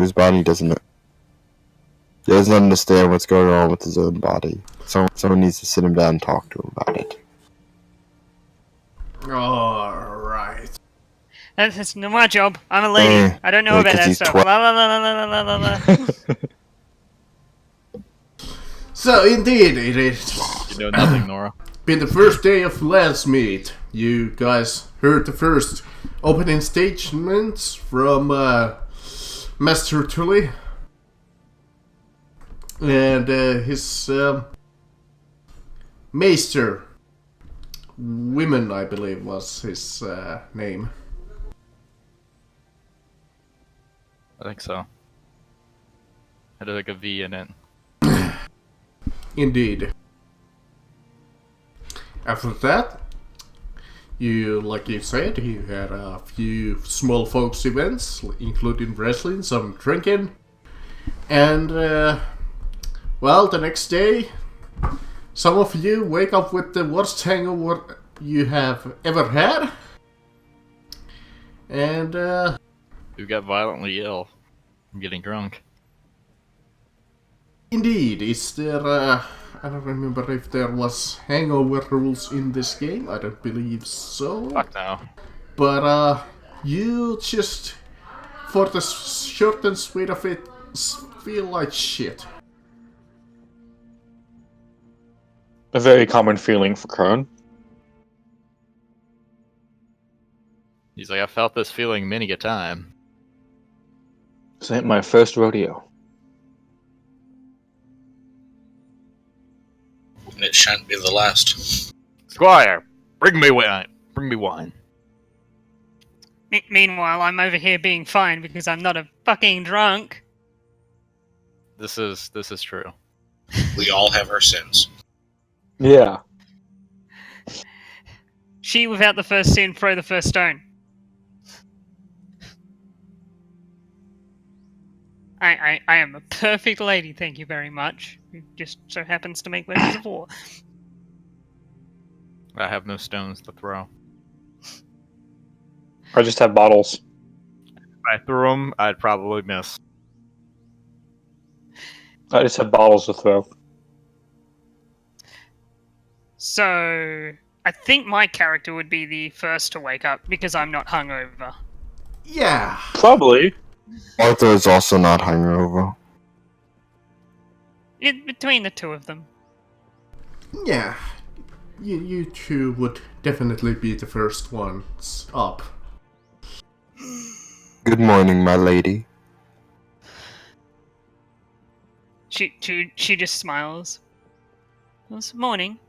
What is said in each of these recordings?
His body doesn't. He doesn't understand what's going on with his own body. Someone needs to sit him down and talk to him about it. Alright. That's not my job. I'm a lady. I don't know about that stuff. La, la, la, la, la, la, la. So, indeed, it is. You know nothing, Nora. Been the first day of Lance Meet. You guys heard the first opening statements from Master Tully. And his Maester Women, I believe, was his name. I think so. Had like a V in it. Indeed. After that, like you said, you had a few small folks events, including wrestling, some drinking, and well, the next day, some of you wake up with the worst hangover you have ever had, and You got violently ill from getting drunk. Indeed, is there, I don't remember if there was hangover rules in this game, I don't believe so. Fuck no. But, you just, for the short and sweet of it, feel like shit. A very common feeling for Crone. He's like, I felt this feeling many a time. This ain't my first rodeo. And it shan't be the last. Squire, bring me wine. Bring me wine. Meanwhile, I'm over here being fine because I'm not a fucking drunk. This is true. We all have our sins. Yeah. She without the first sin, throw the first stone. I am a perfect lady, thank you very much. Who just so happens to make weapons of war. I have no stones to throw. I just have bottles. If I threw them, I'd probably miss. I just have bottles to throw. So, I think my character would be the first to wake up because I'm not hungover. Yeah. Probably. Arthur is also not hungover. Between the two of them. Yeah. You two would definitely be the first ones up. Good morning, my lady. She just smiles. Well, it's morning.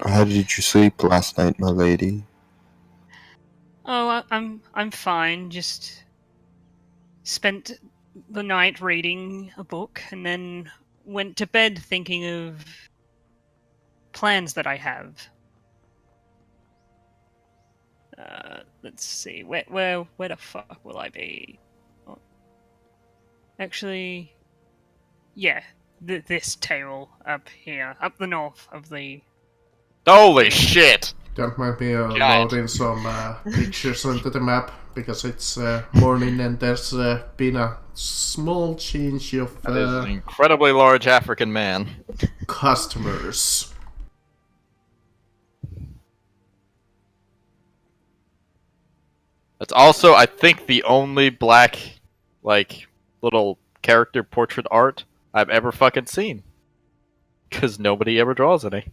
How did you sleep last night, my lady? Oh, I'm fine. Just spent the night reading a book and then went to bed thinking of plans that I have. Let's see. Where the fuck will I be? Oh, actually, yeah, this table up here, up the north of the. Holy shit! Don't mind me loading some pictures onto the map, because it's morning and there's been a small change of That is an incredibly large African man. customers. That's also, I think, the only black, like, little character portrait art I've ever fucking seen. Because nobody ever draws any.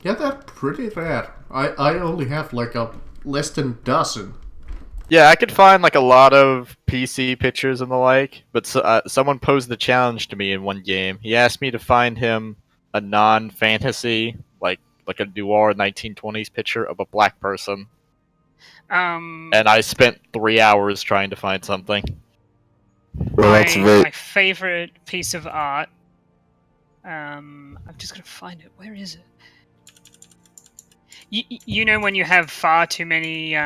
Yeah, they're pretty rare. I only have like a less than a dozen. Yeah, I could find, like, a lot of PC pictures and the like, but someone posed the challenge to me in one game. He asked me to find him a non-fantasy, like a noir 1920s picture of a black person. And I spent 3 hours trying to find something. Well, that's very... My favorite piece of art. I'm just gonna find it. Where is it? You know when you have far too many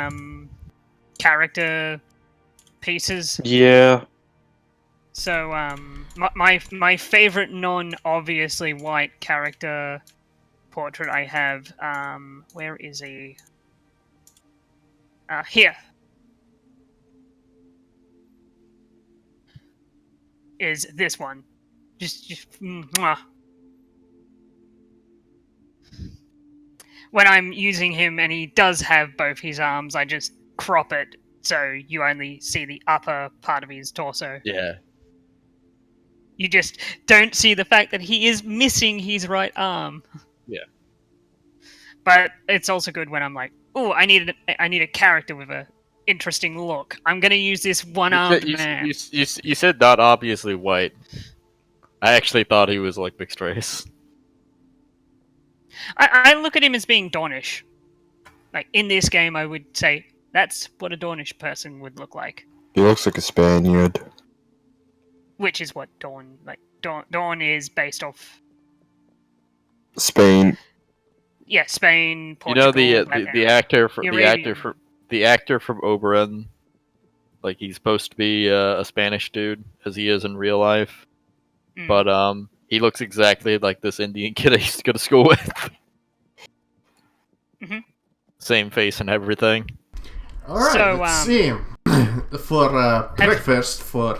character pieces? Yeah. So my favorite non-obviously white character portrait I have. Where is he? Here is this one. Just mwah. When I'm using him and he does have both his arms, I just crop it so you only see the upper part of his torso. Yeah. You just don't see the fact that he is missing his right arm. Yeah. But it's also good when I'm like, oh, I need a character with a interesting look. I'm gonna use this one-armed man. You said not obviously white. I actually thought he was like mixed race. I look at him as being Dornish. Like, in this game, I would say that's what a Dornish person would look like. He looks like a Spaniard. Which is what Dorn is based off. Spain. Yeah, Spain, Portugal. You know the actor from Arabian. the actor from Oberyn. Like he's supposed to be a Spanish dude, as he is in real life. Mm. But he looks exactly like this Indian kid I used to go to school with. Mhm. Same face and everything. Alright, So, let's see. For breakfast for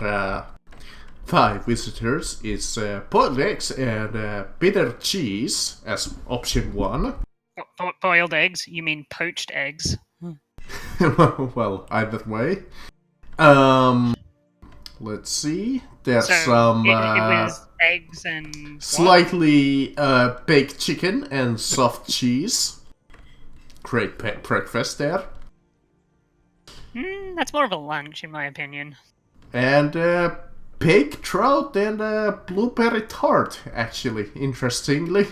5 visitors is boiled eggs and bitter cheese as option 1. Boiled eggs? You mean poached eggs? Well, either way. Let's see. There's So some it was eggs and what? slightly baked chicken and soft cheese. Great breakfast there. That's more of a lunch, in my opinion. And baked trout and blueberry tart, actually, interestingly.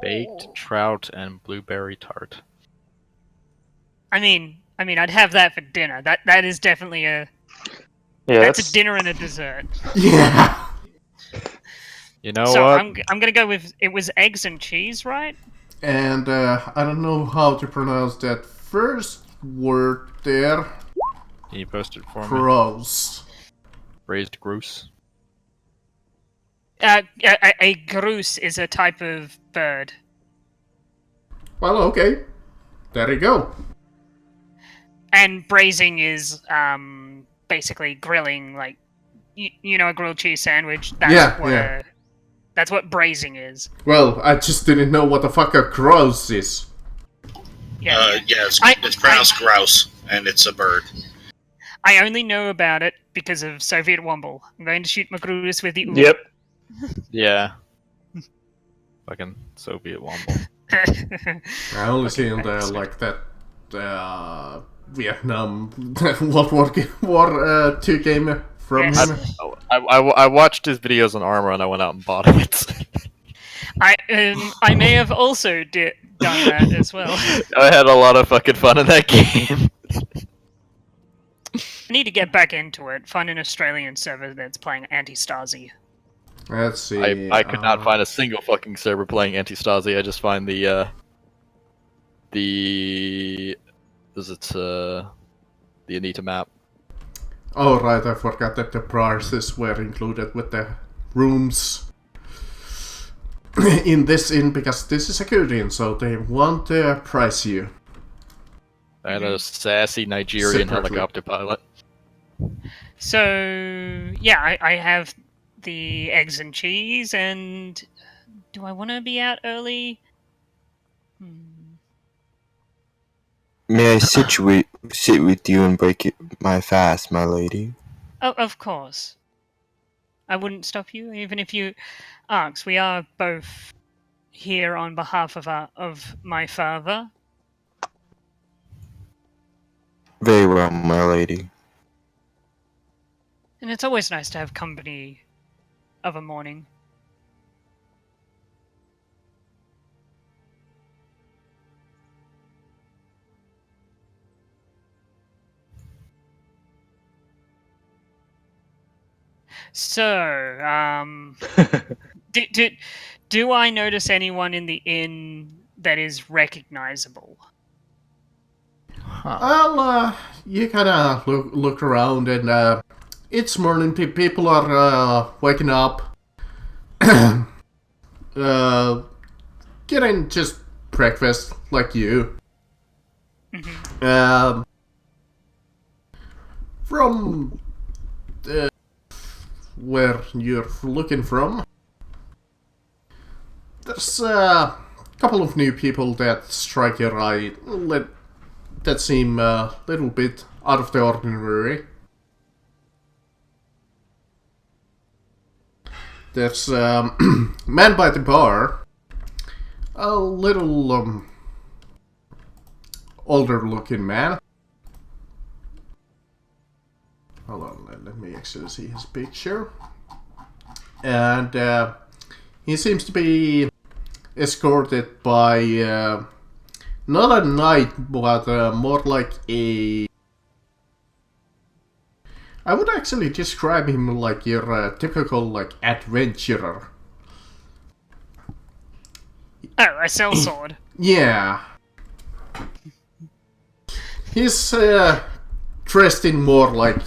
Baked trout and blueberry tart. I mean, I'd have that for dinner. That is definitely Yeah, that's a dinner and a dessert. Yeah. You know So what? I'm gonna go with it was eggs and cheese, right? And I don't know how to pronounce that first word there. Can you post it for me? Gross. Raised grouse. A grouse is a type of bird. Well, okay. There you go. And braising is basically grilling, like you know, a grilled cheese sandwich. That's what braising is. Well, I just didn't know what the fuck a grouse is. Yeah. It's pronounced grouse, and it's a bird. I only know about it because of Soviet Womble. I'm going to shoot my grouse with the oog. Yep. Yeah. Fucking Soviet Womble. I only seen like that Vietnam World War II game from Yes. him. I watched his videos on Armor and I went out and bought it. I may have also done that as well. I had a lot of fucking fun in that game. I need to get back into it. Find an Australian server that's playing Anti-Stasi. Let's see. I could not find a single fucking server playing Anti-Stasi. I just find the Anita map. Oh right, I forgot that the prices were included with the rooms in this inn because this is a good inn, so they won't price you. I had a sassy Nigerian Separately. helicopter pilot. So yeah, I have the eggs and cheese, and do I want to be out early? May I sit with you and break my fast, my lady? Oh, of course. I wouldn't stop you, even if you ask. We are both here on behalf of my father. Very well, my lady. And it's always nice to have company of a morning. So, do I notice anyone in the inn that is recognizable? Well, you kind of look around and it's morning. People are waking up, getting just breakfast like you. Um, from where you're looking from, there's a couple of new people that strike your eye that seem a little bit out of the ordinary. There's a man by the bar, a little older looking man. Hold on, let me actually see his picture. And he seems to be escorted by not a knight, but more like a... I would actually describe him like your typical like adventurer. Oh, a sellsword. Yeah. He's dressed in more like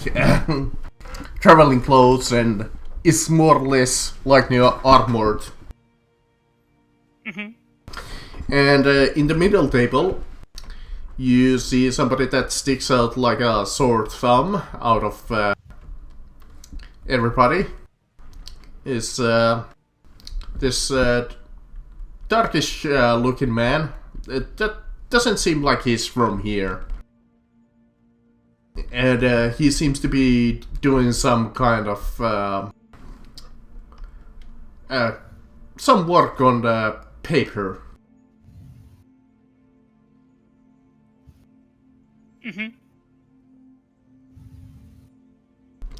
traveling clothes and is more or less like armored. Mm-hmm. And in the middle table, you see somebody that sticks out like a sore thumb out of everybody. Is this darkish looking man. That doesn't seem like he's from here. And he seems to be doing some kind of some work on the paper. Mm-hmm.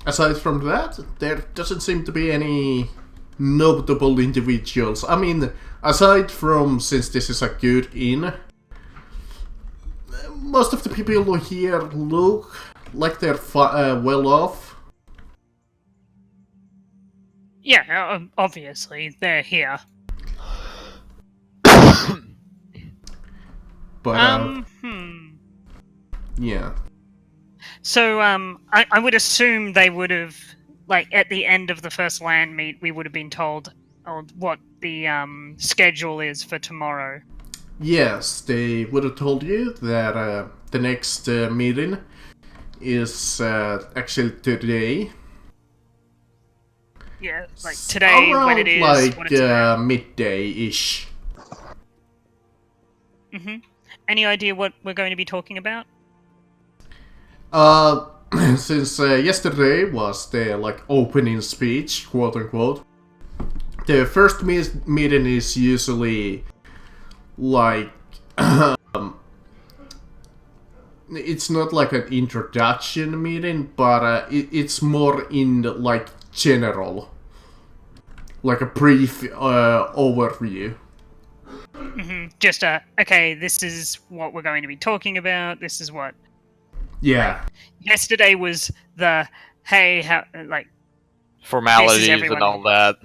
Aside from that, there doesn't seem to be any notable individuals. I mean, aside from, since this is a good inn, most of the people here look like they're well off. Yeah, obviously they're here. But yeah. So, I would assume they would have, like, at the end of the first land meet, we would have been told what the schedule is for tomorrow. Yes, they would have told you that the next meeting is actually today. Yeah, like today, around when it is, like what it's about. midday-ish. Mm-hmm. Any idea what we're going to be talking about? Since yesterday was the like opening speech, quote unquote, the first meeting is usually like it's not like an introduction meeting, but it's more in like general, like a brief overview. Mm-hmm. Just okay, this is what we're going to be talking about. This is what. Yeah. Yesterday was the hey, how like Formalities and everyone. all that.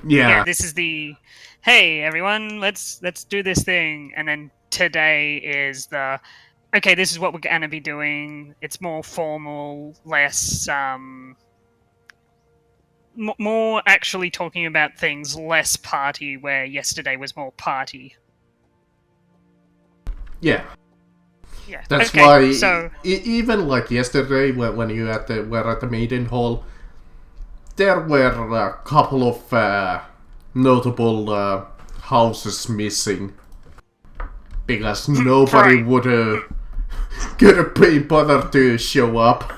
Yeah. This is the hey everyone, let's do this thing, and then today is the okay, this is what we're gonna be doing. It's more formal, less more actually talking about things, less party. Where yesterday was more party. Yeah. Yeah, That's okay, why so even like yesterday when you were at the meeting hall, there were a couple of notable houses missing because nobody right. would could have been bothered to show up.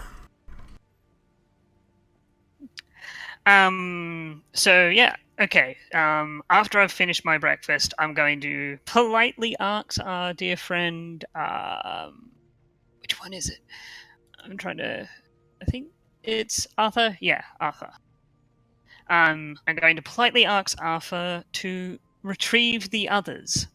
So yeah, okay. After I've finished my breakfast, I'm going to politely ask our dear friend, which one is it? I'm trying to. I think it's Arthur. Yeah, Arthur. I'm going to politely ask Arthur to retrieve the others.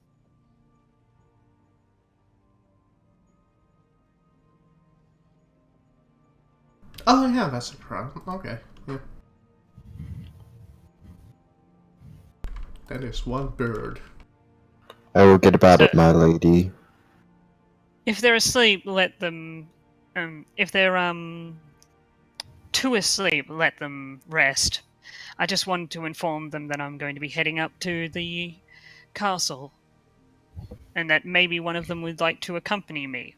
Oh yeah, that's a problem. Okay, yeah. That is one bird. I will get about it, my lady. If they're asleep, let them. If they're too asleep, let them rest. I just wanted to inform them that I'm going to be heading up to the castle, and that maybe one of them would like to accompany me.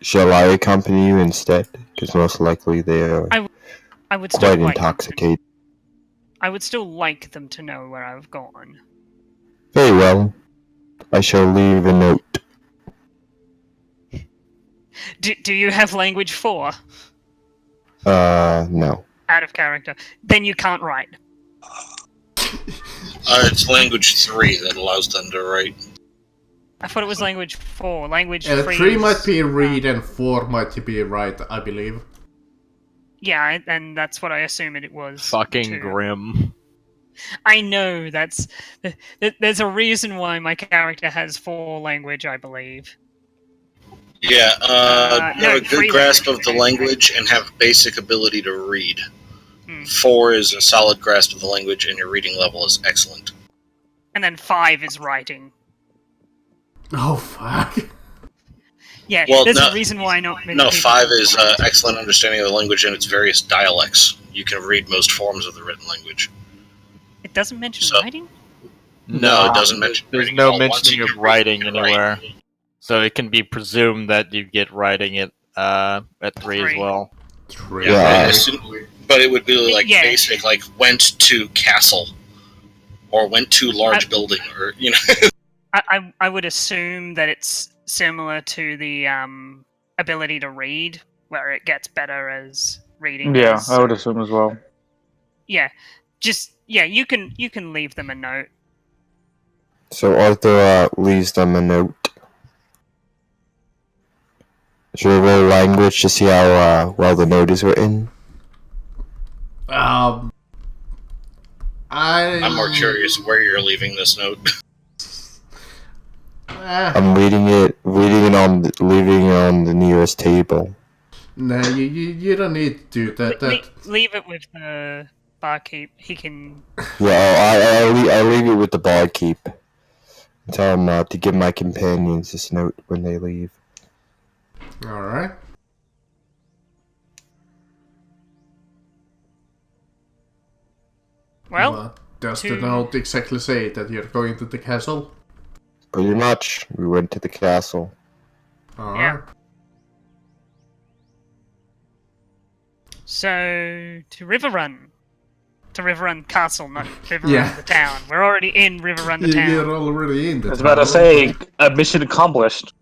Shall I accompany you instead? Because most likely they are I would still quite like intoxicated. I would still like them to know where I've gone. Very well. I shall leave a note. Do you have language 4? No. Out of character. Then you can't write. It's language 3 that allows them to write. I thought it was language 4. Language 3 3 is, might be read and 4 might be write, I believe. Yeah, and that's what I assumed it was. Fucking too. grim. I know, that's... There's a reason why my character has 4 language, I believe. Yeah, no, have a good 3 grasp of language, the okay. language and have basic ability to read. Hmm. 4 is a solid grasp of the language and your reading level is excellent. And then 5 is writing. Oh, fuck. Yeah, Well, there's no- a reason why not many No, people 5 can is write. excellent understanding of the language and its various dialects. You can read most forms of the written language. It doesn't mention So- writing? No, it doesn't mention There's reading. no Well, once mentioning you of can read, writing you can anywhere. write. So it can be presumed that you get writing at 3 as 3. well. 3. Yeah. But it would be like Yeah. basic, like went to castle, or went to large building, or I would assume that it's similar to the ability to read, where it gets better as reading Yeah, is. I would assume as well. Yeah, you can leave them a note. So Arthur leaves them a note. Should we roll language to see how well the note is written? I'm more curious where you're leaving this note. I'm leaving it on the nearest table. No, you don't need to do that. Leave it with the barkeep. He can. Yeah, I'll leave it with the barkeep. Tell him to give my companions this note when they leave. Alright. Well, does the to- note exactly say that you're going to the castle? Pretty much. We went to the castle. Alright. so to Riverrun. To Riverrun Castle, not Riverrun Yeah. the town. We're already in Riverrun the town. You're already in the I was about to town. say, mission accomplished.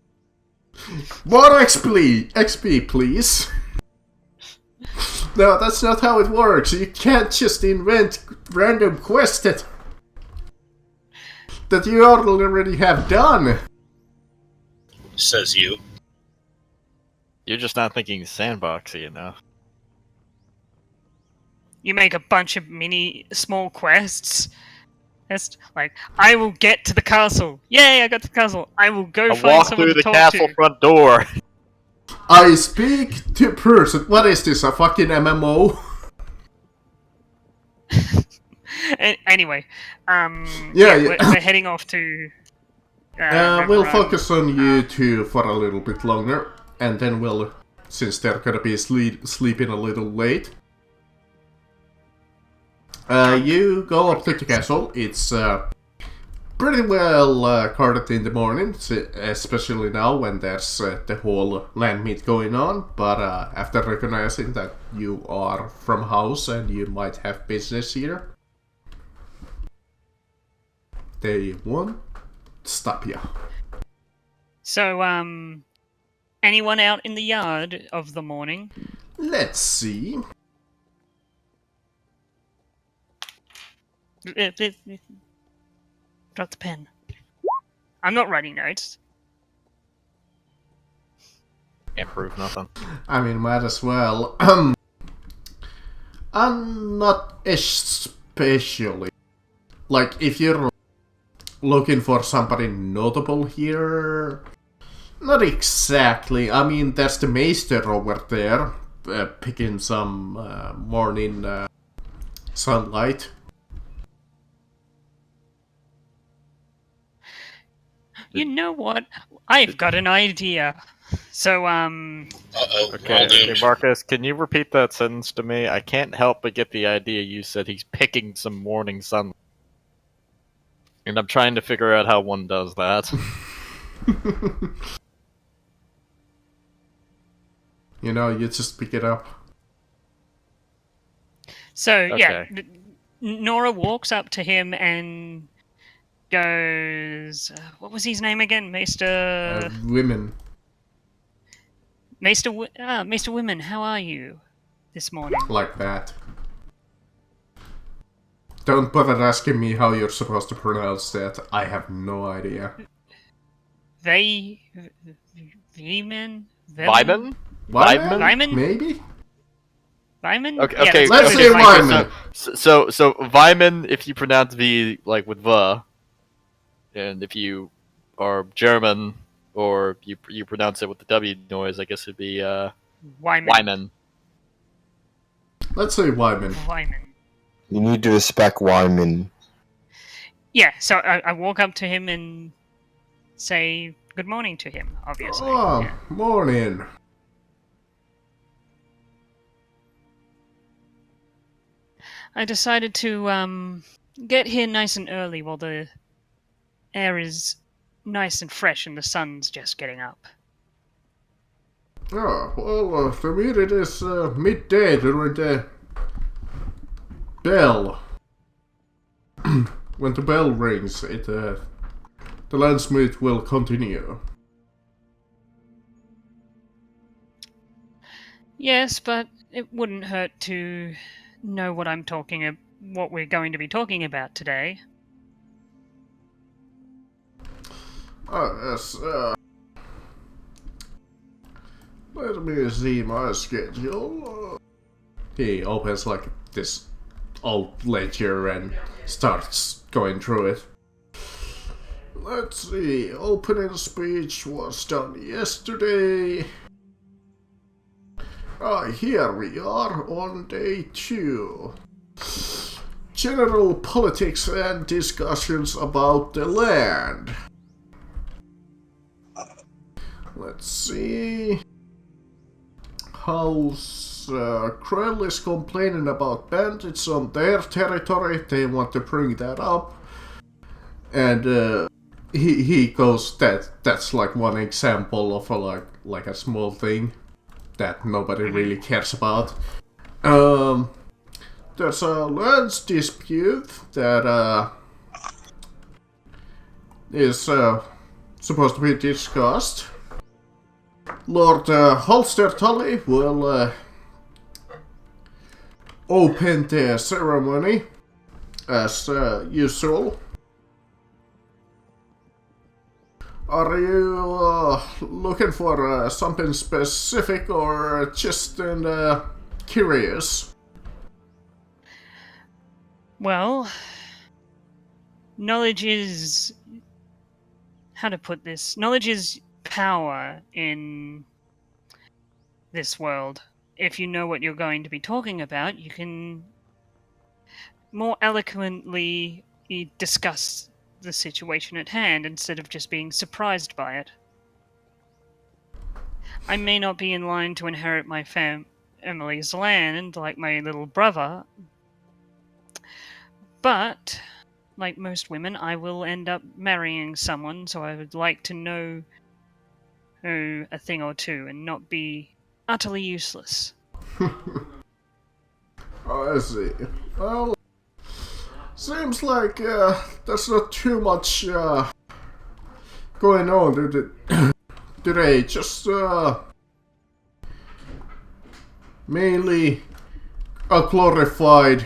More XP, please. No, that's not how it works. You can't just invent random quests that you already have done. Says you. You're just not thinking sandboxy enough. You make a bunch of small quests. It's like, I will get to the castle. Yay, I got to the castle. I will go I find walk someone through to the talk castle to. front door. I speak to person. What is this, a fucking MMO? Anyway, Yeah. we're heading off to. We'll Riverrun. focus on you two for a little bit longer, and then we'll, since they're gonna be sleeping a little late. You go up to the castle. It's pretty well guarded in the morning, especially now when there's the whole land meet going on. But after recognizing that you are from house and you might have business here, they won't stop you. So, anyone out in the yard of the morning? Let's see. Drop the pen. I'm not writing notes. Can't prove nothing. I mean, might as well. I'm not especially. Like, if you're looking for somebody notable here, not exactly. I mean, there's the Maester over there, picking some morning sunlight. You know what? I've got an idea. So, Uh-oh, Okay, all okay, doomed. Marcus, can you repeat that sentence to me? I can't help but get the idea you said he's picking some morning sun. And I'm trying to figure out how one does that. You know, you just pick it up. So yeah, Okay. Nora walks up to him and goes, "What was his name again, Maester? Women. Maester Women, how are you this morning?" Like that. Don't bother asking me how you're supposed to pronounce that. I have no idea. They, Veman, Vyman? Wyman? Wyman? Maybe? Vyman? Okay, Yeah, okay. that's Let's good. say It's like- Wyman. So Vyman, if you pronounce V like with V, and if you are German or you pronounce it with the W noise, I guess it'd be Wyman. Wyman. Let's say Wyman. Wyman. You need to respect Wyman. Yeah, so I walk up to him and say good morning to him, obviously. Oh, Yeah. morning. I decided to get here nice and early while the air is nice and fresh and the sun's just getting up. Oh, well, for me it is midday during the bell. When the bell rings, the landsmith will continue. Yes, but it wouldn't hurt to know what what we're going to be talking about today. Oh, yes, let me see my schedule. He opens like this old ledger and starts going through it. Let's see, opening speech was done yesterday. Here we are on day 2. General politics and discussions about the land. Let's see. House Krell is complaining about bandits on their territory. They want to bring that up. And he goes that's like one example of like a small thing that nobody really cares about. There's a land dispute that is supposed to be discussed. Lord Holster Tully will open the ceremony as usual. Are you looking for something specific or just curious? Well, knowledge is... how to put this? Knowledge is power in this world. If you know what you're going to be talking about, you can more eloquently discuss the situation at hand instead of just being surprised by it. I may not be in line to inherit my family's land like my little brother, but like most women, I will end up marrying someone, so I would like to know a thing or two and not be utterly useless. I see. Well, seems like there's not too much going on today. Just mainly a glorified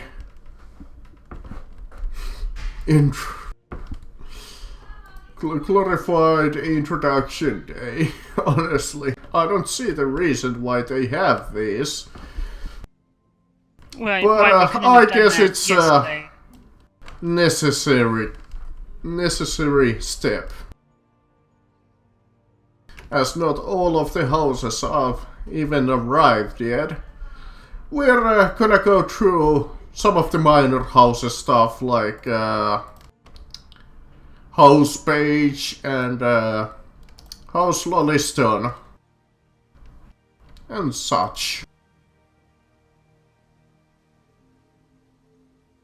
glorified introduction day. Honestly, I don't see the reason why they have this. Well, But, why we couldn't I have done guess that it's, yesterday. necessary step. As not all of the houses have even arrived yet. We're gonna go through some of the minor houses stuff like House Page and House Lolliston and such.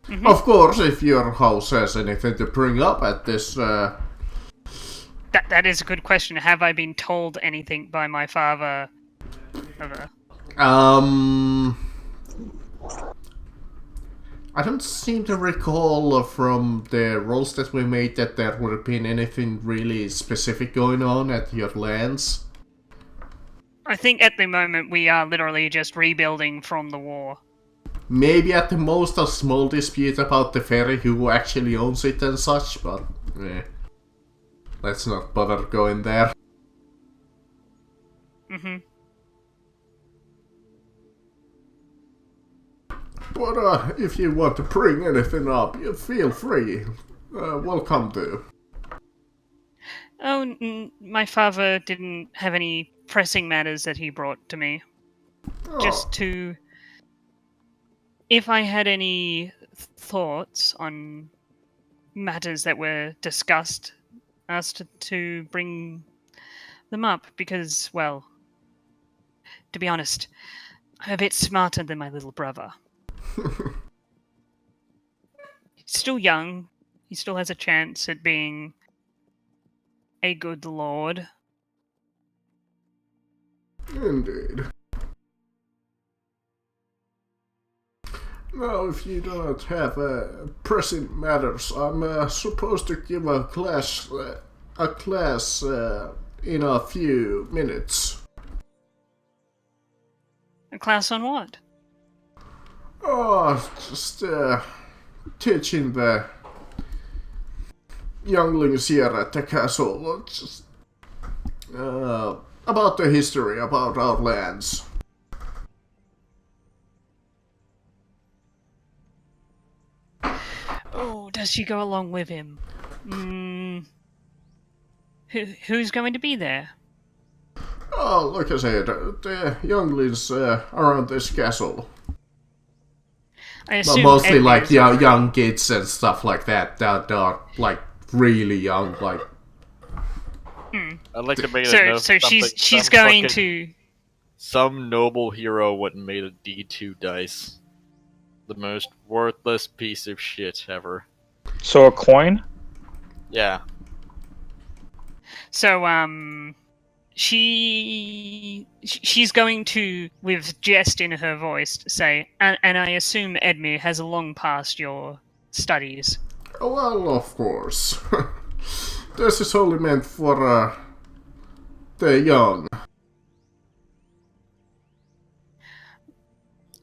Mhm. Of course, if your house has anything to bring up at this That is a good question. Have I been told anything by my father of I don't seem to recall from the rolls that we made that there would have been anything really specific going on at your lands. I think at the moment we are literally just rebuilding from the war. Maybe at the most a small dispute about the ferry who actually owns it and such, but let's not bother going there. Mm-hmm. But if you want to bring anything up, you feel free. Welcome to. Oh, my father didn't have any pressing matters that he brought to me. Just to... If I had any thoughts on matters that were discussed, asked to bring them up, because, well, to be honest, I'm a bit smarter than my little brother. He's still young. He still has a chance at being a good lord. Indeed. Now, if you do not have pressing matters, I'm supposed to give a class in a few minutes. A class on what? Oh, just teaching the younglings here at the castle just about the history, about our lands. Oh, does she go along with him? Who's going to be there? Oh, like I said, the younglings around this castle. I assume Mostly Edmund like is- young kids and stuff like that that are like really young, like. I'd like to make So, a note. so something- she's some going fucking- to. Some noble hero wouldn't made a D2 dice. The most worthless piece of shit ever. So a coin? Yeah. So, she's going to, with jest in her voice, say, and I assume Edmure has long past your studies. Well, of course. This is only meant for the young.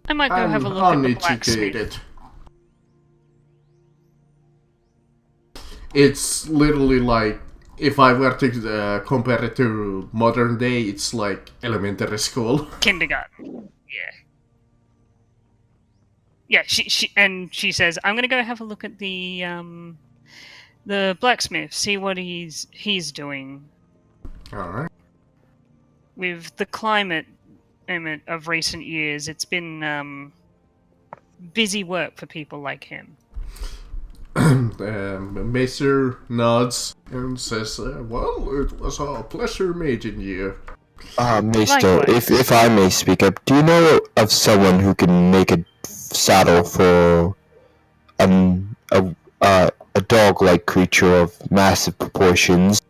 I might go I'm have a look at the blacksmith. uneducated. It's literally like, if I were to compare it to modern day, it's like elementary school. Kindergarten. Yeah, she says, I'm gonna go have a look at the blacksmith, see what he's doing. Alright. With the climate of recent years, it's been busy work for people like him. Maester nods and says, well, it was a pleasure meeting you. Maester, Likewise. if I may speak up, do you know of someone who can make a saddle for a dog-like creature of massive proportions?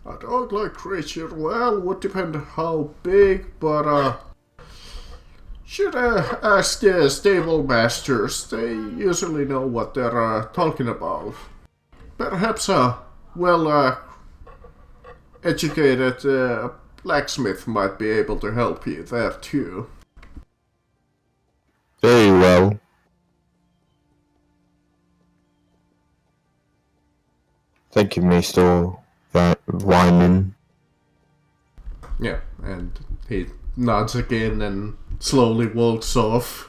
A dog-like creature, well, would depend how big, but should ask the stable masters. They usually know what they're talking about. Perhaps a educated blacksmith might be able to help you there too. Very well. Thank you, Maester Wyman. Yeah, and he nods again and slowly walks off.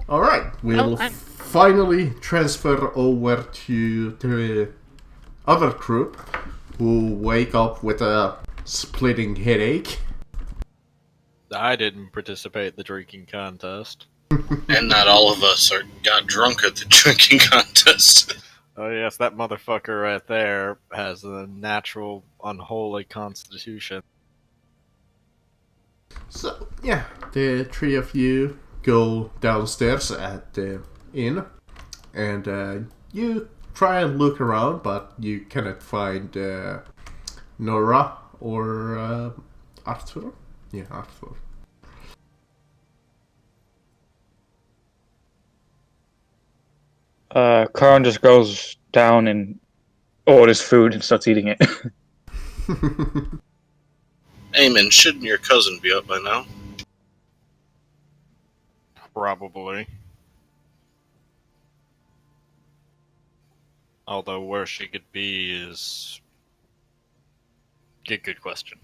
Alright, we'll Well, I'm- finally transfer over to the other group who wake up with a splitting headache. I didn't participate in the drinking contest. And not all of us got drunk at the drinking contest. Oh yes, that motherfucker right there has a natural, unholy constitution. So, yeah, the three of you go downstairs at the inn, and you try and look around, but you cannot find Nora or Arthur. Yeah, Arthur. Karan just goes down and orders food and starts eating it. Eamon, shouldn't your cousin be up by now? Probably. Although where she could be is a good question.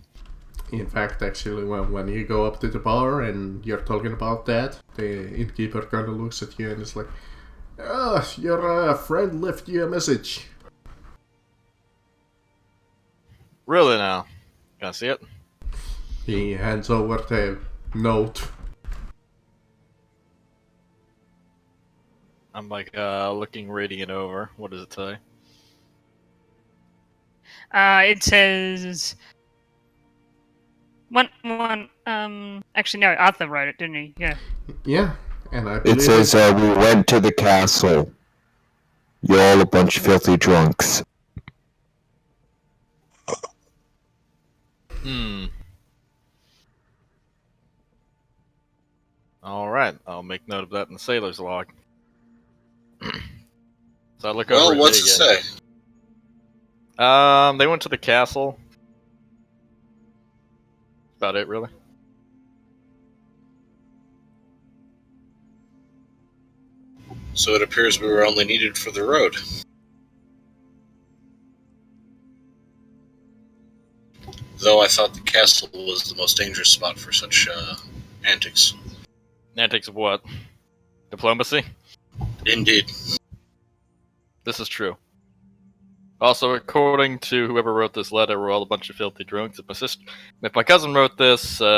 In fact, actually, when you go up to the bar and you're talking about that, the innkeeper kind of looks at you and is like, "Oh, your friend left you a message." Really now? Can I see it? He hands over the note. I'm like reading it over. What does it say? It says one. Actually, no. Arthur wrote it, didn't he? Yeah. Yeah, and I believe It says, we went to the castle. You're all a bunch of filthy drunks. Alright, I'll make note of that in the sailor's log. So I look Well, over what's it again. say? They went to the castle. About it, really. So it appears we were only needed for the road. Though I thought the castle was the most dangerous spot for such antics. Antics of what? Diplomacy? Indeed. This is true. Also, according to whoever wrote this letter, we're all a bunch of filthy drunks. If my cousin wrote this, she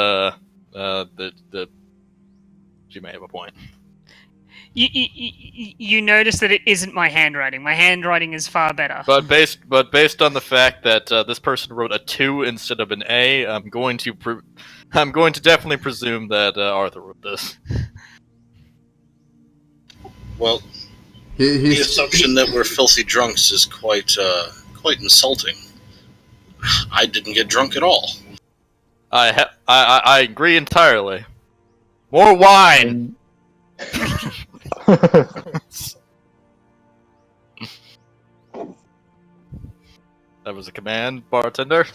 may have a point. You notice that it isn't my handwriting. My handwriting is far better. But based on the fact that this person wrote a 2 instead of an A, I'm going to definitely presume that Arthur wrote this. Well, the assumption that we're filthy drunks is quite insulting. I didn't get drunk at all. I agree entirely. More wine. That was a command, bartender.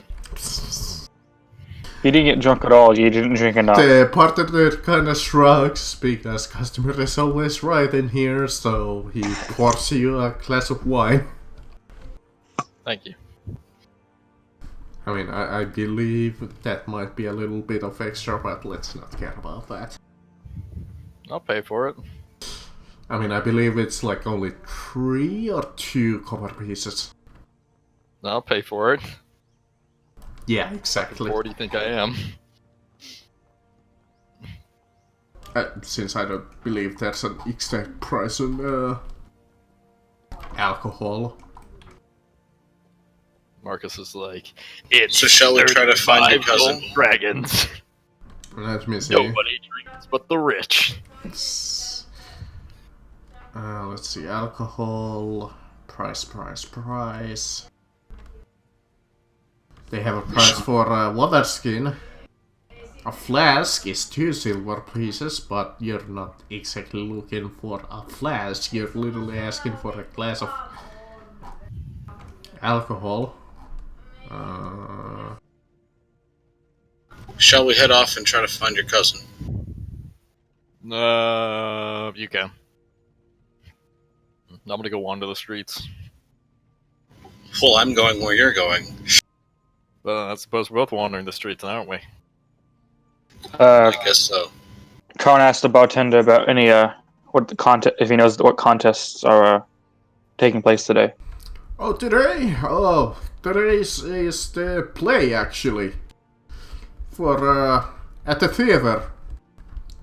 You didn't get drunk at all. You didn't drink enough. The bartender kind of shrugs because customer is always right in here, so he pours you a glass of wine. Thank you. I mean, I believe that might be a little bit of extra, but let's not care about that. I'll pay for it. I mean, I believe it's like only 3 or 2 copper pieces. I'll pay for it. Yeah, exactly. What do you think I am? Since I don't believe there's an exact price on alcohol. Marcus is like, it's So shall we try to find your 35 cousin? gold dragons. Let me see. Nobody drinks but the rich. Let's see, alcohol, price. They have a price for water skin. A flask is 2 silver pieces, but you're not exactly looking for a flask. You're literally asking for a glass of alcohol. Shall we head off and try to find your cousin? You can. I'm gonna go wander the streets. Well, I'm going where you're going. I suppose we're both wandering the streets, aren't we? I guess so. Karan asked the bartender about any if he knows what contests are taking place today. Oh, today? Oh, today is the play, actually. For, at the theater.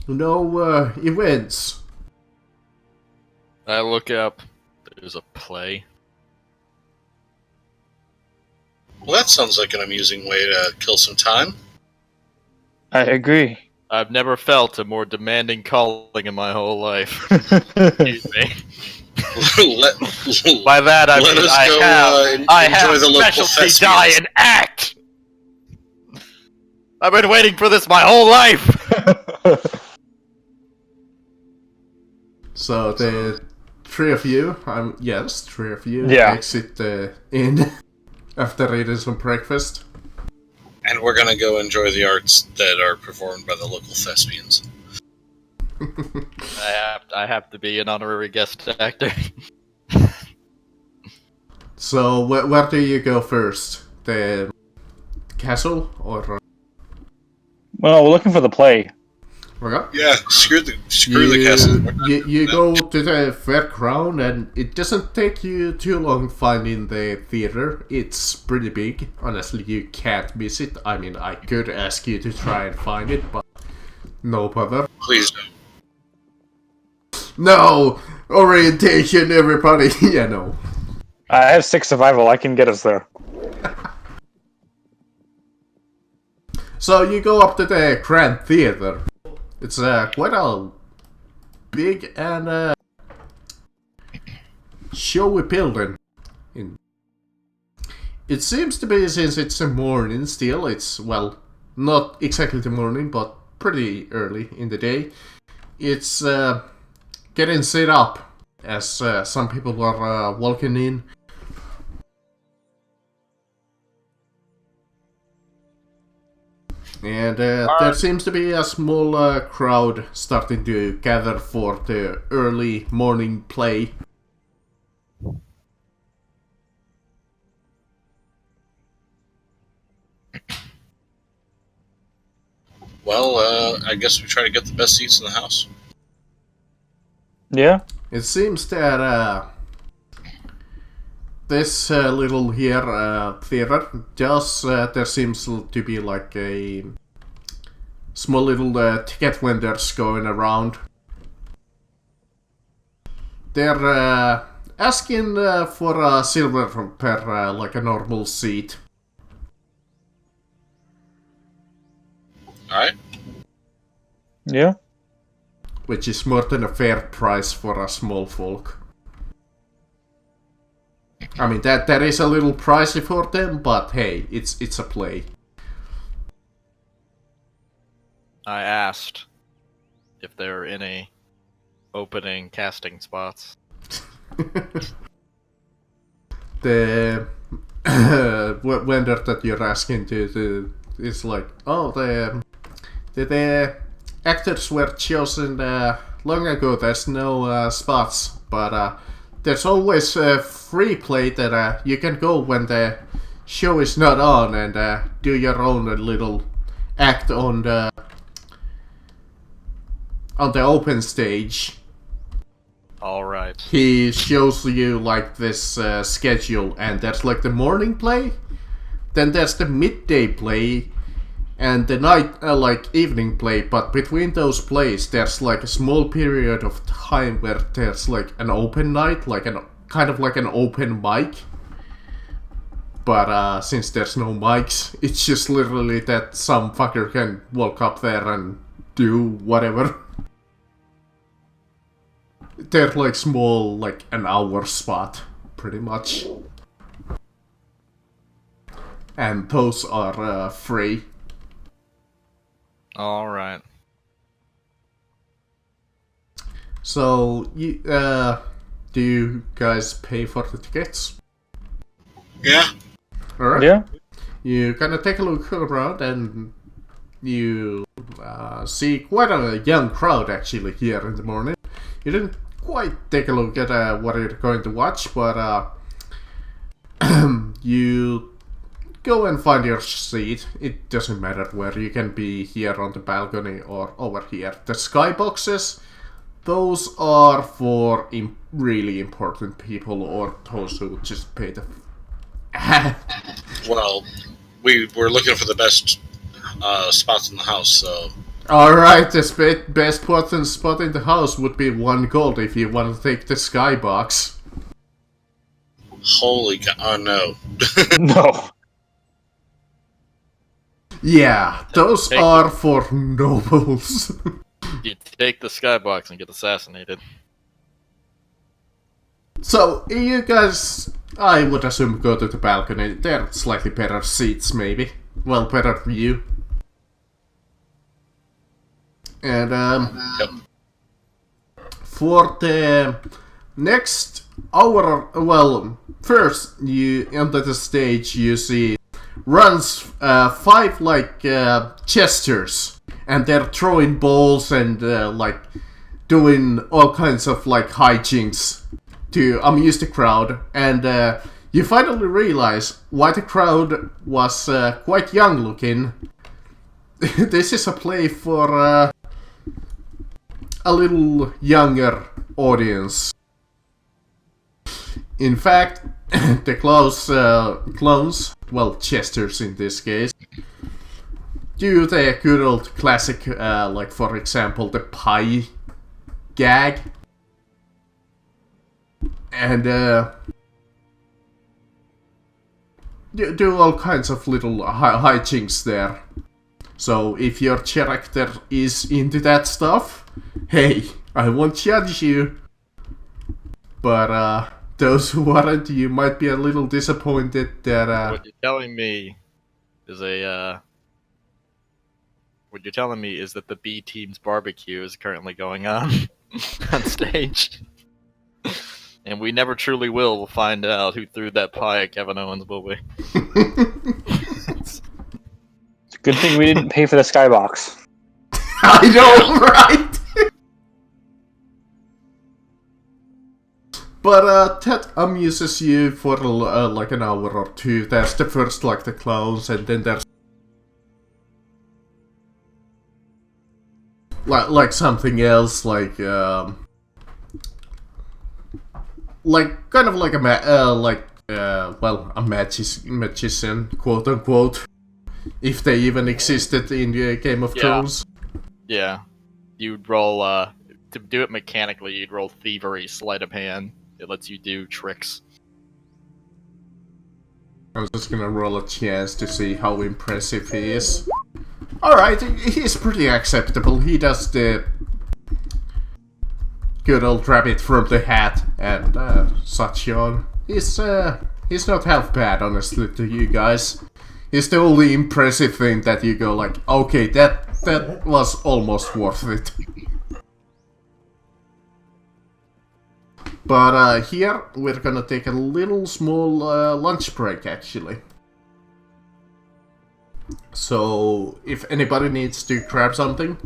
No, events. I look up. There's a play. Well, that sounds like an amusing way to kill some time. I agree. I've never felt a more demanding calling in my whole life. Excuse me. By that I Let mean us go, I enjoy have the local specialty thespians. die and act. I've been waiting for this my whole life. So the three of you, three of you Yeah. exit the inn after eating some breakfast. And we're gonna go enjoy the arts that are performed by the local thespians. I have to be an honorary guest actor. So where do you go first? The castle or? Well, we're looking for the play. Okay. Yeah, screw the castle. You go to the fairground, and it doesn't take you too long finding the theater. It's pretty big. Honestly, you can't miss it. I mean, I could ask you to try and find it, but no bother. Please don't. No! Orientation, everybody! Yeah, no. I have 6 survival. I can get us there. So you go up to the Grand Theater. It's quite a big and showy building. It seems to be, since it's the morning still, it's, well, not exactly the morning, but pretty early in the day. It's getting set up as some people are walking in. And there seems to be a small crowd starting to gather for the early morning play. Well, I guess we try to get the best seats in the house. Yeah. It seems that this little here theater, just there seems to be like a small little ticket vendors going around. They're asking for a silver per like a normal seat. Alright? Yeah. Which is more than a fair price for a small folk. I mean, that is a little pricey for them, but hey, it's a play. I asked if there are any opening casting spots. The vendor that you're asking to is like, oh, the actors were chosen long ago. There's no spots, but there's always free play that you can go when the show is not on and do your own little act on the open stage. Alright. He shows you like this schedule, and there's like the morning play, then there's the midday play, and the night like evening play. But between those plays there's like a small period of time where there's like an open night, like an kind of like an open mic. But since there's no mics, it's just literally that some fucker can walk up there and do whatever. They're like small, like an hour spot, pretty much. And those are free. Alright. So, you, do you guys pay for the tickets? Yeah. Alright. Yeah. You kind of take a look around and you see quite a young crowd actually here in the morning. You didn't quite take a look at what you're going to watch, but you go and find your seat. It doesn't matter where, you can be here on the balcony or over here. The skyboxes, those are for really important people or those who just pay the... Well, we're looking for the best spots in the house, so... Alright, the best spot in the house would be 1 gold if you want to take the skybox. Holy cow, oh no. No. Yeah, those Take are for nobles. You take the skybox and get assassinated. So, you guys, I would assume, go to the balcony. They're slightly better seats, maybe. Well, better view. And, for the next hour, well, first, you enter the stage, you see runs 5, like, jesters. And they're throwing balls and, like, doing all kinds of, like, hijinks to amuse the crowd. And you finally realize why the crowd was quite young looking. This is a play for a little younger audience. In fact, the clones, well, jesters in this case, do the good old classic, like for example, the pie gag. And do all kinds of little hijinks there. So if your character is into that stuff, hey, I won't judge you. But those who aren't, you might be a little disappointed that What you're telling me is what you're telling me is that the B team's barbecue is currently going on on stage. And we never truly will find out who threw that pie at Kevin Owens, will we? It's a good thing we didn't pay for the skybox. I know, right? But that amuses you for like an hour or two. There's the first, like, the clowns, and then there's like something else, like kind of like a well, a magician, quote unquote, if they even existed in the Game of Thrones. Yeah. You'd roll, to do it mechanically, you'd roll Thievery, Sleight of Hand. It lets you do tricks. I was just gonna roll a chance to see how impressive he is. Alright, he's pretty acceptable. He does the good old rabbit from the hat and such on. He's not half bad, honestly, to you guys. He's the only impressive thing that you go like, okay, that was almost worth it. But here, we're gonna take a little small lunch break, actually. So, if anybody needs to grab something,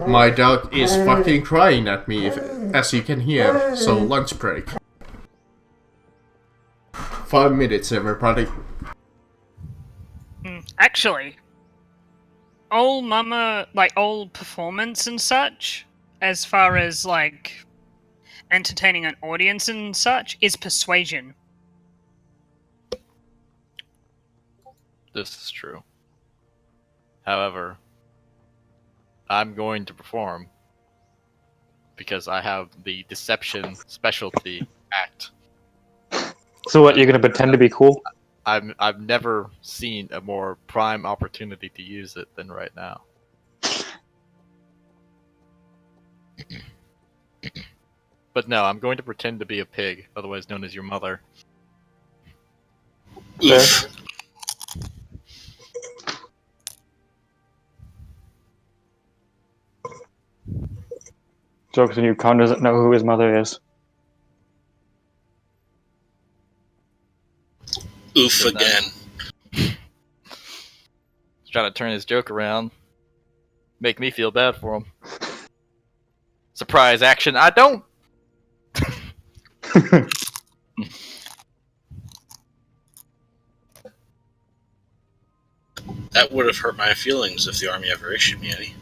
my dog is fucking crying at me, as you can hear, so lunch break. 5 minutes, everybody. Actually, all performance and such, as far as, like, entertaining an audience and such, is persuasion. This is true. However, I'm going to perform because I have the deception specialty act. So what, you're gonna pretend to be cool? I've never seen a more prime opportunity to use it than right now. But no, I'm going to pretend to be a pig, otherwise known as your mother. Oof. Jokes on you, Con doesn't know who his mother is. Oof again. He's trying to turn his joke around. Make me feel bad for him. Surprise action, I don't! That would have hurt my feelings if the army ever issued me any.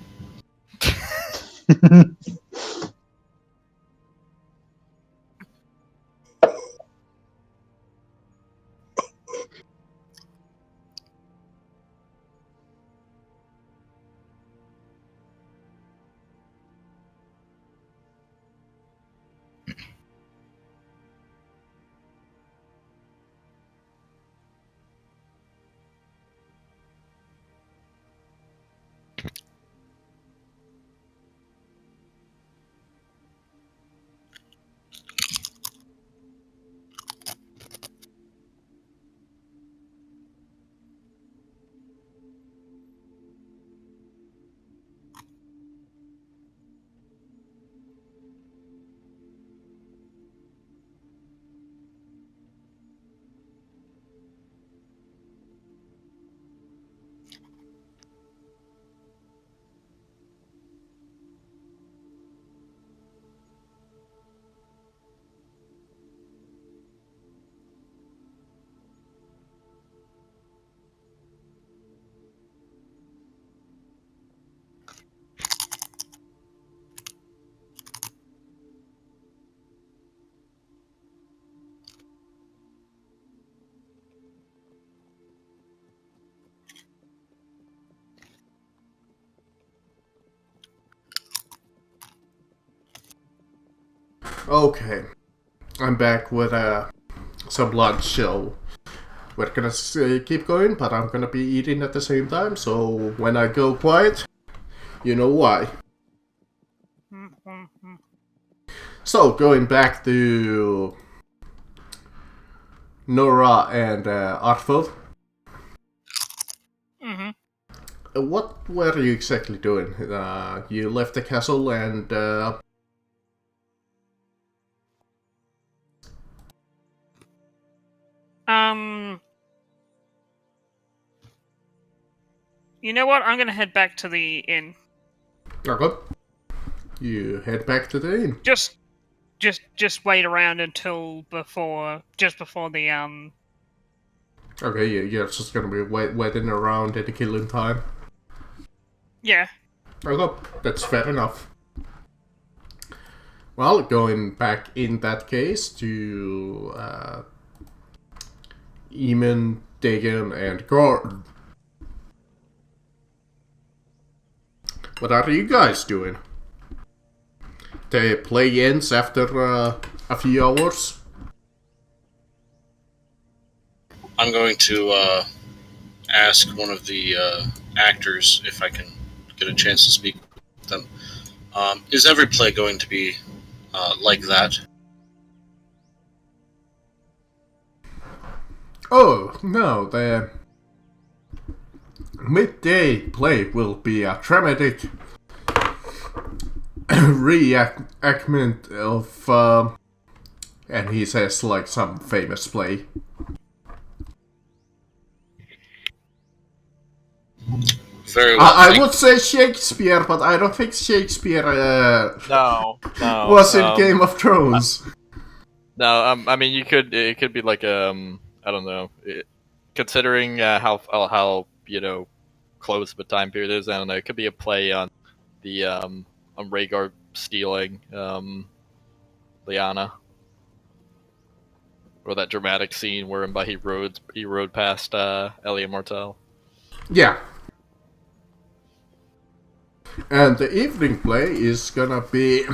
Okay, I'm back with some lunch, so we're gonna keep going, but I'm gonna be eating at the same time, so when I go quiet, you know why. So, going back to Nora and Arthur. Mm-hmm. What were you exactly doing? You left the castle and... You know what? I'm gonna head back to the inn. Okay. You head back to the inn. Just wait around until just before the Okay, you're just gonna be waiting around at the killing time. Yeah. Okay, that's fair enough. Well, going back in that case to Eamon, Dagon, and Gordon. What are you guys doing? The play ends after a few hours. I'm going to ask one of the actors if I can get a chance to speak with them. Is every play going to be like that? Oh, no, the midday play will be a dramatic reenactment of, and he says like some famous play. Very well. I would say Shakespeare, but I don't think Shakespeare No, was in Game of Thrones. No, I mean, it could be like I don't know, considering how close of a time period it is. I don't know. It could be a play on the on Rhaegar stealing Lyanna, or that dramatic scene where he rode past Elia Martell. Yeah. And the evening play is gonna be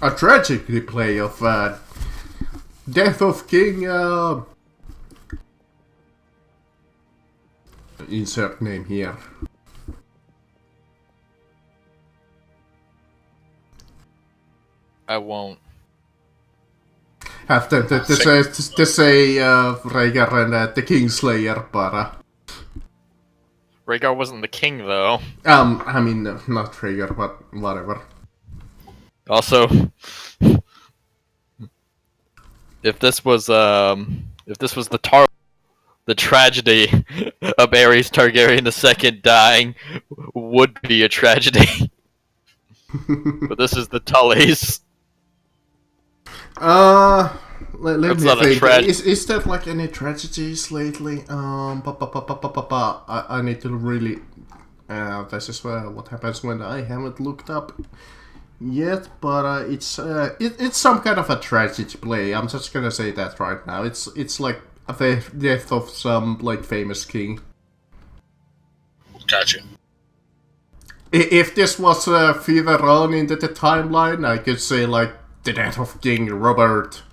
a tragedy play of Death of King. Insert name here. I won't. Have to say Rhaegar and the Kingslayer, but Rhaegar wasn't the king, though. I mean, not Rhaegar, but whatever. Also, if this was the tragedy of Aerys Targaryen II dying would be a tragedy. But this is the Tullys. Let me think. Is there like any tragedies lately? I need to really. This is what happens when I haven't looked up yet, but it's some kind of a tragedy play. I'm just gonna say that right now. It's like the death of some like famous king. Gotcha. If this was further on into the timeline, I could say like the death of King Robert.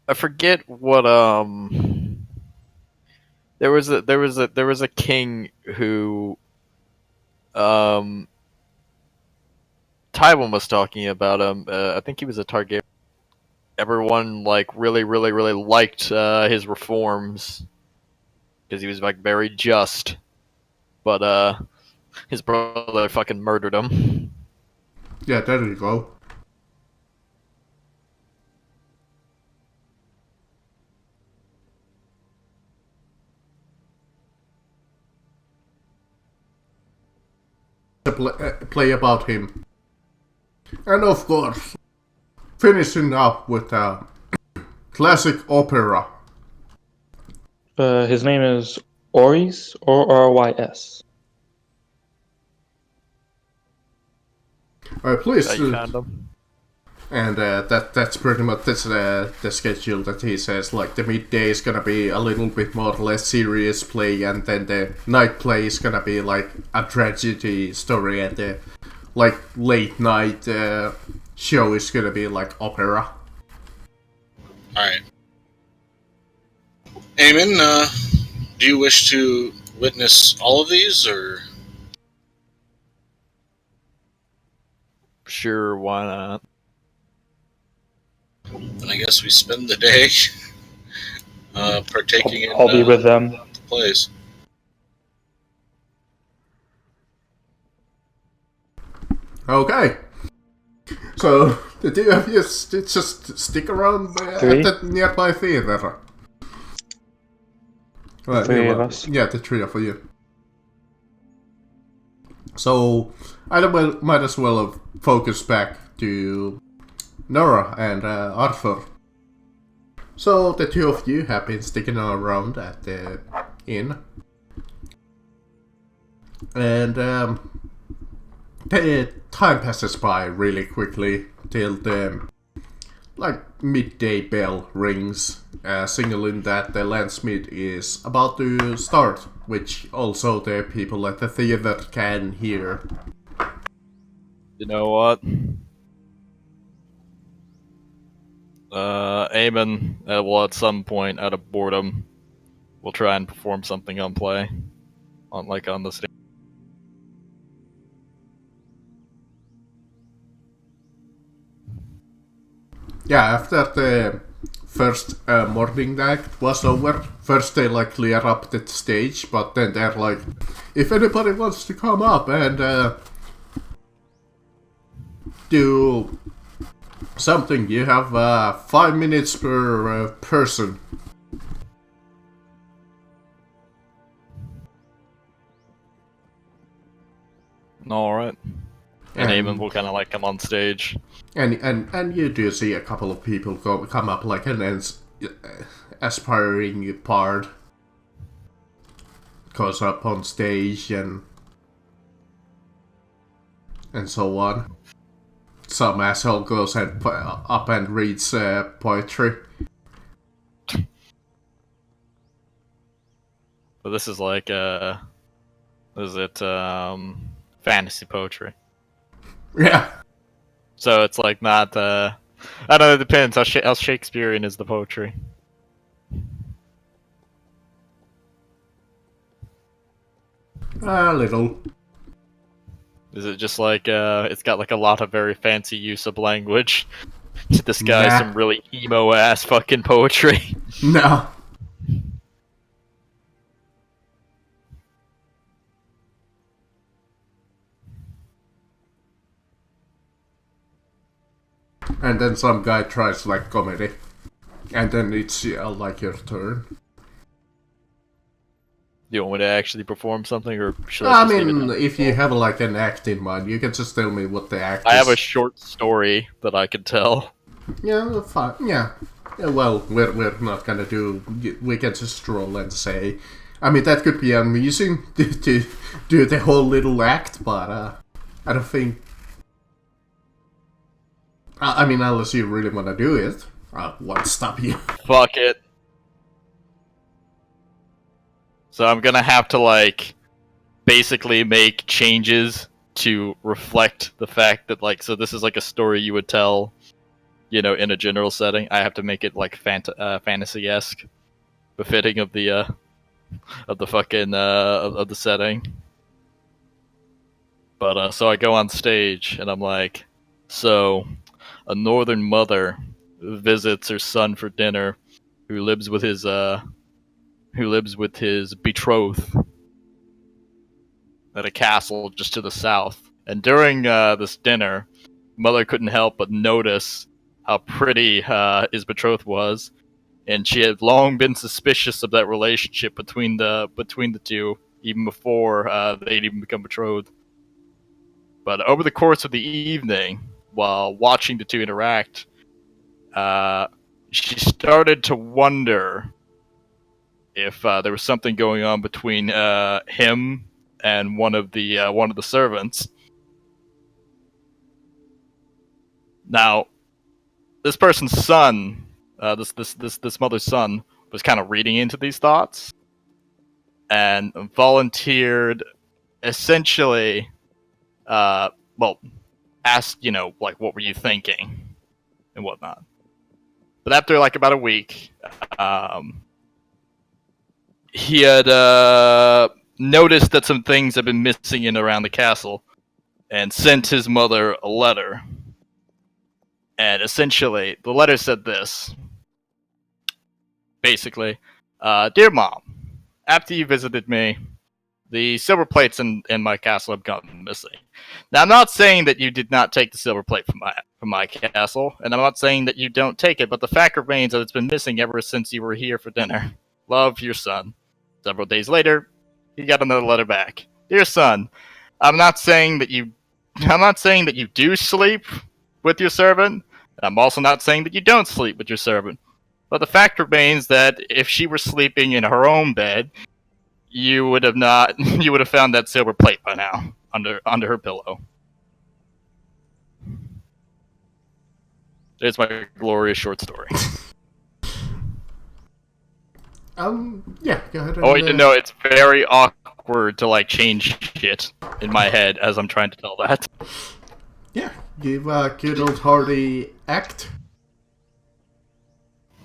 I forget what there was a king who Tywin was talking about him. I think he was a Targaryen. Everyone like really liked his reforms because he was like very just, but his brother fucking murdered him. Yeah, there you go. Play about him. And of course, finishing up with a classic opera. His name is Orys, Orrys. Please. You found him. And that's pretty much the schedule that he says. Like the midday is gonna be a little bit more or less serious play, and then the night play is gonna be like a tragedy story, and the like late night show is gonna be like opera. Alright. Eamon, do you wish to witness all of these, or? Sure, why not? And I guess we spend the day partaking in I'll be with them. the plays. Okay. So the two of you just stick around at the nearby theater. Well, Three of us. Yeah, the three of you. So I might as well have focused back to Nora and Arthur. So the two of you have been sticking around at the inn. And the time passes by really quickly till the midday bell rings, signaling that the landsmith is about to start, which also the people at the theater can hear. You know what? Eamon will at some point, out of boredom, will try and perform something on play, on the stage. Yeah, after the first morning act was over, first they clear up the stage, but then they're like, if anybody wants to come up and do something, you have 5 minutes per person. Alright. And Eamon will kind of come on stage. And you do see a couple of people come up an aspiring bard goes up on stage and so on. Some asshole goes up and reads poetry. But this is fantasy poetry. Yeah. So it's not, I don't know, it depends how Shakespearean is the poetry. A little. Is it just it's got a lot of very fancy use of language to disguise some really emo-ass fucking poetry? No. And then some guy tries comedy. And then it's your turn. Do you want me to actually perform something, or should I just leave mean, it if you have an act in mind, you can just tell me what the act is. I have a short story that I could tell. Yeah, fine. Yeah. Well, we're not gonna do. We can just stroll and say. I mean, that could be amusing to do the whole little act, but I don't think. I mean, unless you really want to do it, I won't stop you. Fuck it. So I'm gonna have to basically make changes to reflect the fact that so this is a story you would tell, in a general setting. I have to make it fantasy-esque, befitting of the fucking of the setting. But so I go on stage and I'm like, so a northern mother visits her son for dinner, who lives with his betrothed at a castle just to the south. And during this dinner, mother couldn't help but notice how pretty his betrothed was, and she had long been suspicious of that relationship between the two, even before they'd even become betrothed. But over the course of the evening, while watching the two interact, she started to wonder if there was something going on between him and one of the servants. Now, this person's son, this mother's son, was kind of reading into these thoughts and volunteered essentially well, asked, like, what were you thinking and whatnot. But after like about a week, he had noticed that some things had been missing in around the castle, and sent his mother a letter. And essentially, the letter said this. Basically, Dear Mom, after you visited me, the silver plates in my castle have gone missing. Now, I'm not saying that you did not take the silver plate from my castle, and I'm not saying that you don't take it, but the fact remains that it's been missing ever since you were here for dinner. Love, your son. Several days later, he got another letter back. Dear son, I'm not saying that you do sleep with your servant, and I'm also not saying that you don't sleep with your servant. But the fact remains that if she were sleeping in her own bed, you would have found that silver plate by now under her pillow. There's my glorious short story. Yeah, go ahead. Oh, wait, no, it's very awkward to like change shit in my head as I'm trying to tell that. Yeah, give a good old hearty act.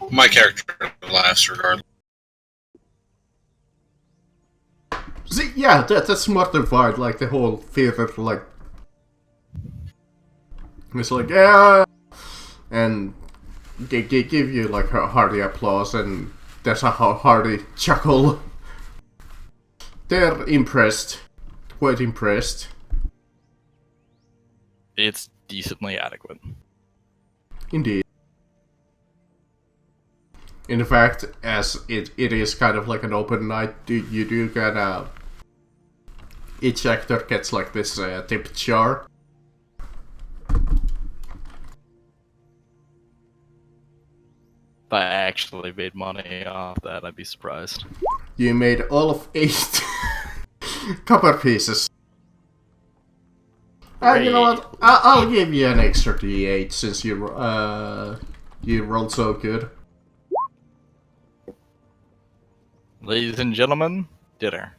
My character laughs regardless. See, yeah, that's mortified, like the whole theater, like... It's like, yeah... And they give you, like, a hearty applause, and there's a hearty chuckle. They're impressed. Quite impressed. It's decently adequate. Indeed. In fact, as it is kind of like an open night, you do kind of... Each actor gets like this tip jar. If I actually made money off that, I'd be surprised. You made all of 8 copper pieces. You know what? I'll give you an extra D8 since you rolled so good. Ladies and gentlemen, dinner.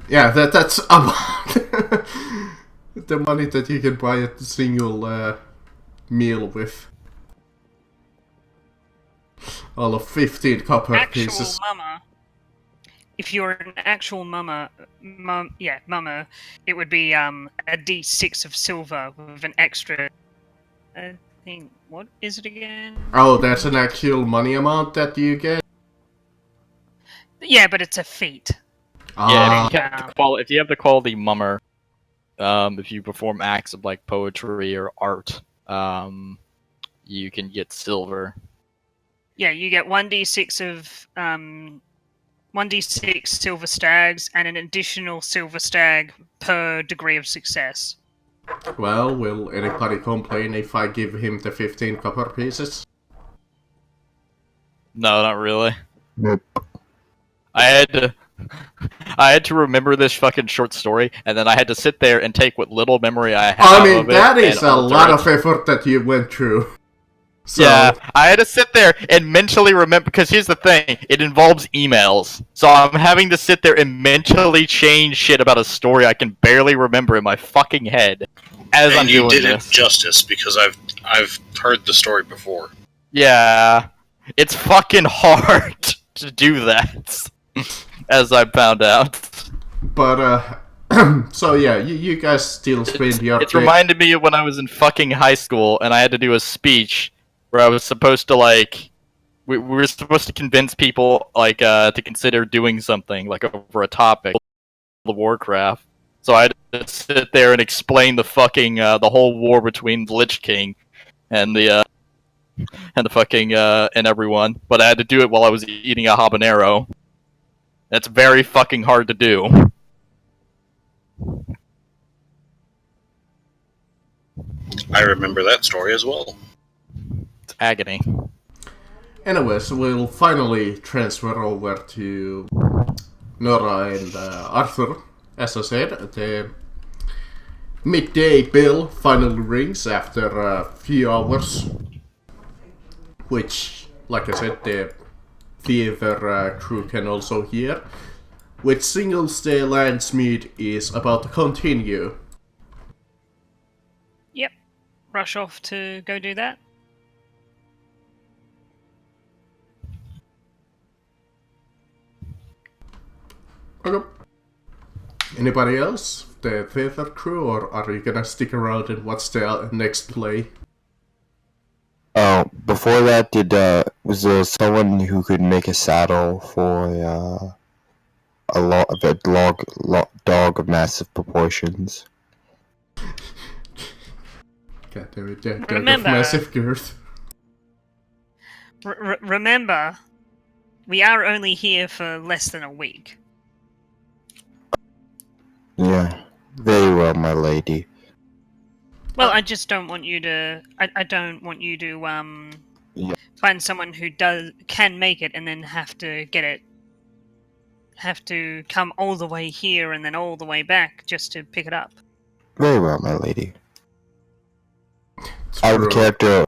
Yeah, that's about the money that you can buy a single meal with. All of 15 copper pieces. Mama. If you're an actual mama, it would be a D6 of silver with an extra. Thing. What is it again? Oh, that's an actual money amount that you get. Yeah, but it's a feat. Yeah, if you have the quality mummer, if you perform acts of like poetry or art, you can get silver. Yeah, you get 1d6 of 1d6 silver stags and an additional silver stag per degree of success. Well, will anybody complain if I give him the 15 copper pieces? No, not really. Nope. I had to remember this fucking short story, and then I had to sit there and take what little memory I had. I mean, that is a lot of effort that you went through. So... Yeah, I had to sit there and mentally remember, because here's the thing, it involves emails. So I'm having to sit there and mentally change shit about a story I can barely remember in my fucking head as I'm doing this. And you did it justice, because I've heard the story before. Yeah, it's fucking hard to do that, as I found out. But, so yeah, you guys still spend your... It's reminded me of when I was in fucking high school, and I had to do a speech where I was supposed to, like... We were supposed to convince people, like, to consider doing something, like, over a topic, of Warcraft. So I had to sit there and explain the fucking, the whole war between the Lich King and the fucking, and everyone. But I had to do it while I was eating a habanero. That's very fucking hard to do. I remember that story as well. It's agony. Anyways, we'll finally transfer over to Nora and Arthur. As I said, the midday bell finally rings after a few hours. Which, like I said, the theater crew can also hear. which signals the landsmeet is about to continue. Yep. Rush off to go do that. Okay. Anybody else? The theater crew, or are you gonna stick around and watch the next play? Oh, before that, was there someone who could make a saddle for a dog of massive proportions? God damn it, that dog of Remember- massive girth. Remember, we are only here for less than a week. Yeah, very well, my lady. Well, I just don't want you to. I don't want you to Yeah. find someone who can make it and then have to get it. Have to come all the way here and then all the way back just to pick it up. Very well, my lady. Out of character,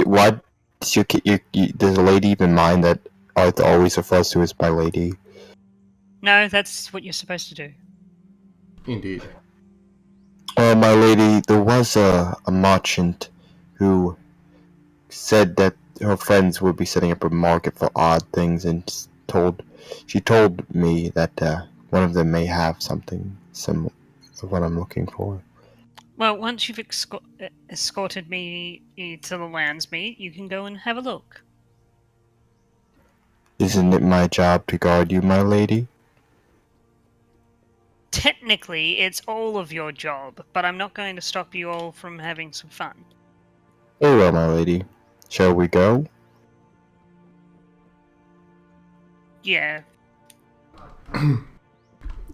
why does a lady even mind that Arthur always refers to as my lady? No, that's what you're supposed to do. Indeed. My lady, there was a merchant who said that her friends would be setting up a market for odd things, and she told me that one of them may have something similar to what I'm looking for. Well, once you've escorted me to the landsmeet, you can go and have a look. Isn't it my job to guard you, my lady? Technically, it's all of your job, but I'm not going to stop you all from having some fun. Very well, my lady. Shall we go? Yeah.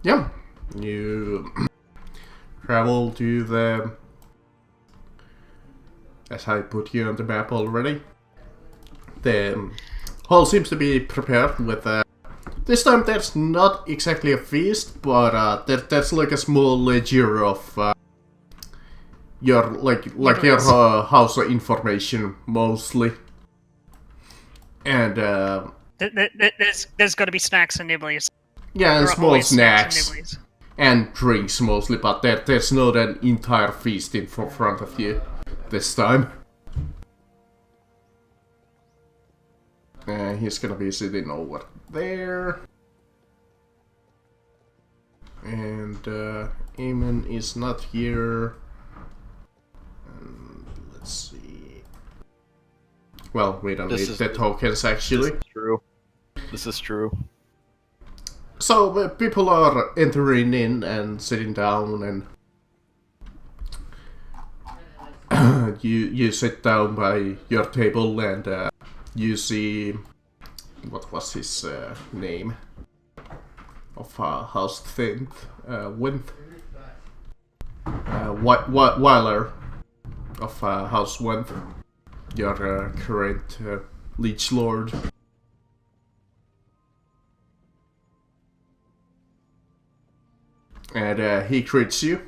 Yeah. You travel to the... As I put you on the map already. The hall seems to be prepared with this time there's not exactly a feast, but there's like a small ledger of your your house information mostly, and there's got to be snacks and nibblies. yeah, and There are small always snacks and nibblies. and drinks mostly, but there's not an entire feast in front of you this time. He's gonna be sitting over there. And Eamon is not here. And let's see. Well, we don't need the tokens actually. This is true. So people are entering in and sitting down, and you sit down by your table, and you see, what was his name of House Winth? Weiler of House Winth, your current Liege Lord. And he greets you.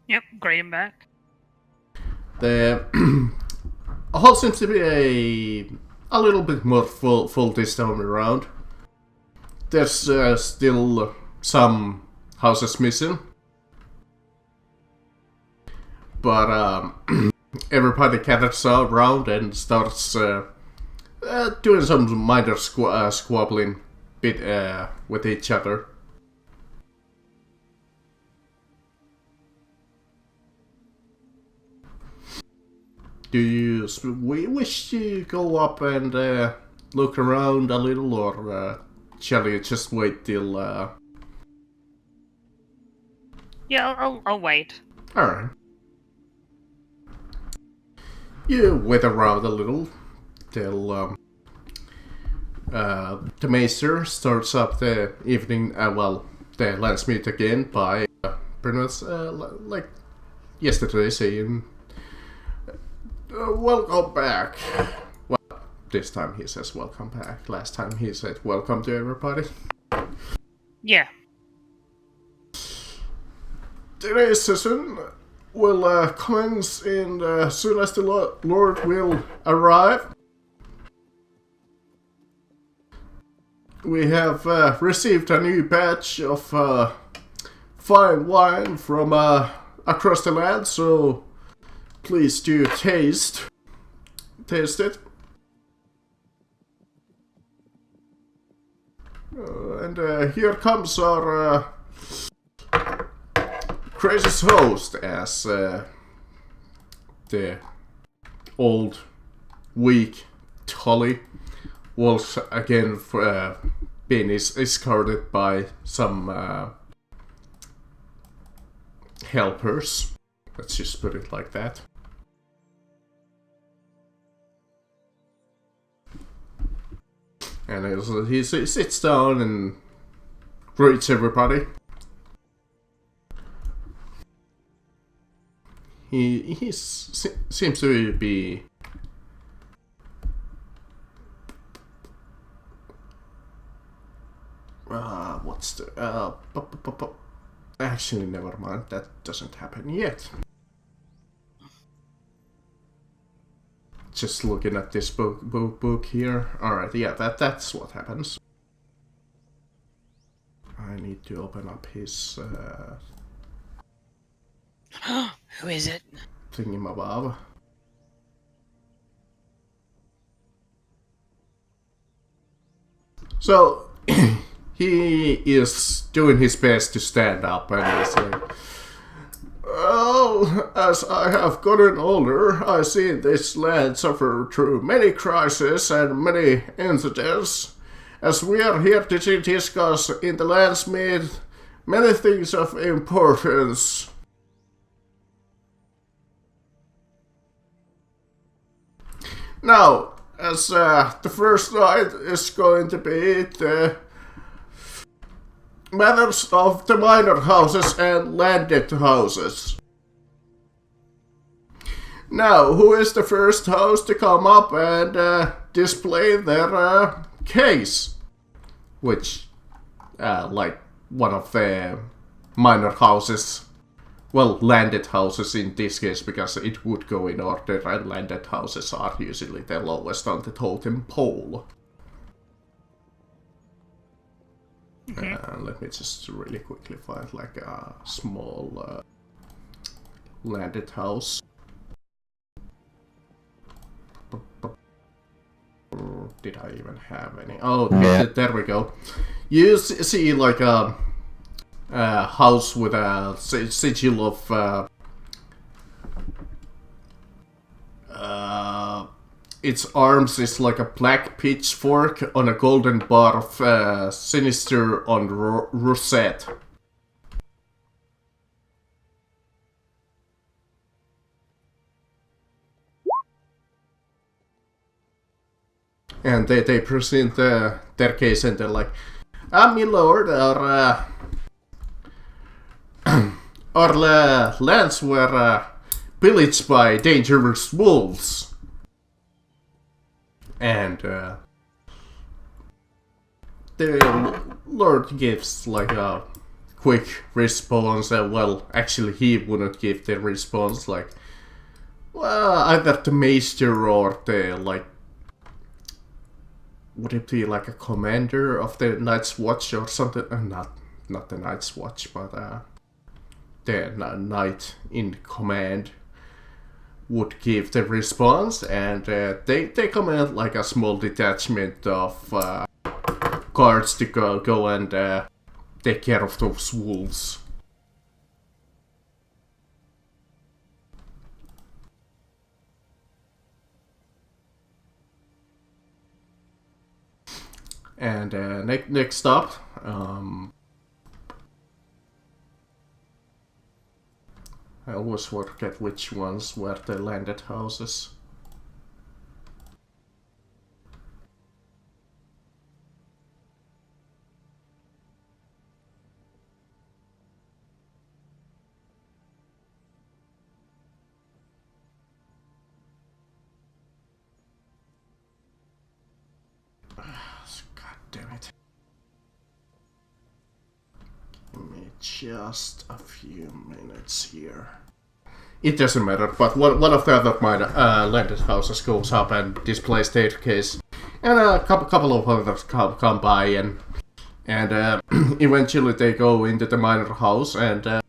Yep, great him back. The hall seems to be a little bit more full this time around. There's still some houses missing, but everybody gathers around and starts doing some minor squabbling bit with each other. Do you wish to go up and look around a little, or shall you just wait till... Yeah, I'll wait. Alright. You wait around a little till the Maester starts up the evening, the landsmeet again by pretty much like yesterday saying, welcome back. Well, this time he says welcome back. Last time he said welcome to everybody. Yeah. Today's session will commence in as soon as the Lord will arrive. we have received a new batch of fine wine from across the land, so please do taste it. And here comes our gracious host, as the old, weak Tully was again being escorted by some helpers. Let's just put it like that. And he sits down and greets everybody. He seems to be what's the actually never mind, that doesn't happen yet. Just looking at this book here. Alright, yeah, that's what happens. I need to open up his Who is it? thingamabob. So he is doing his best to stand up, and he's like, well, as I have gotten older, I've seen this land suffer through many crises and many incidents. As we are here to discuss in the land's myth many things of importance. Now, as the first night is going to be the matters of the minor houses and landed houses. Now, who is the first house to come up and display their case? Which, like one of the minor houses, well, landed houses in this case, because it would go in order, and landed houses are usually the lowest on the totem pole. Let me just really quickly find like a small landed house. Did I even have any? Oh, yeah. There we go. You see like a house with a sigil of its arms is like a black pitchfork on a golden bar of sinister on rosette. And they present their case, and they're like, my lord, our lands were pillaged by dangerous wolves. And the lord gives like a quick response, and well, actually he wouldn't give the response, like, well, either the maester or the, like, would it be like a commander of the Night's Watch or something? Not the Night's Watch, but the knight in command would give the response, and they command like a small detachment of guards to go and take care of those wolves. And next up, I always forget which ones were the landed houses. God damn it. Give me just a few minutes here. It doesn't matter, but one of the other landed houses goes up and displays their case. and a couple of others come by, and eventually they go into the minor house, and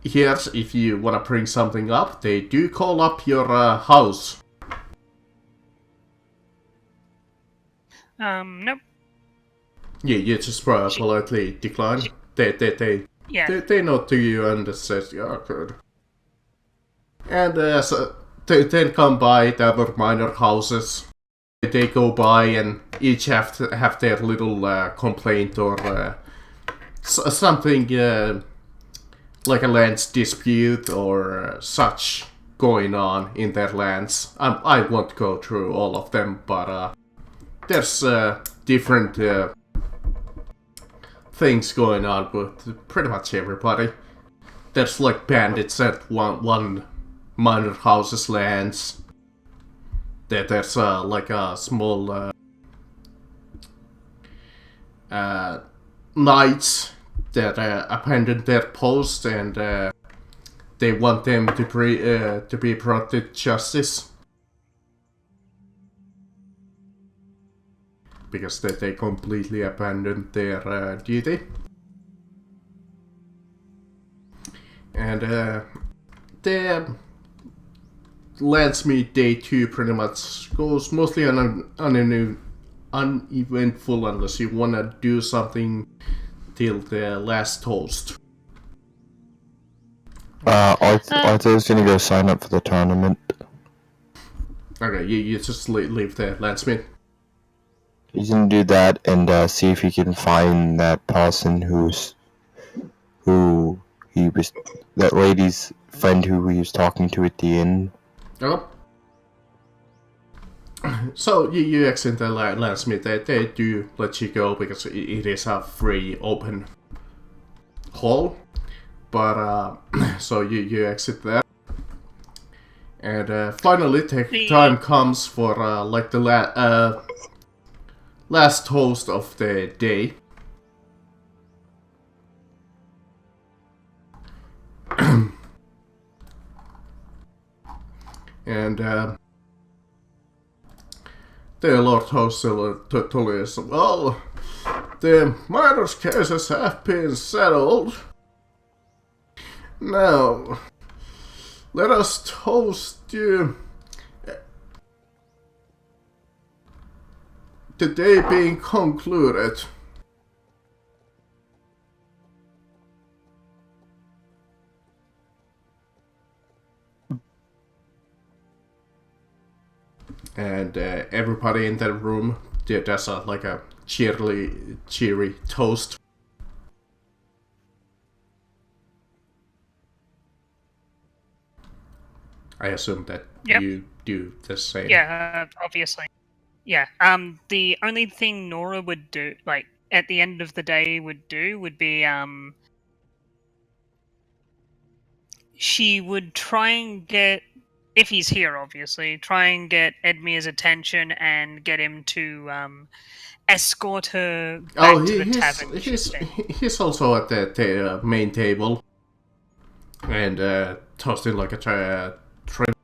here's if you want to bring something up, they do call up your house. Nope. Yeah, you just politely decline. Yeah. They nod to you and says, yeah, good. And so they then come by the other minor houses. They go by and each have their little complaint or something like a lands dispute or such going on in their lands. I won't go through all of them, but there's different things going on with pretty much everybody. There's like bandits at one minor house's lands. There's like a small knights that abandoned their post, and they want them to be brought to justice because they completely abandoned their duty. And the Landsmeet Day 2 pretty much goes mostly uneventful unless you want to do something till the last toast. Arthur's gonna go sign up for the tournament. Okay, you just leave the Landsmeet. He's gonna do that and see if he can find that person that lady's friend who he was talking to at the inn. Okay. So you exit the Landsmeet. They do let you go because it is a free open hall. But so you exit there. And finally time comes for like the last toast of the day. And the Lord Host Tullius, well, the miners' cases have been settled. Now, let us toast you. The day being concluded. And everybody in that room does like a cheery toast. I assume that you do the same. Yeah, obviously. Yeah. The only thing Nora would do, like at the end of the day, would be she would try and get, if he's here, obviously, try and get Edmir's attention and get him to escort her back to the tavern. He's also at the main table and toasting like a drink.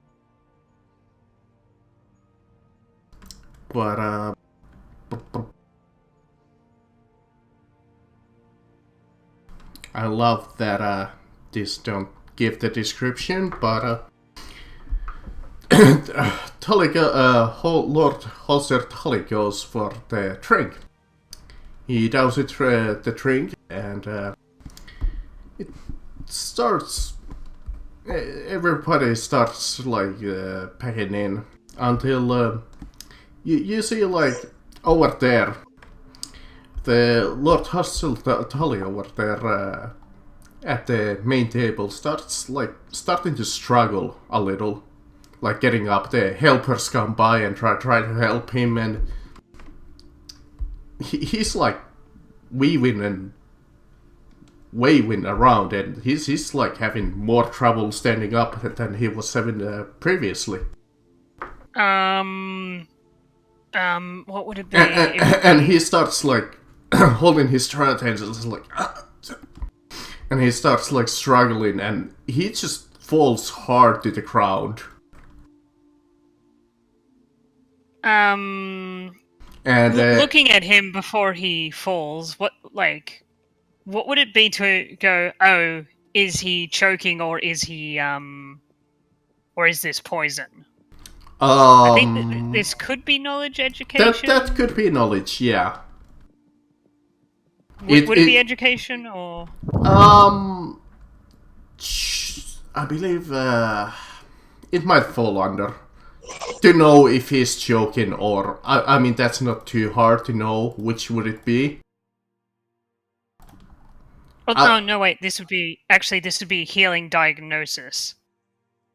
But I love that this don't give the description, but Tully Lord Holster Tully goes for the drink. He does it the drink, and it starts. Everybody starts like packing in until you see like over there, the Lord Hustle Tully over there at the main table starting to struggle a little. Like getting up, the helpers come by and try to help him, and he's like waving around, and he's like having more trouble standing up than he was having previously. What would it be? And he starts like holding his triangles like, and he starts like struggling, and he just falls hard to the ground. And looking at him before he falls, what would it be to go? Oh, is he choking or is he or is this poison? I think this could be knowledge education. that could be knowledge, yeah. Would it be education or? I believe it might fall under to know if he's choking or I mean that's not too hard to know. Which would it be? Oh no! Wait, this would be healing diagnosis,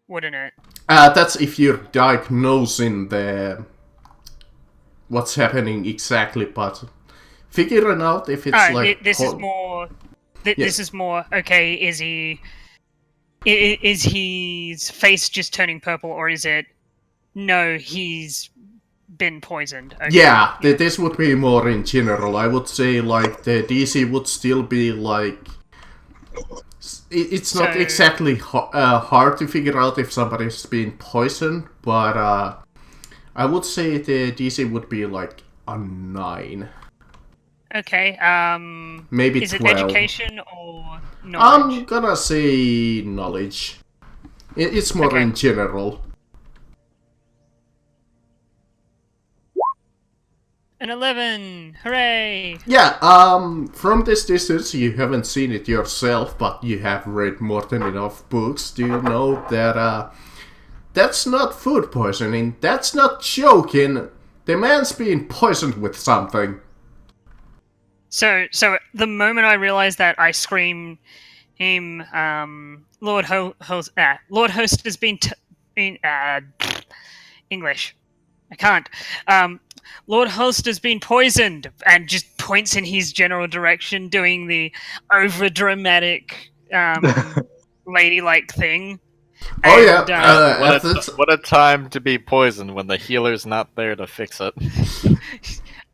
wouldn't it? That's if you're diagnosing what's happening exactly, but figuring out if it's this is more. This is more. Okay, is his face just turning purple, or is it? No, he's been poisoned. Okay. Yeah, this would be more in general. I would say like the DC would still be like. It's not exactly hard to figure out if somebody's been poisoned, but I would say the DC would be like a 9. Okay. Maybe is 12. It education or knowledge? I'm gonna say knowledge. It's more in general. An 11! Hooray! Yeah, from this distance, you haven't seen it yourself, but you have read more than enough books to know that, that's not food poisoning, that's not choking, the man's being poisoned with something. So the moment I realized that, I scream him, Lord Host has been English. I can't. Lord Host has been poisoned, and just points in his general direction, doing the over-dramatic, ladylike thing. Oh and, yeah, what a time to be poisoned when the healer's not there to fix it.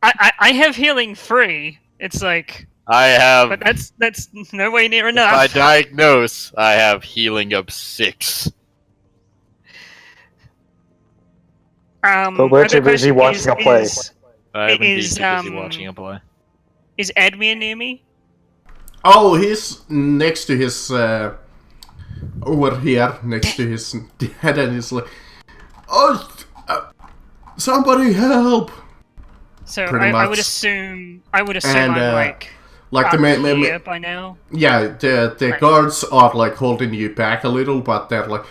I have healing 3. It's like I have, but that's no way near enough. If I diagnose, I have healing of 6. But we're too busy watching a play. I have indeed too busy watching a play. Is Edmure near me? Oh, he's next to his over here, next to his dad, and he's like, "Oh, somebody help!" So I would assume I'm like the man here by now. Yeah, the guards are like holding you back a little, but they're like,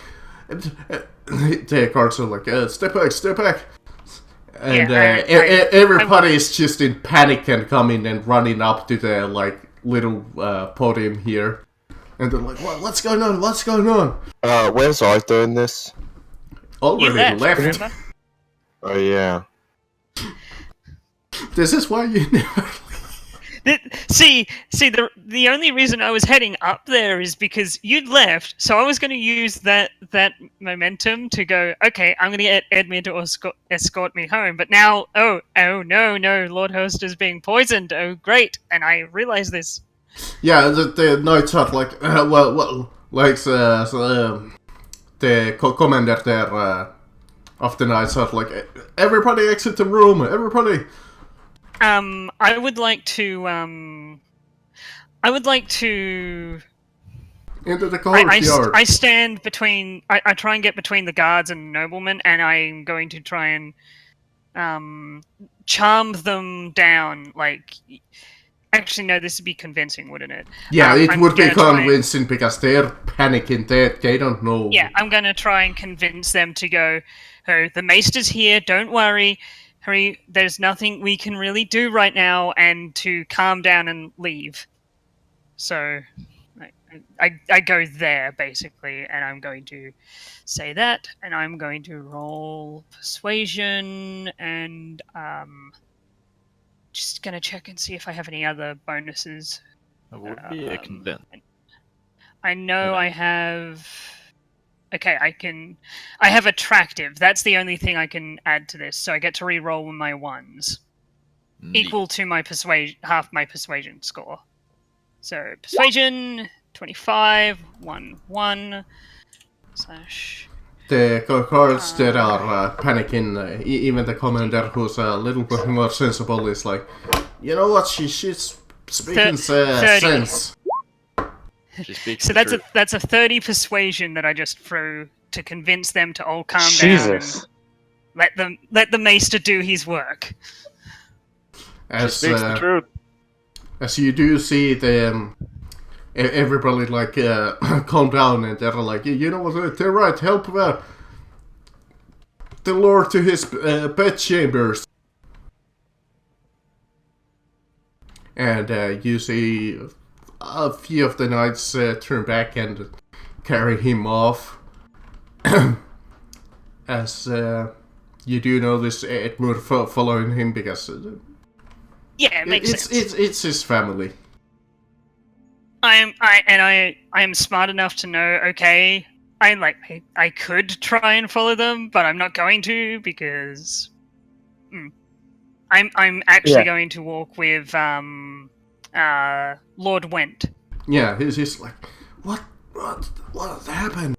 the guards are like, step back. And everybody is just in panic and coming and running up to the like little podium here, and they're like, "What's going on? What's going on?" Where's Arthur in this? Already left. Remember? Oh yeah. This is why you never. See, the only reason I was heading up there is because you'd left, so I was going to use that momentum to go, okay, I'm going to get Edmure to escort me home, but now, oh no, Lord Host is being poisoned, oh great, and I realize this. Yeah, the knights are like, the commander there of the knights are like, everybody exit the room, everybody. I would like to into the courtyard. I stand between. I try and get between the guards and noblemen, and I'm going to try and charm them down. Like, actually, no, this would be convincing, wouldn't it? Yeah, it would be convincing because they're panicking. They don't know. Yeah, I'm going to try and convince them to go. Oh, the Maester's here. Don't worry. Hurry, there's nothing we can really do right now, and to calm down and leave. So, I go there, basically, and I'm going to say that, and I'm going to roll persuasion, and just going to check and see if I have any other bonuses. It would be a convince. I know I have... Okay, I have attractive. That's the only thing I can add to this. So I get to re-roll my 1s. Neat. Equal to my half my persuasion score. So persuasion 25 1 / The guards that are panicking, even the commander who's a little bit more sensible is like, you know what, she's speaking 30. sense. She speaks So the truth. that's a 30 persuasion that I just threw to convince them to all calm down Jesus. and let the maester do his work. She As speaks the truth. as you do see them, everybody like calm down, and they're like, you know what, they're right, help the lord to his bedchambers. And you see a few of the knights turn back and carry him off. As you do notice Edmure following him because Yeah, it makes sense. it's his family. I am smart enough to know. Okay, I could try and follow them, but I'm not going to because I'm actually going to walk with Lord Went. Yeah, he's like, what happened?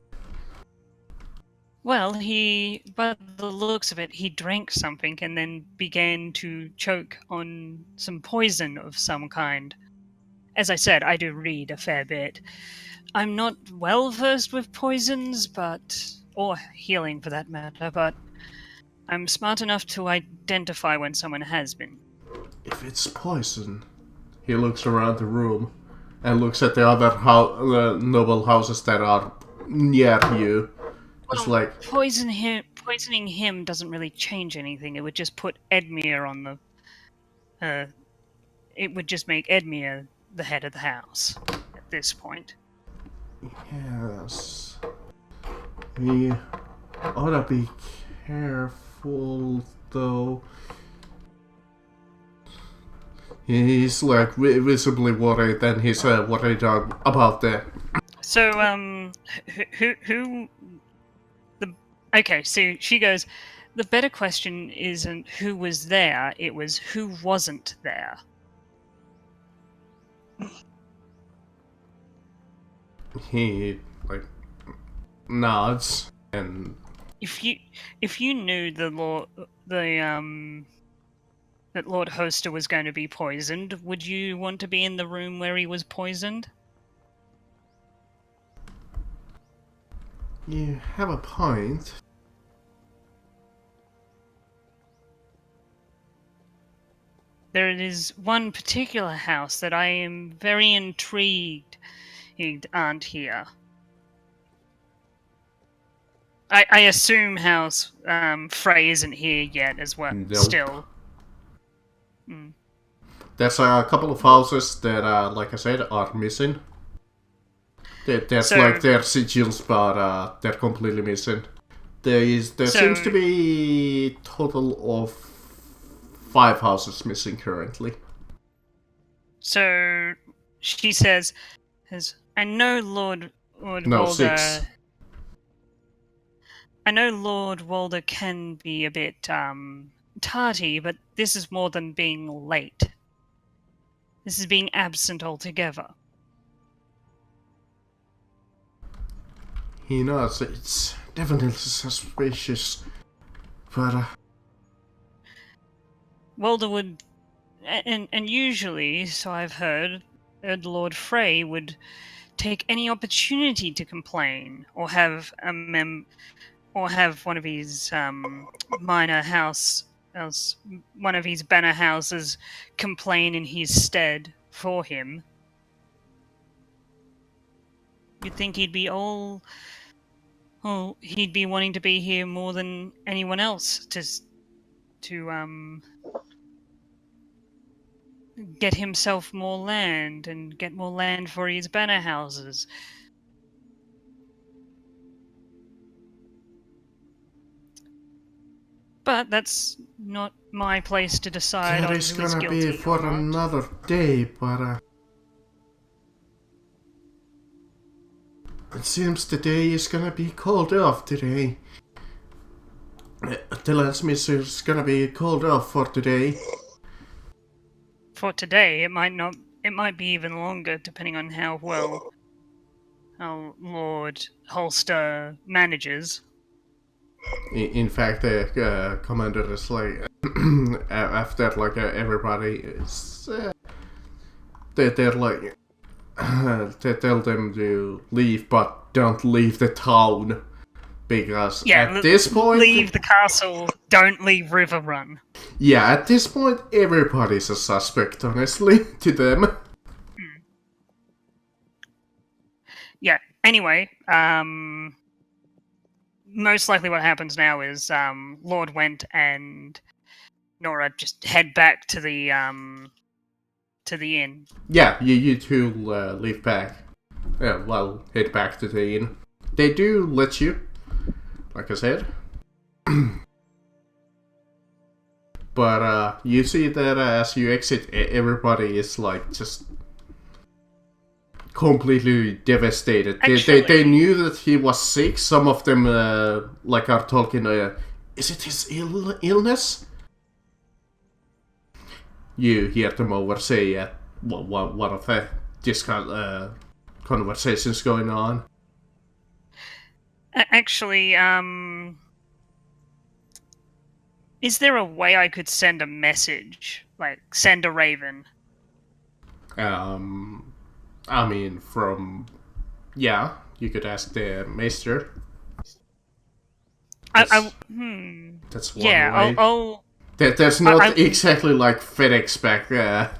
Well, by the looks of it, he drank something and then began to choke on some poison of some kind. As I said, I do read a fair bit. I'm not well versed with poisons, or healing for that matter, but I'm smart enough to identify when someone has been. If it's poison, he looks around the room and looks at the other noble houses that are near you. It's like, Poisoning him doesn't really change anything. It would just put Edmure on the. It would just make Edmure the head of the house at this point. yes, we ought to be careful though. He's like visibly worried, and he's worried about that. So, okay, so she goes, the better question isn't who was there, it was who wasn't there. He like nods, and If you knew that Lord Hoster was going to be poisoned, would you want to be in the room where he was poisoned? you have a point. There is one particular house that I am very intrigued aren't here. I assume House Frey isn't here yet as well. Nope. Still. There's a couple of houses that, like I said, are missing. There's So- like their sigils, but they're completely missing. There seems to be total of 5 houses missing currently. So she says, I know Lord No, Walder. 6. I know Lord Walder can be a bit tardy, but this is more than being late. This is being absent altogether. He knows it's definitely suspicious, but Walder would, and usually, so I've heard, Lord Frey would take any opportunity to complain or have one of his minor one of his banner houses complain in his stead for him. You'd think he'd be he'd be wanting to be here more than anyone else to get himself more land and get more land for his banner houses. But that's not my place to decide that on is who is gonna guilty be for or not. another day, but it seems the day is gonna be called off today. The landsmith is gonna be called off for today. For today, it might not. It might be even longer, depending on how well Lord Holster manages. In fact, the commander is like, after like everybody is, they're like, they tell them to leave, but don't leave the town. Because at this point... leave the castle, don't leave River Run. Yeah, at this point, everybody's a suspect, honestly, to them. Yeah, anyway, most likely what happens now is Lord Went and Nora just head back to the inn. Yeah, you two leave back. Yeah, well, head back to the inn. They do let you, like I said. But you see that as you exit, everybody is like just completely devastated. They knew that he was sick. Some of them like are talking, is it his illness? You hear them over say at one of the conversations going on. Actually, is there a way I could send a message? Like, send a raven? I mean, yeah, you could ask the maester. That's one way. I'll There's not exactly like FedEx back there.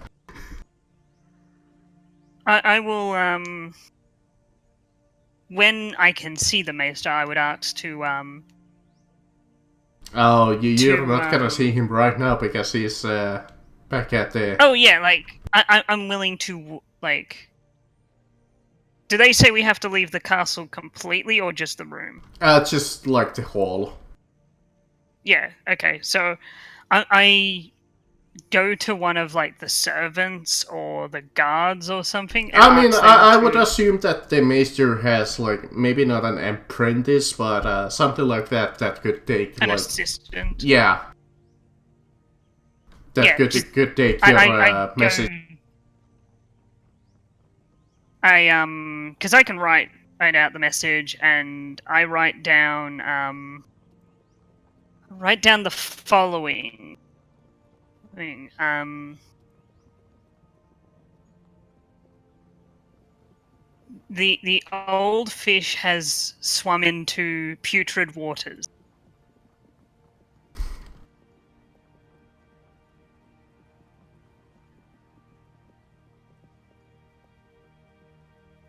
I will, when I can see the maester, I would ask to, Oh, you're not gonna see him right now because he's, back at the... Oh, yeah, like, I'm willing to, like... Do they say we have to leave the castle completely, or just the room? Just, like, the hall. Yeah, okay, so... I go to one of, like, the servants or the guards or something. I mean, I would assume that the maester has, like, maybe not an apprentice, but something like that could take, an like... assistant. Yeah. That could take your message. Because I can write out the message, and I write down the following thing. The old fish has swum into putrid waters.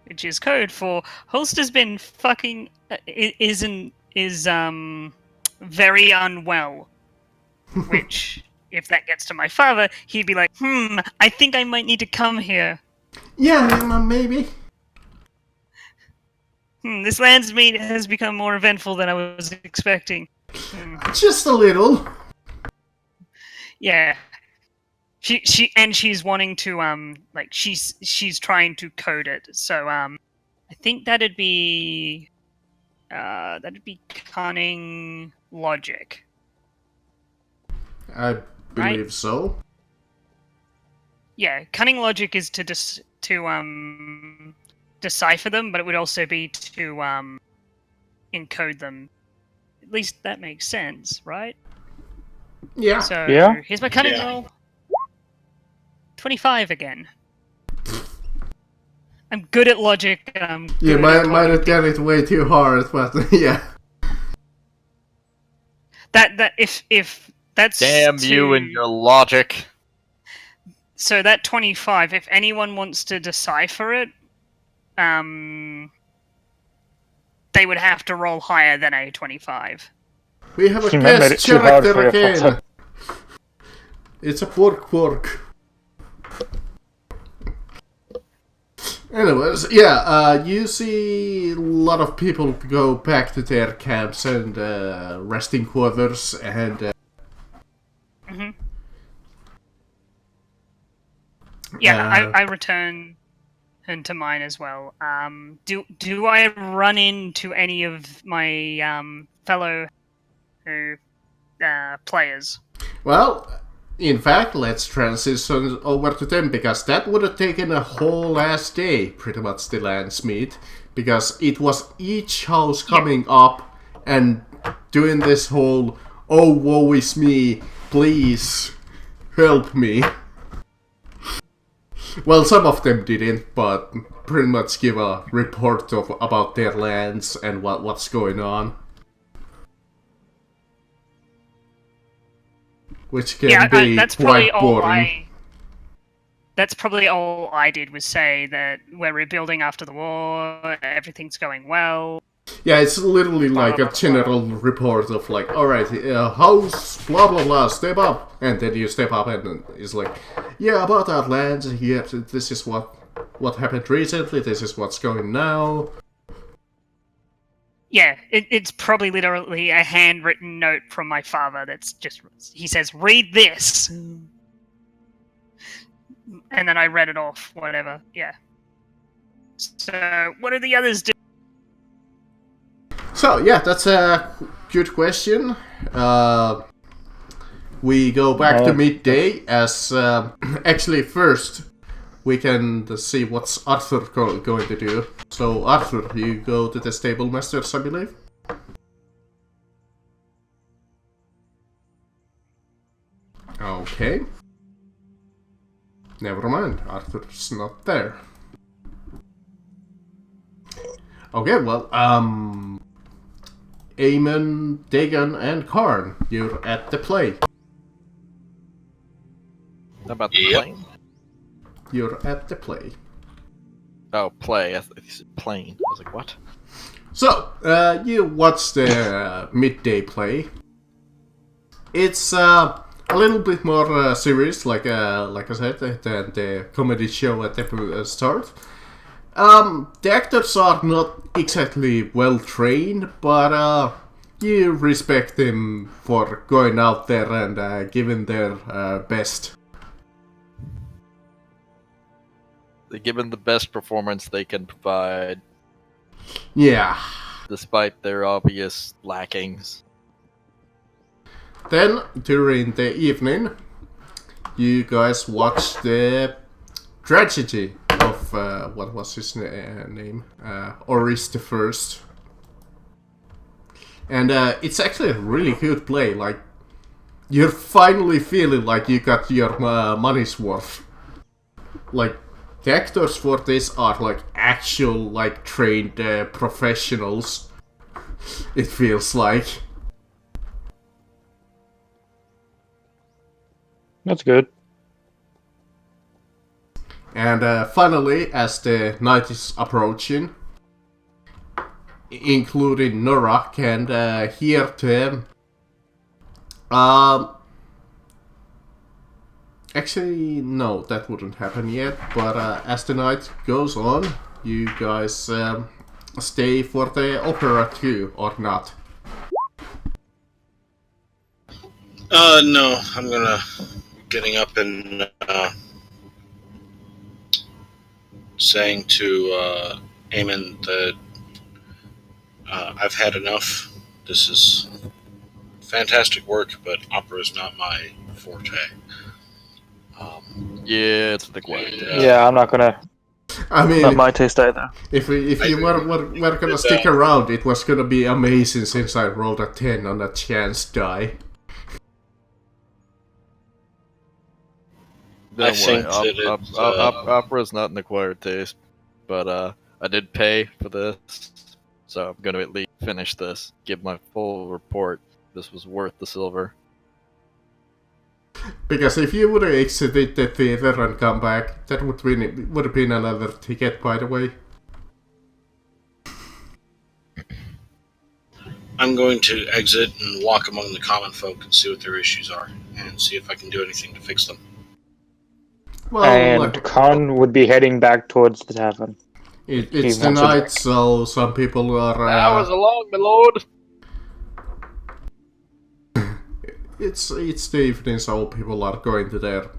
Which is code for Holster's been fucking is very unwell. Which, if that gets to my father, he'd be like, I think I might need to come here. Yeah, maybe. This land's meet has become more eventful than I was expecting. Just a little. Yeah. She's wanting to she's trying to code it. So I think that'd be cunning logic. I believe so. Yeah, cunning logic is to decipher them, but it would also be to encode them. At least that makes sense, right? Yeah. So Yeah. Here's my cunning roll. 25 again. I'm good at logic. You might have done it way too hard, but yeah. That if that's Damn you and your logic. So that 25, if anyone wants to decipher it, they would have to roll higher than a 25. We have a You made it guest too hard character for you. again. It's a pork. Anyways, you see a lot of people go back to their camps and resting quarters, and I return into mine as well. Do I run into any of my fellow players? well, in fact, let's transition over to them, because that would have taken a whole last day, pretty much, the lands meet, because it was each house coming up and doing this whole, oh, woe is me, please help me. Well, some of them didn't, but pretty much give a report about their lands and what's going on. Which can be that's probably quite all boring. That's probably all I did was say that we're rebuilding after the war, everything's going well. Yeah, it's literally like a general report of like, alright, house, blah blah blah, step up. And then you step up and it's like, yeah, about our lands, yeah, this is what happened recently, this is what's going now. Yeah, it's probably literally a handwritten note from my father that's just, he says, read this. And then I read it off, whatever, yeah. So, what do the others do? So, yeah, that's a good question. We go back to midday as, actually first, we can see what's Arthur going to do. So, Arthur, you go to the stable masters, I believe? Okay. Never mind, Arthur's not there. Okay, well, Eamon, Dagon, and Karn, you're at the play. How about the Yep. plane? You're at the play. Oh, play. I said plane. I was like, what? So, you watch the midday play. It's a little bit more serious, like I said, than the comedy show at the start. The actors are not exactly well trained, but you respect them for going out there and giving their best. They give them the best performance they can provide, Yeah. despite their obvious lackings. Then, during the evening, you guys watch the tragedy of, what was his name? Oris the First. And it's actually a really good play, like, you're finally feeling like you got your money's worth. Like, the actors for this are like actual, like, trained professionals, it feels like. That's good. And finally, as the night is approaching, including Nora can hear them. Actually, no, that wouldn't happen yet. But as the night goes on, you guys stay for the opera too, or not? No, I'm gonna getting up and saying to Eamon that I've had enough. This is fantastic work, but opera is not my forte. Yeah, it's the quiet. Yeah, I'm not gonna. I mean, Not my taste either. if you were gonna stick around, it was gonna be amazing since I rolled a 10 on a chance die. I think that it's, Opera's not an acquired taste, but I did pay for this, so I'm going to at least finish this, give my full report. This was worth the silver. Because if you would have exited the theater and come back, that would have been another ticket, by the way. I'm going to exit and walk among the common folk and see what their issues are, and see if I can do anything to fix them. Well, And Khan would be heading back towards the tavern. it's he the wants to- night, so some people are. Hours along, my lord! It's the evening, so people are going to their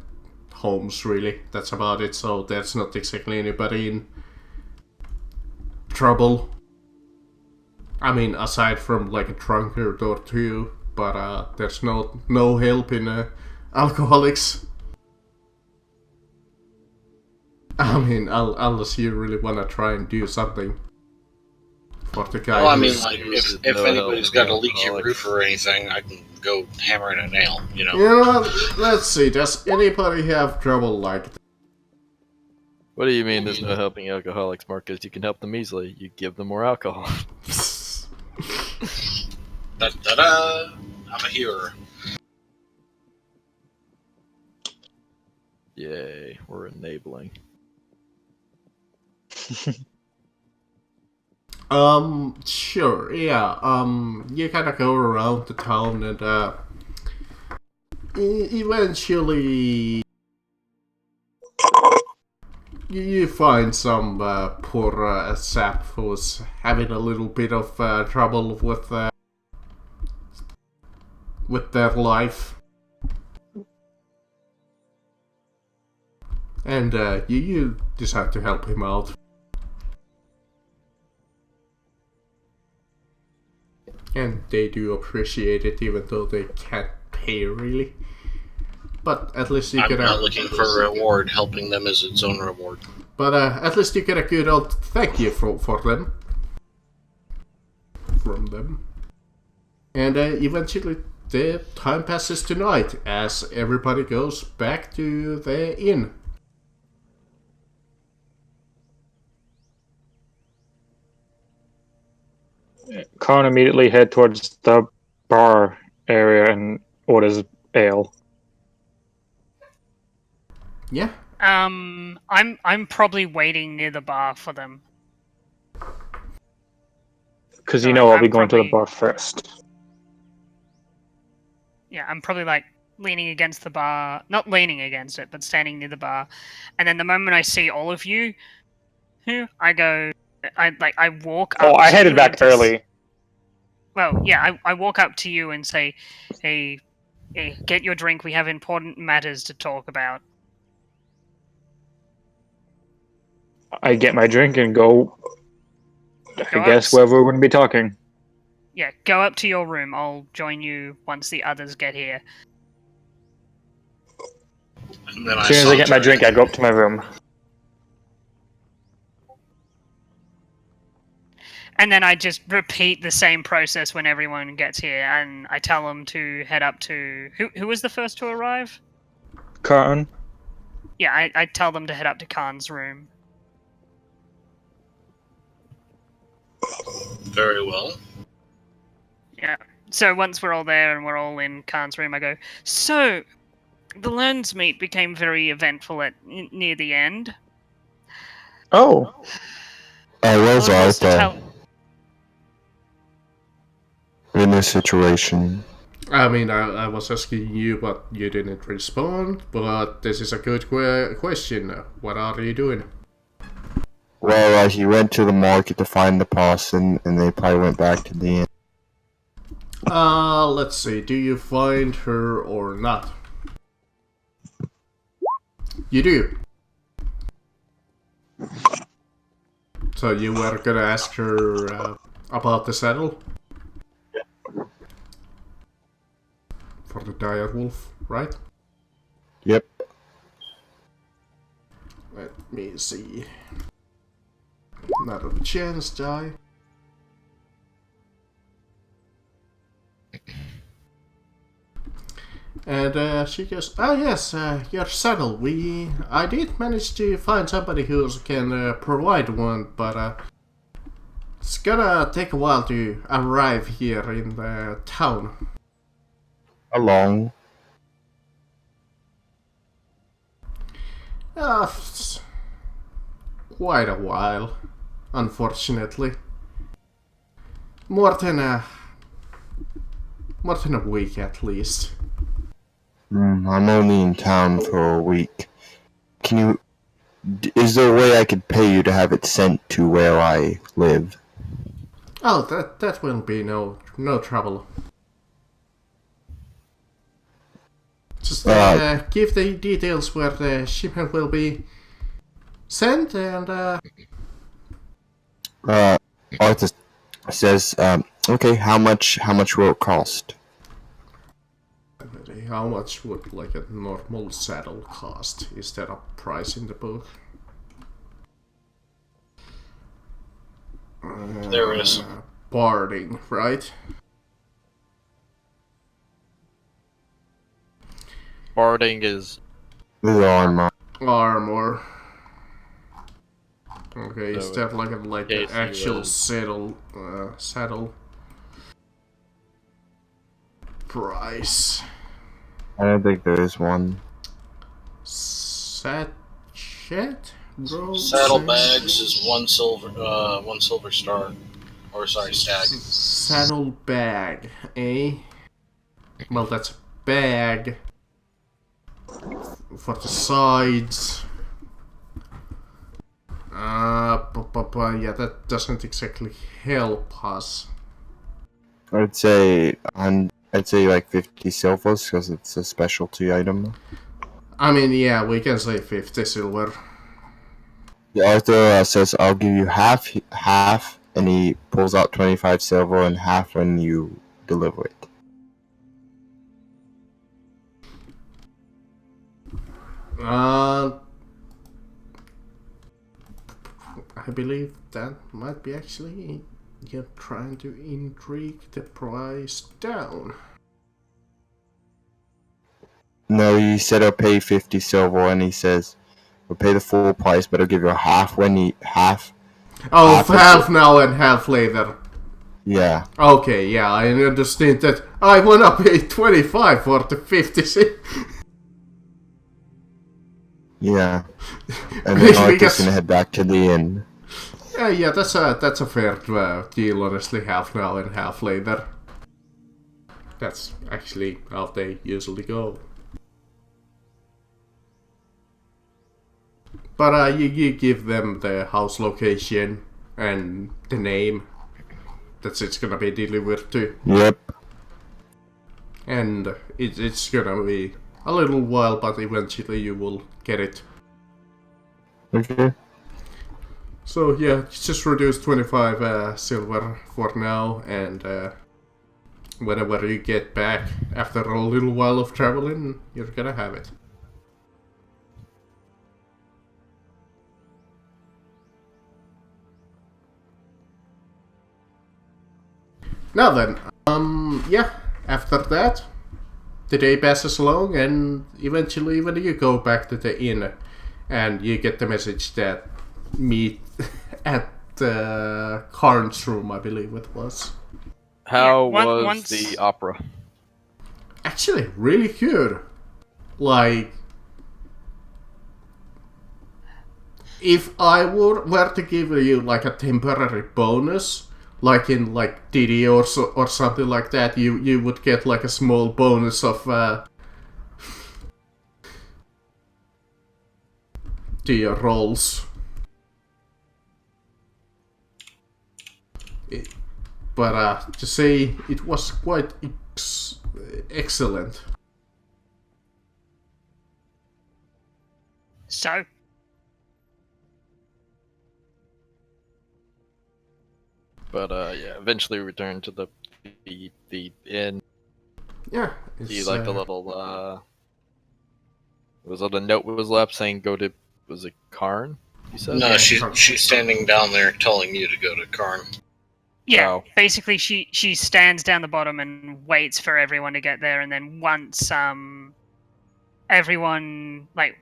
homes, really. That's about it, so there's not exactly anybody in trouble. I mean, aside from like a drunkard or two, but there's no help in alcoholics. I mean, unless you really want to try and do something For the guy Well, I mean, who's... like, if No anybody's help got a with leaky alcoholics. roof or anything, I can go hammer in a nail, you know? You know what? Let's see, does anybody have trouble like that? What do you mean there's no helping alcoholics, Marcus? You can help them easily. You give them more alcohol. Da-da-da! I'm a hero. Yay, we're enabling. Sure, yeah, you kinda go around the town and, eventually you find some, poor, sap who's having a little bit of, trouble with their life. And, you decide to help him out. And they do appreciate it, even though they can't pay really. But at least you I'm get not a... looking for a reward. Helping them is its own reward. But at least you get a good old thank you for them. From them. And eventually the time passes to night as everybody goes back to the inn. Khan immediately head towards the bar area and orders ale. Yeah. I'm probably waiting near the bar for them. Because So you know I'll be I'm going to the probably- bar first. Yeah, I'm probably like leaning against the bar, not leaning against it, but standing near the bar. And then the moment I see all of you, I go, I walk up. Oh, I to headed you back and early. Well, yeah, I walk up to you and say, hey, get your drink. We have important matters to talk about. I get my drink and go. Go I up guess wherever we're going to be talking. Yeah, go up to your room. I'll join you once the others get here. And then As soon as I get my drink, I go up to my room. And then I just repeat the same process when everyone gets here, and I tell them to head up to... Who was the first to arrive? Khan. Yeah, I tell them to head up to Khan's room. Very well. Yeah. So once we're all there and we're all in Khan's room, I go, so, the Lens meet became very eventful near the end. Oh. I was All of us Arthur tell... in this situation. I mean, I was asking you, but you didn't respond. But this is a good question. What are you doing? Well, he went to the market to find the person, and they probably went back to the inn. Let's see. Do you find her or not? You do. So you were gonna ask her about the saddle? For the dire wolf, right? Yep. Let me see. Not a chance die. And she goes, yes, your saddle. I did manage to find somebody who can provide one, but it's gonna take a while to arrive here in the town. How long? It's quite a while, unfortunately. More than a week at least. I'm only in town for a week. Is there a way I could pay you to have it sent to where I live? Oh, that will be no trouble. Just give the details where the shipment will be sent, and Arthur says, okay, how much will it cost? how much would like a normal saddle cost? Is there a price in the book? There is. Barding, right? Barding is The armor. Armor. Okay, is So that like an case he actual was- saddle price? I don't think there is one. Sachet? Bro, Saddlebags is one silver star, or sorry, stag. Saddle bag, eh? Well, that's a bag for the sides. Yeah, that doesn't exactly help us. I'd say like 50 silvers because it's a specialty item. I mean, yeah, we can say 50 silver. The Arthur says, "I'll give you half," and he pulls out 25 silver and half when you deliver it. I believe that might be actually you're trying to intrigue the price down. No, he said I'll pay 50 silver, and he says, "We'll pay the full price, but I'll give you half when he half." Oh, Half half is- now and half later. Yeah, Okay, yeah, I understand that. I wanna pay 25 for the 50. yeah. And then Arthur's Because- gonna head back to the inn. Yeah, that's a fair deal, honestly. Half now and half later. That's actually how they usually go. But you give them the house location and the name that it's gonna be delivered to, Yep. and it's gonna be a little while, but eventually you will get it. Okay. So yeah, just reduce 25 silver for now, and whenever you get back after a little while of traveling, you're gonna have it. Now then, yeah, after that, the day passes along, and eventually when you go back to the inn, and you get the message that meet at Karn's room, I believe it was. How Yeah, was once- the opera? Actually, really good. Like, if I were to give you like a temporary bonus, like in like Diddy or something like that, you would get like a small bonus of to your rolls. But to say it was quite excellent. So, But yeah, eventually returned to the inn. Yeah, See it's, like the little was it a note was left saying go to, was it Karn? You said? No, Yeah, she's standing down there telling you to go to Karn. yeah, Oh. basically she stands down the bottom and waits for everyone to get there, and then once everyone, like,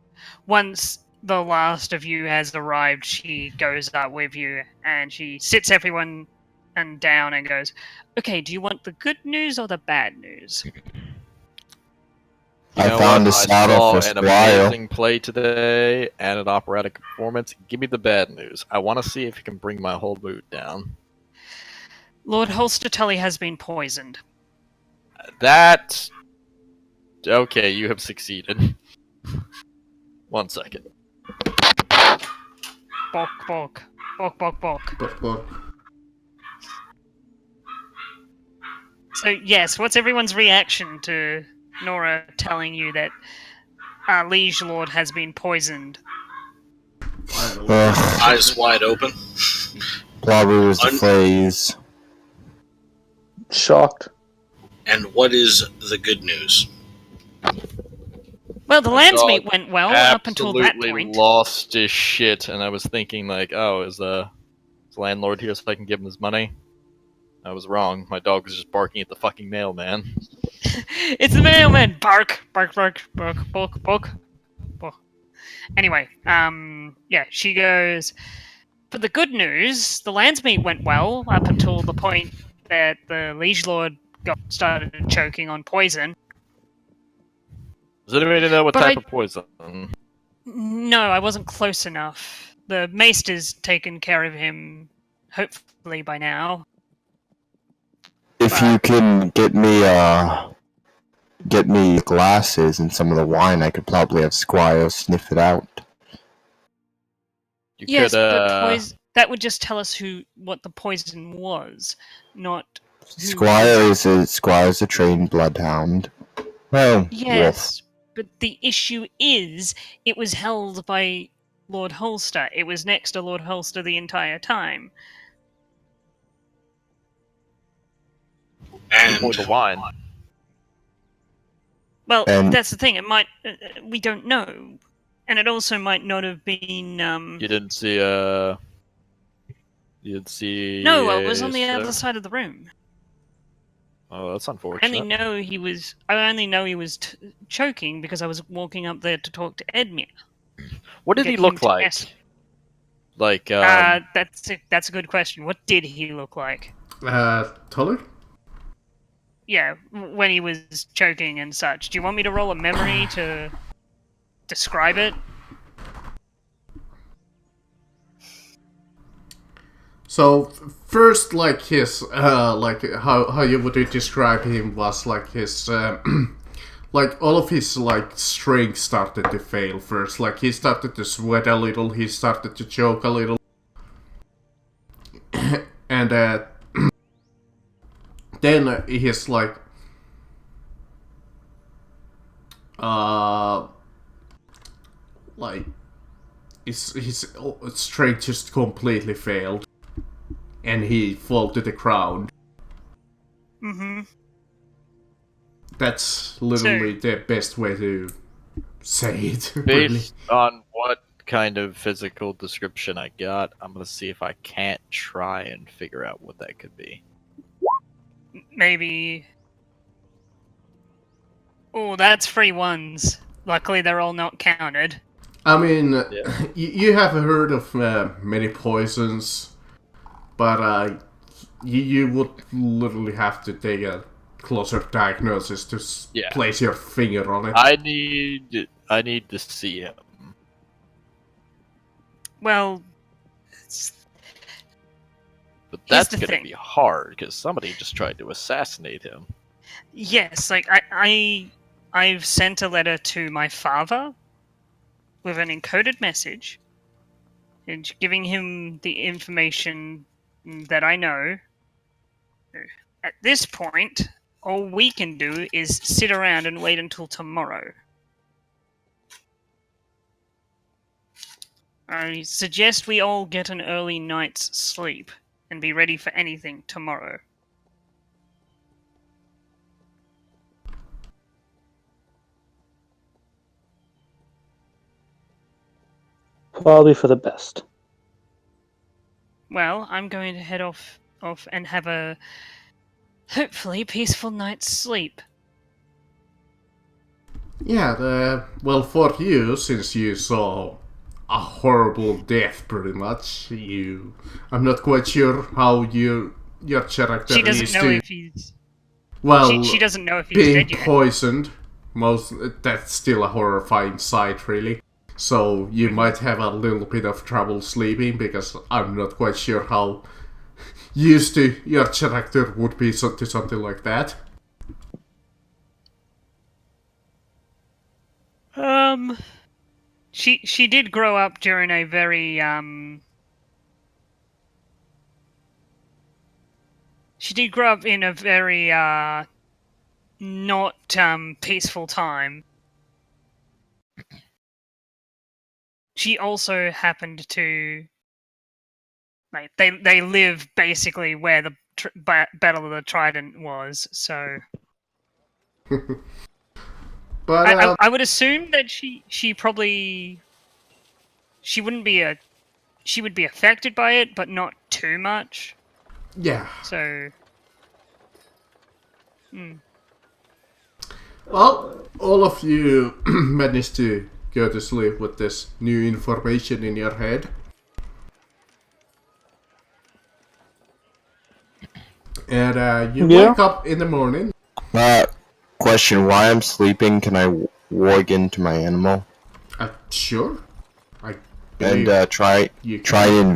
once the last of you has arrived, she goes up with you and she sits everyone and down and goes, "Okay, do you want the good news or the bad news?" You I know found what? a I saddle saw for an Squire. amazing play today and an operatic performance. Give me the bad news. I want to see if you can bring my whole mood down. Lord Holster Tully has been poisoned. That. Okay, you have succeeded. 1 second. Bok bok. Bok bok bok. but So, yes, what's everyone's reaction to Nora telling you that Liege Lord has been poisoned? Eyes wide open. Probably was the Un- phrase. Shocked. And what is the good news? Well, the My Landsmeet dog went well up until that Absolutely point. lost his shit, and I was thinking like, oh, is Is the landlord here so I can give him his money? I was wrong. My dog was just barking at the fucking mailman. It's the mailman! Bark! Bark, bark, bark, bark, bark. Bark. Anyway, yeah, she goes, but the good news, the landsmeet went well up until the point that the liege lord started choking on poison. Does anybody know what But type I- of poison? No, I wasn't close enough. The maester's taken care of him, hopefully by now. If you can get me glasses and some of the wine, I could probably have Squire sniff it out. You Yes, could, but that would just tell us what the poison was, not who Squire's a trained bloodhound. Well, wolf. Yes, but the issue is it was held by Lord Holster. It was next to Lord Holster the entire time. pour And the wine. Well, And- that's the thing. It might. We don't know, and it also might not have been. You didn't see, You didn't see... No, I was on the other side of the room. Oh, that's I unfortunate. only know he was. I only know he was choking because I was walking up there to talk to Edmure. What did Get he him look to like? ask- Like, that's a good question. What did he look like? Taller? Yeah, when he was choking and such. Do you want me to roll a memory to describe it? So first, like his, like how you would describe him was like his, like all of his like strength started to fail first. Like he started to sweat a little, he started to choke a little, and then he's like, like his strength just completely failed. And he fall to the ground. Mm-hmm. That's literally the best way to say it. Really. based on what kind of physical description I got, I'm gonna see if I can't try and figure out what that could be. Maybe. Oh, that's 3 ones. Luckily, they're all not counted. I mean, Yeah. you have heard of many poisons, but you would literally have to take a closer diagnosis to Yeah. place your finger on it. I need to see him. Well, But Here's that's the gonna thing. be hard because somebody just tried to assassinate him. yes, like I've sent a letter to my father with an encoded message and giving him the information that I know. At this point, all we can do is sit around and wait until tomorrow. I suggest we all get an early night's sleep and be ready for anything tomorrow. Probably for the best. Well, I'm going to head off and have a hopefully peaceful night's sleep. Yeah, well, for you, since you saw a horrible death, pretty much, I'm not quite sure how your character She doesn't is know to. if he's. Well, She doesn't know if he's being dead yet. poisoned, that's still a horrifying sight, really. So you might have a little bit of trouble sleeping because I'm not quite sure how used to your character would be to something like that. She did grow up during a very She did grow up in a very not peaceful time. She also happened to like they live basically where the Battle of the Trident was, so But I would assume that she probably she wouldn't be a she would be affected by it, but not too much. Yeah. So, Well, all of you managed to go to sleep with this new information in your head. And you Yeah. wake up in the morning. Question: While I'm sleeping, can I warg into my animal Sure. I and believe try you try can. and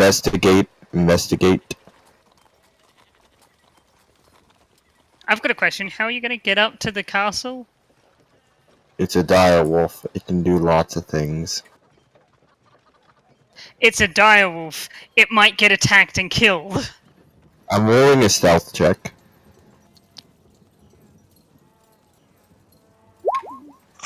investigate? I've got a question. How are you going to get up to the castle? It's a dire wolf. It can do lots of things. It's a direwolf. It might get attacked and killed. I'm rolling a stealth check.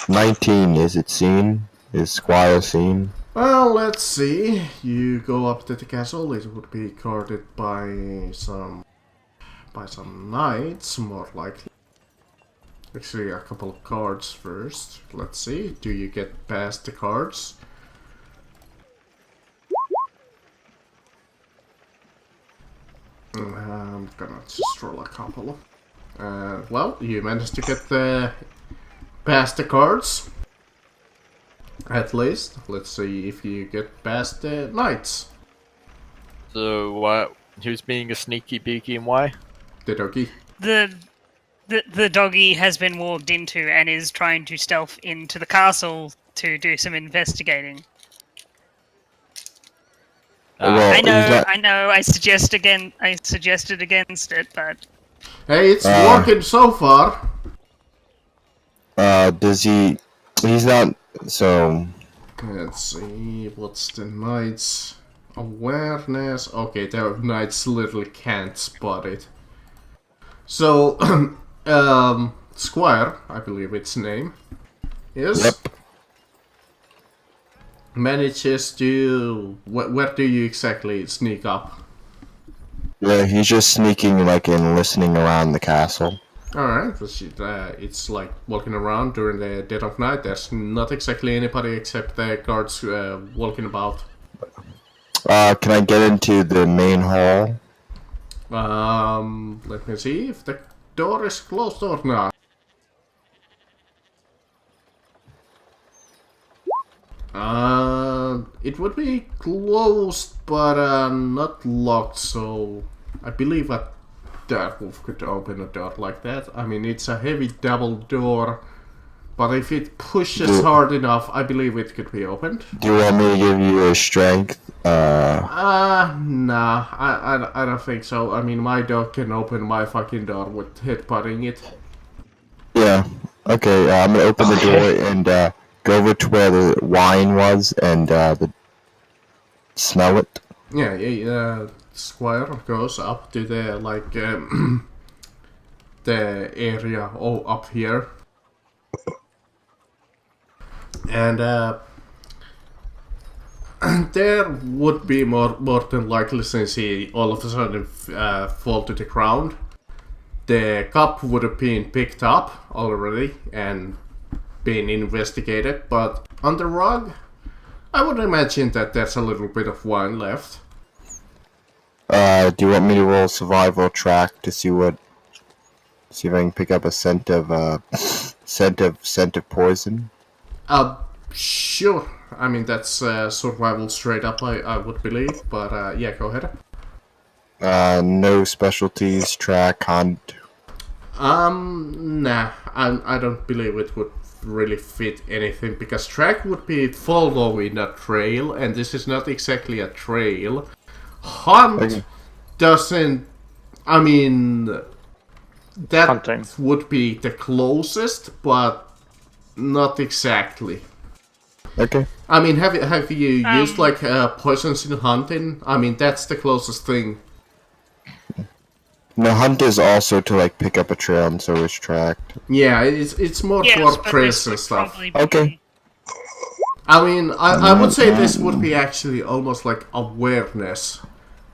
19. Is it seen? Is Squire seen? Well, let's see. You go up to the castle. It would be guarded by some knights, more likely. Actually, a couple of cards first. Let's see. Do you get past the cards? I'm gonna just roll a couple. Well, you managed to get past the cards. At least. Let's see if you get past the knights. So what? Who's being a sneaky beaky and why? The doggy. The doggy has been walked into and is trying to stealth into the castle to do some investigating. Well, I know. I suggested against it, but Hey, it's working so far. does he? He's not. So Let's see, what's the knight's awareness? Okay, the knights literally can't spot it. So, Squire, I believe its name, is yep. manages to. Where do you exactly sneak up? Yeah, he's just sneaking like and listening around the castle. Alright, it's like walking around during the dead of night. There's not exactly anybody except the guards walking about. Can I get into the main hall? Let me see if the door is closed or not. It would be closed, but not locked, so I believe a wolf could open a door like that. I mean, it's a heavy double door, but if it pushes hard enough, I believe it could be opened. Do you want me to give you a strength? Nah, I don't think so. I mean, my dog can open my fucking door with headbutting it. Yeah. Okay, I'm gonna open the door and go over to where the wine was and smell it. Yeah, Squire goes up to the, like, the area up here. And, there would be more than likely, since he all of a sudden fall to the ground. The cup would have been picked up already and been investigated, but on the rug, I would imagine that there's a little bit of wine left. Do you want me to roll survival track to see if I can pick up a scent of poison? Sure. I mean, that's survival straight up, I would believe, but yeah, go ahead. No specialties, track, hunt. Nah, I don't believe it would really fit anything, because track would be following a trail, and this is not exactly a trail. Hunt doesn't. I mean, that Hunting. would be the closest, but not exactly. Okay. I mean, have you used like poisons in hunting? I mean, that's the closest thing. No, hunt is also to like pick up a trail, and so is tracked. Yeah, it's more yes, for but trails this and would stuff. probably be- Okay. I mean, I would say this would be actually almost like awareness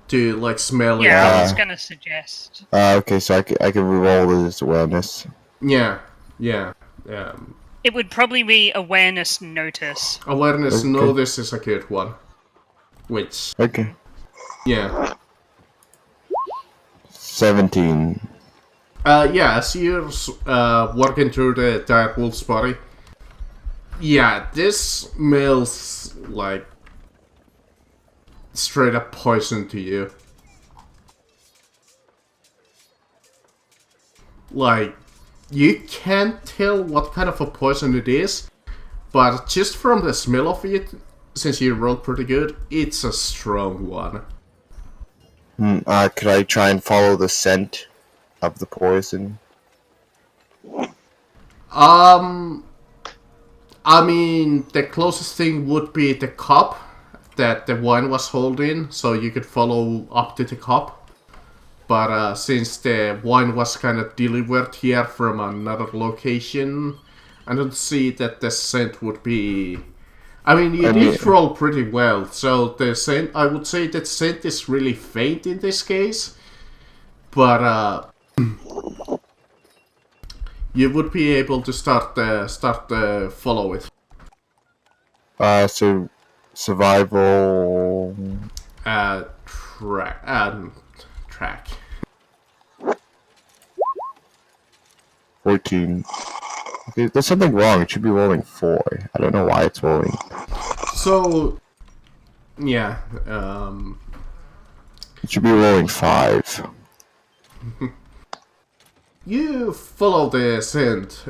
to like smell Yeah, I it. was gonna suggest. Okay, so I can reroll this awareness. Yeah. It would probably be awareness notice. Awareness, Okay. no, this is a good one. which, Okay. yeah. 17. Yeah, as you're working through the dire wolf's body, yeah, this smells like straight up poison to you. Like, you can't tell what kind of a poison it is, but just from the smell of it, since you rolled pretty good, it's a strong one. Could I try and follow the scent of the poison? I mean, the closest thing would be the cup that the wine was holding, so you could follow up to the cup. But since the wine was kind of delivered here from another location, I don't see that the scent would be. I mean, you did roll pretty well, so the scent. I would say that scent is really faint in this case, but you would be able to start follow it. So survival. Track. 14. Okay, there's something wrong. It should be rolling 4. I don't know why it's rolling. So, yeah, It should be rolling 5. you follow the scent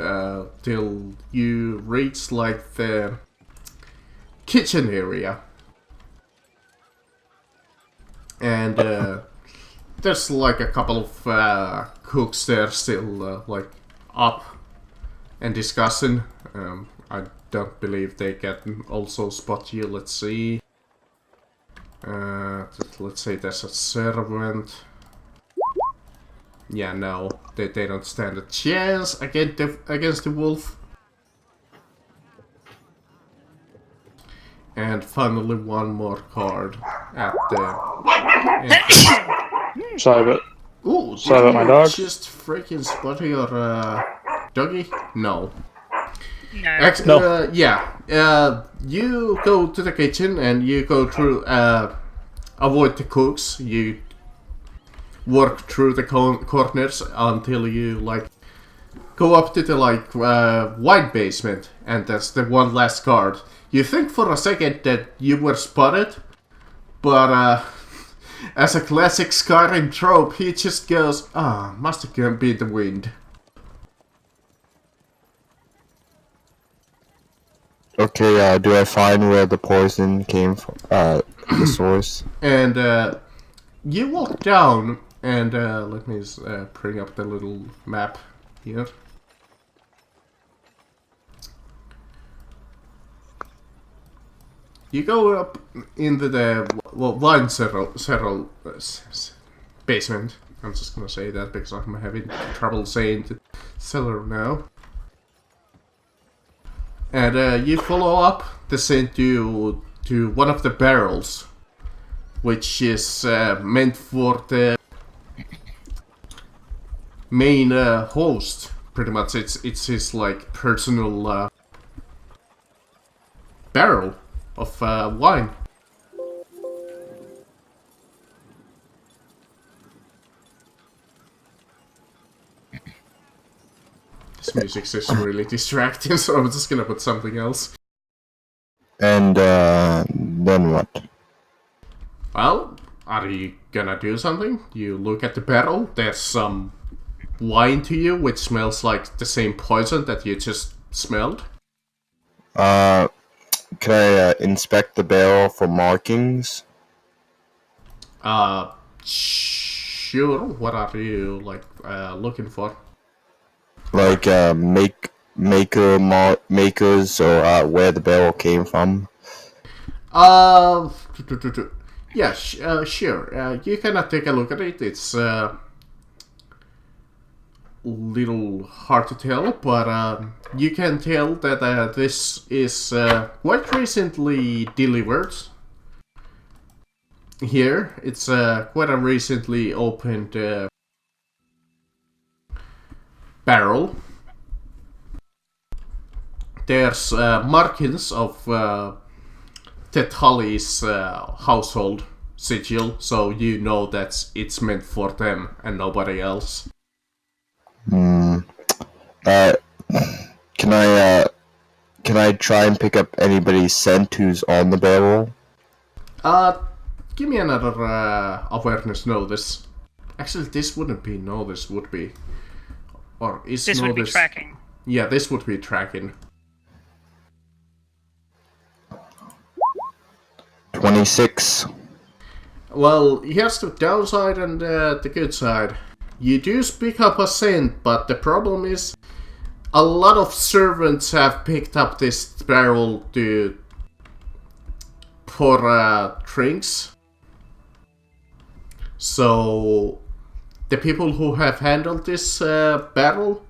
till you reach like the kitchen area, and there's like a couple of cooks there still like up and discussing. I don't believe they can also spot you. Let's see. Let's say there's a servant. Yeah, no, they don't stand a chance against the wolf. And finally, one more card at the. Sorry, but Ooh, sorry about my dog. Just freaking spot your doggy? No. No. No. Yeah. You go to the kitchen and you go through. Avoid the cooks. You work through the corners until you like go up to the like wine basement, and that's the one last card. You think for a second that you were spotted, but as a classic Skyrim trope, he just goes, must have been the wind. Okay, do I find where the poison came from? The source? And you walk down, and let me bring up the little map here. You go up into the wine cellar basement. I'm just gonna say that because I'm having trouble saying the cellar now. And you follow up the scent to one of the barrels, which is meant for the main host. Pretty much, it's his like personal barrel of wine. This music is really distracting, so I'm just gonna put something else. And then what? Well, are you gonna do something? You look at the barrel, there's some wine to you, which smells like the same poison that you just smelled. Can I inspect the barrel for markings? Sure. What are you like looking for? Like makers or where the barrel came from? Yeah, sure. You cannot take a look at it. It's little hard to tell, but you can tell that this is quite recently delivered. Here, it's quite a recently opened barrel. There's markings of the Tully's household sigil, so you know that it's meant for them and nobody else. Hmm. Uh, can I try and pick up anybody's scent who's on the barrel? Give me another awareness notice. Actually, this wouldn't be notice, would be? Or is This notice... would be tracking. Yeah, this would be tracking. 26. Well, here's the downside and the good side. You do pick up a scent, but the problem is a lot of servants have picked up this barrel for drinks. So the people who have handled this barrel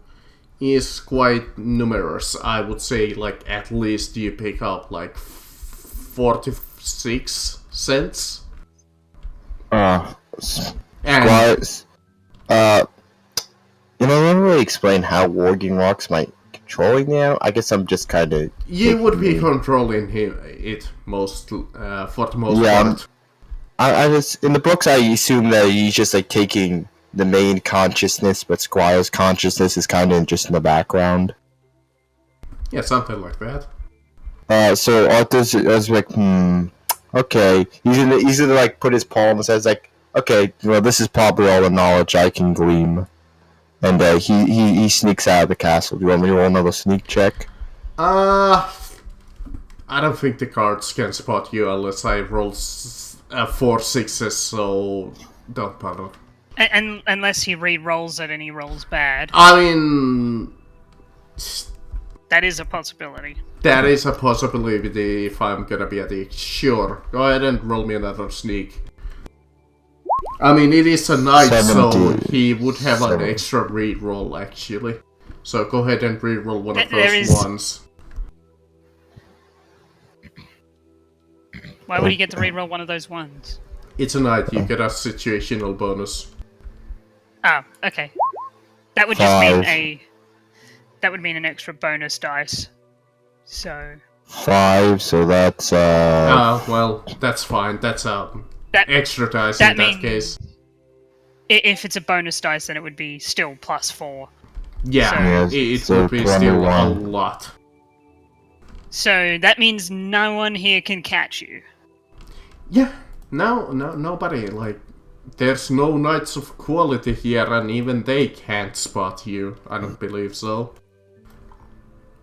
is quite numerous. I would say like at least you pick up like 46 cents. And And you know, I don't really explain how warging rocks might controlling now. I guess I'm just kind of. you would be controlling it most for the most Yeah, part. I just in the books I assume that he's just like taking the main consciousness, but Squire's consciousness is kind of just in the background. Yeah, something like that. So Arthur's was like, okay. He's gonna like put his palm and says like, okay, well this is probably all the knowledge I can glean. And he sneaks out of the castle. Do you want me to roll another sneak check? I don't think the guards can spot you unless I roll 4 6s, so don't bother. And unless he re-rolls it and he rolls bad. I mean, That is a possibility. that is a possibility if I'm gonna be at the... Sure, go ahead and roll me another sneak. I mean, it is a knight, so 17. he would have an 7. extra re-roll, actually. So go ahead and re-roll one of There those is- ones. Why would he get to re-roll one of those ones? It's a knight, you get a situational bonus. Ah, okay. That would just mean 5. That would mean an extra bonus dice. So 5, so that's Well, that's fine. That's that extra dice that in that means- case. if it's a bonus dice, then it would be still +4. Yeah, So- it so would be still a 21. lot. So that means no one here can catch you. Yeah, no, nobody. Like, there's no knights of quality here, and even they can't spot you. I don't believe so.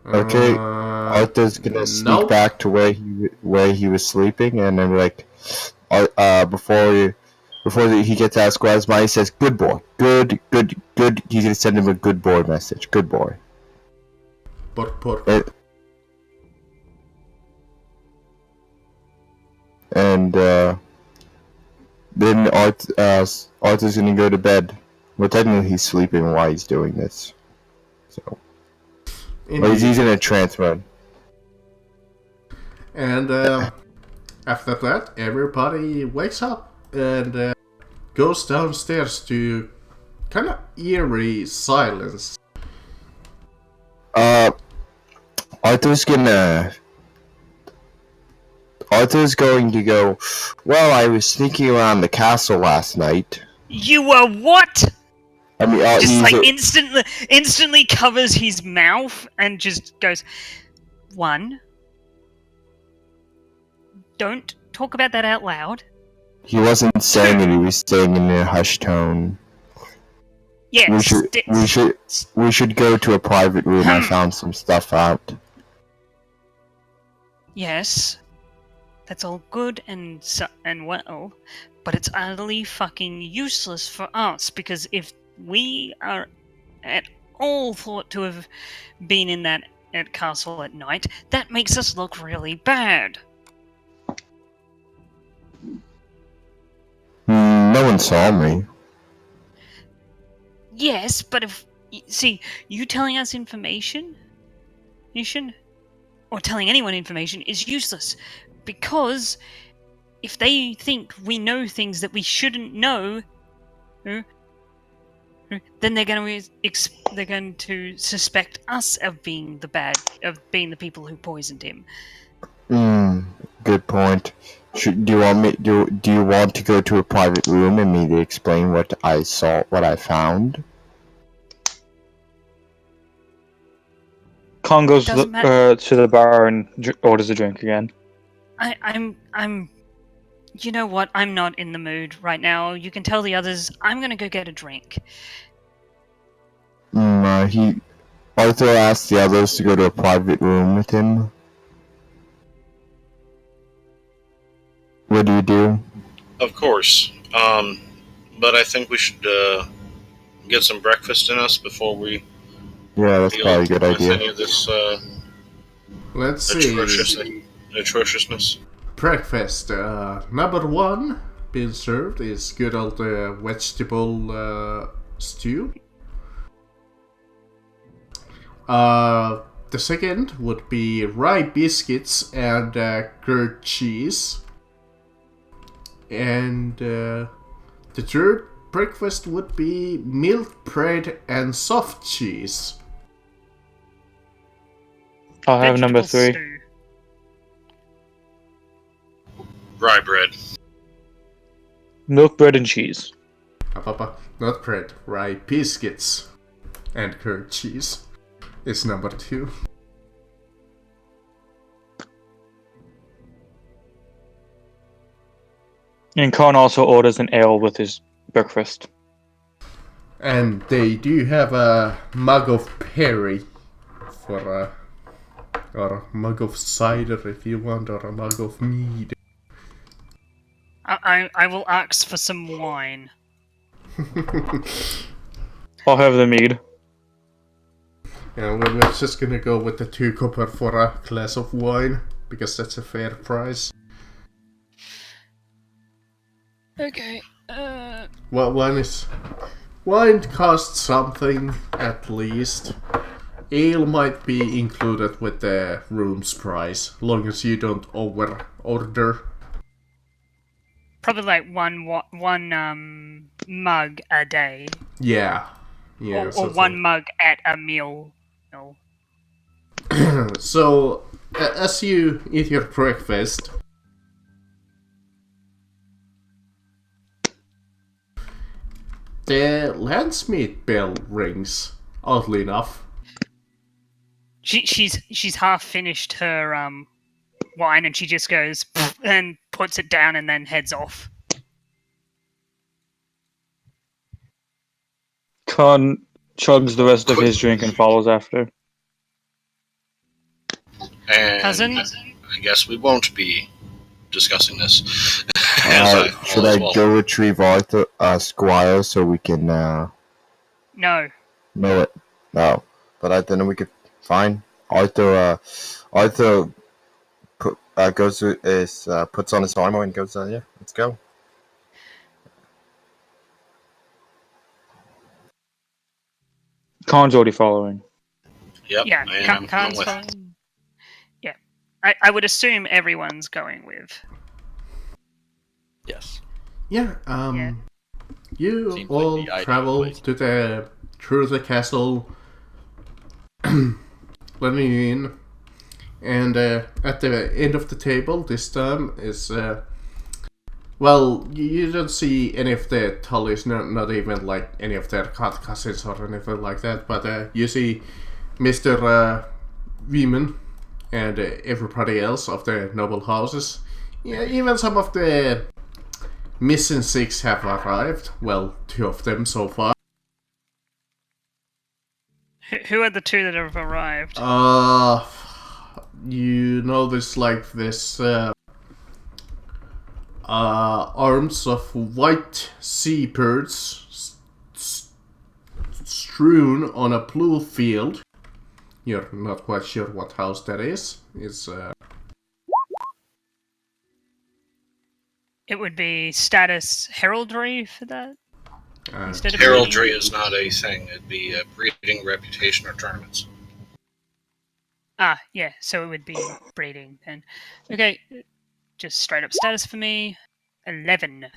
Okay, Arthur's gonna sneak nope. back to where he was sleeping, and then like, before he gets out of Squire's mind, he says, "Good boy, good." He's gonna send him a good boy message. Good boy. And then Arthur's gonna go to bed. Well, technically he's sleeping while he's doing this. So, but he's in a trance mode. And after that, everybody wakes up and goes downstairs to kind of eerie silence. Arthur's going to go, well, I was sneaking around the castle last night. You were what? I mean, Just he's like instantly covers his mouth and just goes, 1. Don't talk about that out loud. he wasn't saying it, he was saying it in a hushed tone. Yes. We should go to a private room. I found some stuff out. Yes. That's all good and well, but it's utterly fucking useless for us, because if we are at all thought to have been in that castle at night, that makes us look really bad. No one saw me. Yes, but if... See, you telling us information, or telling anyone information, is useless. Because if they think we know things that we shouldn't know, then they're going to suspect us of being the people who poisoned him. Good point. Do you want me? Do you want to go to a private room and me to explain what I saw, what I found? Khan goes Doesn't matter. to the bar and orders a drink again. I'm. You know what? I'm not in the mood right now. You can tell the others. I'm gonna go get a drink. Arthur asked the others to go to a private room with him. What do you do? Of course. But I think we should get some breakfast in us before we Yeah, that's deal probably a good with idea. any of this Let's see. atrociousness. Breakfast. Number one being served is good old vegetable stew. The second would be rye biscuits and curd cheese. And the third breakfast would be milk bread and soft cheese. I'll have number Vegetable 3. stew. Rye bread. Milk, bread, and cheese. Not bread, rye biscuits and curd cheese is number 2. And Khan also orders an ale with his breakfast. And they do have a mug of perry for or a mug of cider if you want, or a mug of mead. I will ask for some wine. I'll have the mead. And we're just gonna go with the 2 copper for a glass of wine, because that's a fair price. Okay. Well, wine costs something at least. Ale might be included with the room's price, long as you don't over order. Probably like one mug a day, Yeah, or one mug at a meal. No. So, as you eat your breakfast, the landsmith bell rings, oddly enough. She's half finished her wine, and she just goes and puts it down and then heads off. Khan chugs the rest of his drink and follows after. And Cousin? I guess we won't be discussing this. Should I go retrieve Arthur, Squire, so we can No. know it? No, but then we could find Arthur. Arthur goes to puts on his armor and goes. Yeah, let's go. Khan's already following. Yep. Yeah, I am Khan's with. fine. Yeah. I would assume everyone's going with. Yes. Yeah, Yeah. you Seems like all the ideal travel place. through the castle, letting you in, and at the end of the table this time is well, you don't see any of the Tullys, not even like any of their cousins or anything like that, but you see Mr. Weeman and everybody else of the noble houses. Yeah, even some of the missing 6 have arrived. Well, 2 of them so far. Who are the 2 that have arrived? You notice like this arms of white sea birds strewn on a blue field. You're not quite sure what house that is. It's It would be status heraldry for that. Instead of Heraldry is not a thing. It'd be breeding, reputation, or tournaments. Ah, yeah. So it would be breeding then. Okay, just straight up status for me. 11.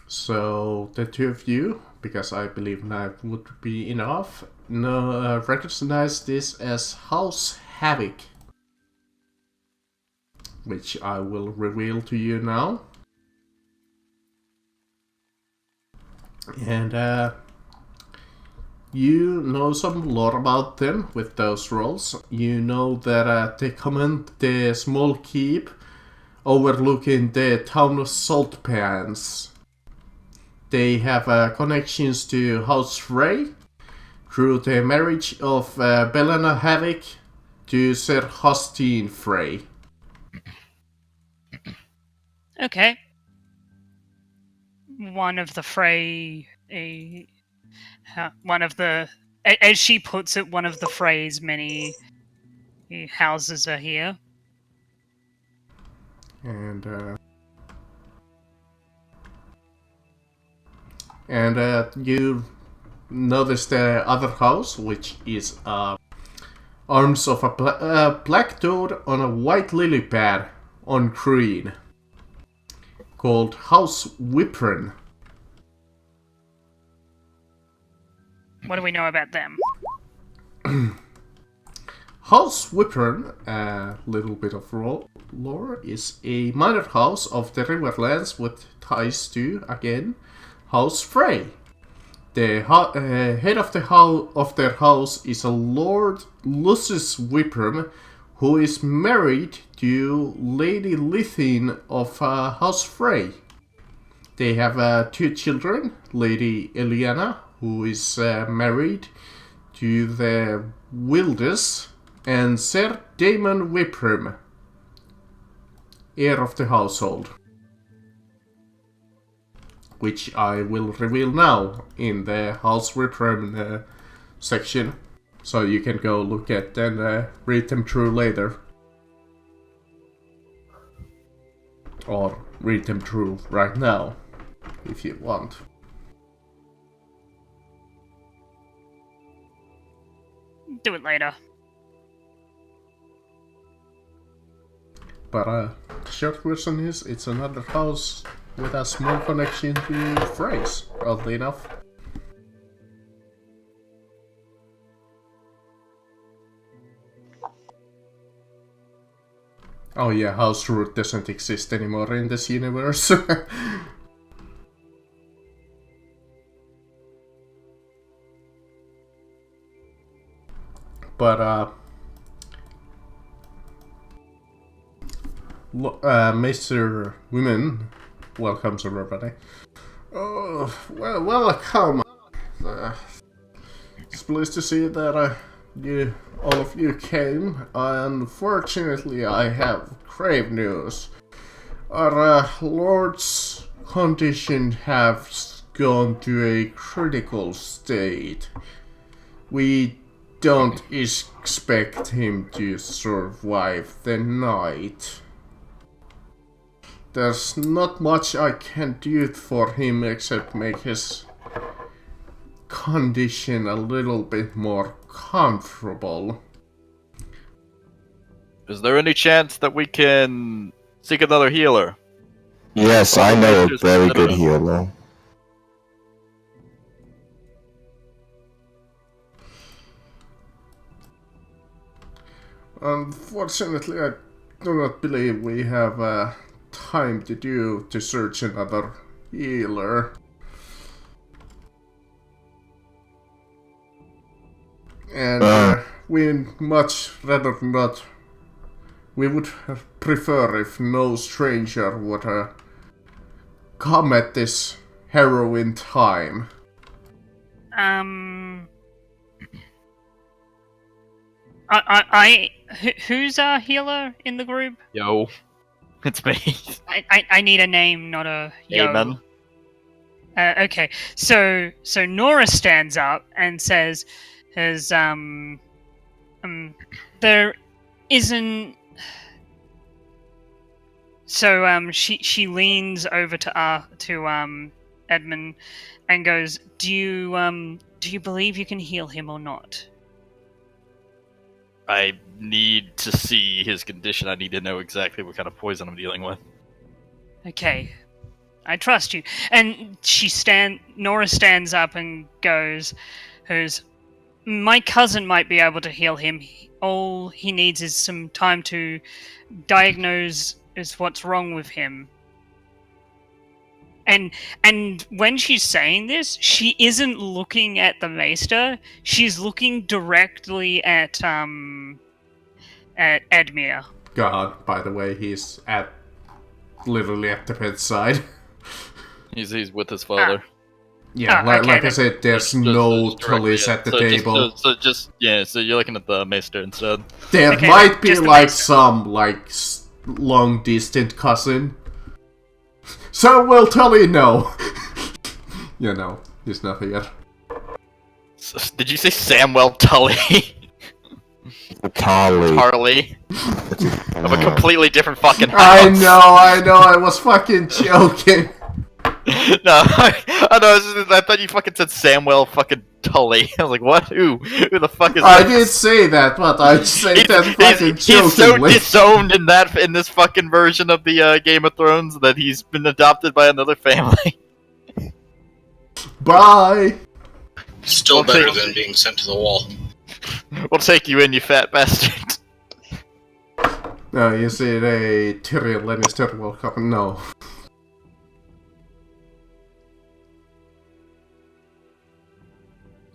so the 2 of you, because I believe 9 would be enough, recognize this as House Havoc. which I will reveal to you now. And you know some lore about them with those roles. You know that they command the small keep overlooking the town of Salt Pans. They have connections to House Frey through the marriage of Belena Havoc to Sir Hostine Frey. Okay. One of the Frey, one of the, as she puts it, one of the Frey's many houses are here. And you notice the other house, which is arms of a black toad on a white lily pad on green, called House Whipren. What do we know about them? House Whipren, a little bit of lore, is a minor house of the Riverlands with ties to, again, House Frey. The head of their house is a Lord Lucius Whipren, who is married to Lady Lithine of House Frey. They have 2 children, Lady Eliana, who is married to the Wilders, and Sir Damon Whipren, heir of the household, which I will reveal now in the House Whipren section, so you can go look at and read them through later. Or read them through right now, if you want. Do it later. But the short version is, it's another house with a small connection to Freys, oddly enough. Oh yeah, House Root doesn't exist anymore in this universe. But Mr. Women welcomes everybody. Oh, well, welcome. It's pleased to see that all of you came. Unfortunately, I have grave news. Our Lord's condition has gone to a critical state. We don't expect him to survive the night. There's not much I can do for him except make his condition a little bit more comfortable. Is there any chance that we can seek another healer? Yes, I know a very good healer. Unfortunately, I do not believe we have time to search another healer. And we'd much rather not. We would prefer if no stranger would come at this harrowing time. Who's our healer in the group? Yo, it's me. I need a name, not a yo. Amen. Okay, so Nora stands up and says, there isn't. So she leans over to Edmund and goes, do you believe you can heal him or not? I need to see his condition. I need to know exactly what kind of poison I'm dealing with. Okay, I trust you. And Nora stands up and goes, My cousin might be able to heal him. All he needs is some time to diagnose what's wrong with him. And when she's saying this, she isn't looking at the Maester. She's looking directly at Edmure. God, by the way, he's literally at the bedside. He's with his father. Yeah, okay, like I said, there's no Tullies at the table. So you're looking at the Maester instead. There Okay, might be just the like Maester. some long distant cousin. So we'll Tully no. You know, he's not here. Did you say Samwell Tully? Tali. Harley? Of a completely different fucking house. I know, I was fucking joking. No, I thought you fucking said Samwell fucking Tully. I was like, what? Who the fuck is I that? did say that, but I said that fucking he's so jokingly. disowned in this fucking version of the Game of Thrones that he's been adopted by another family. Bye. Still I'll better take- than being sent to the wall. We'll take you in, you fat bastard. No, you see, Tyrion Lannister will come. No.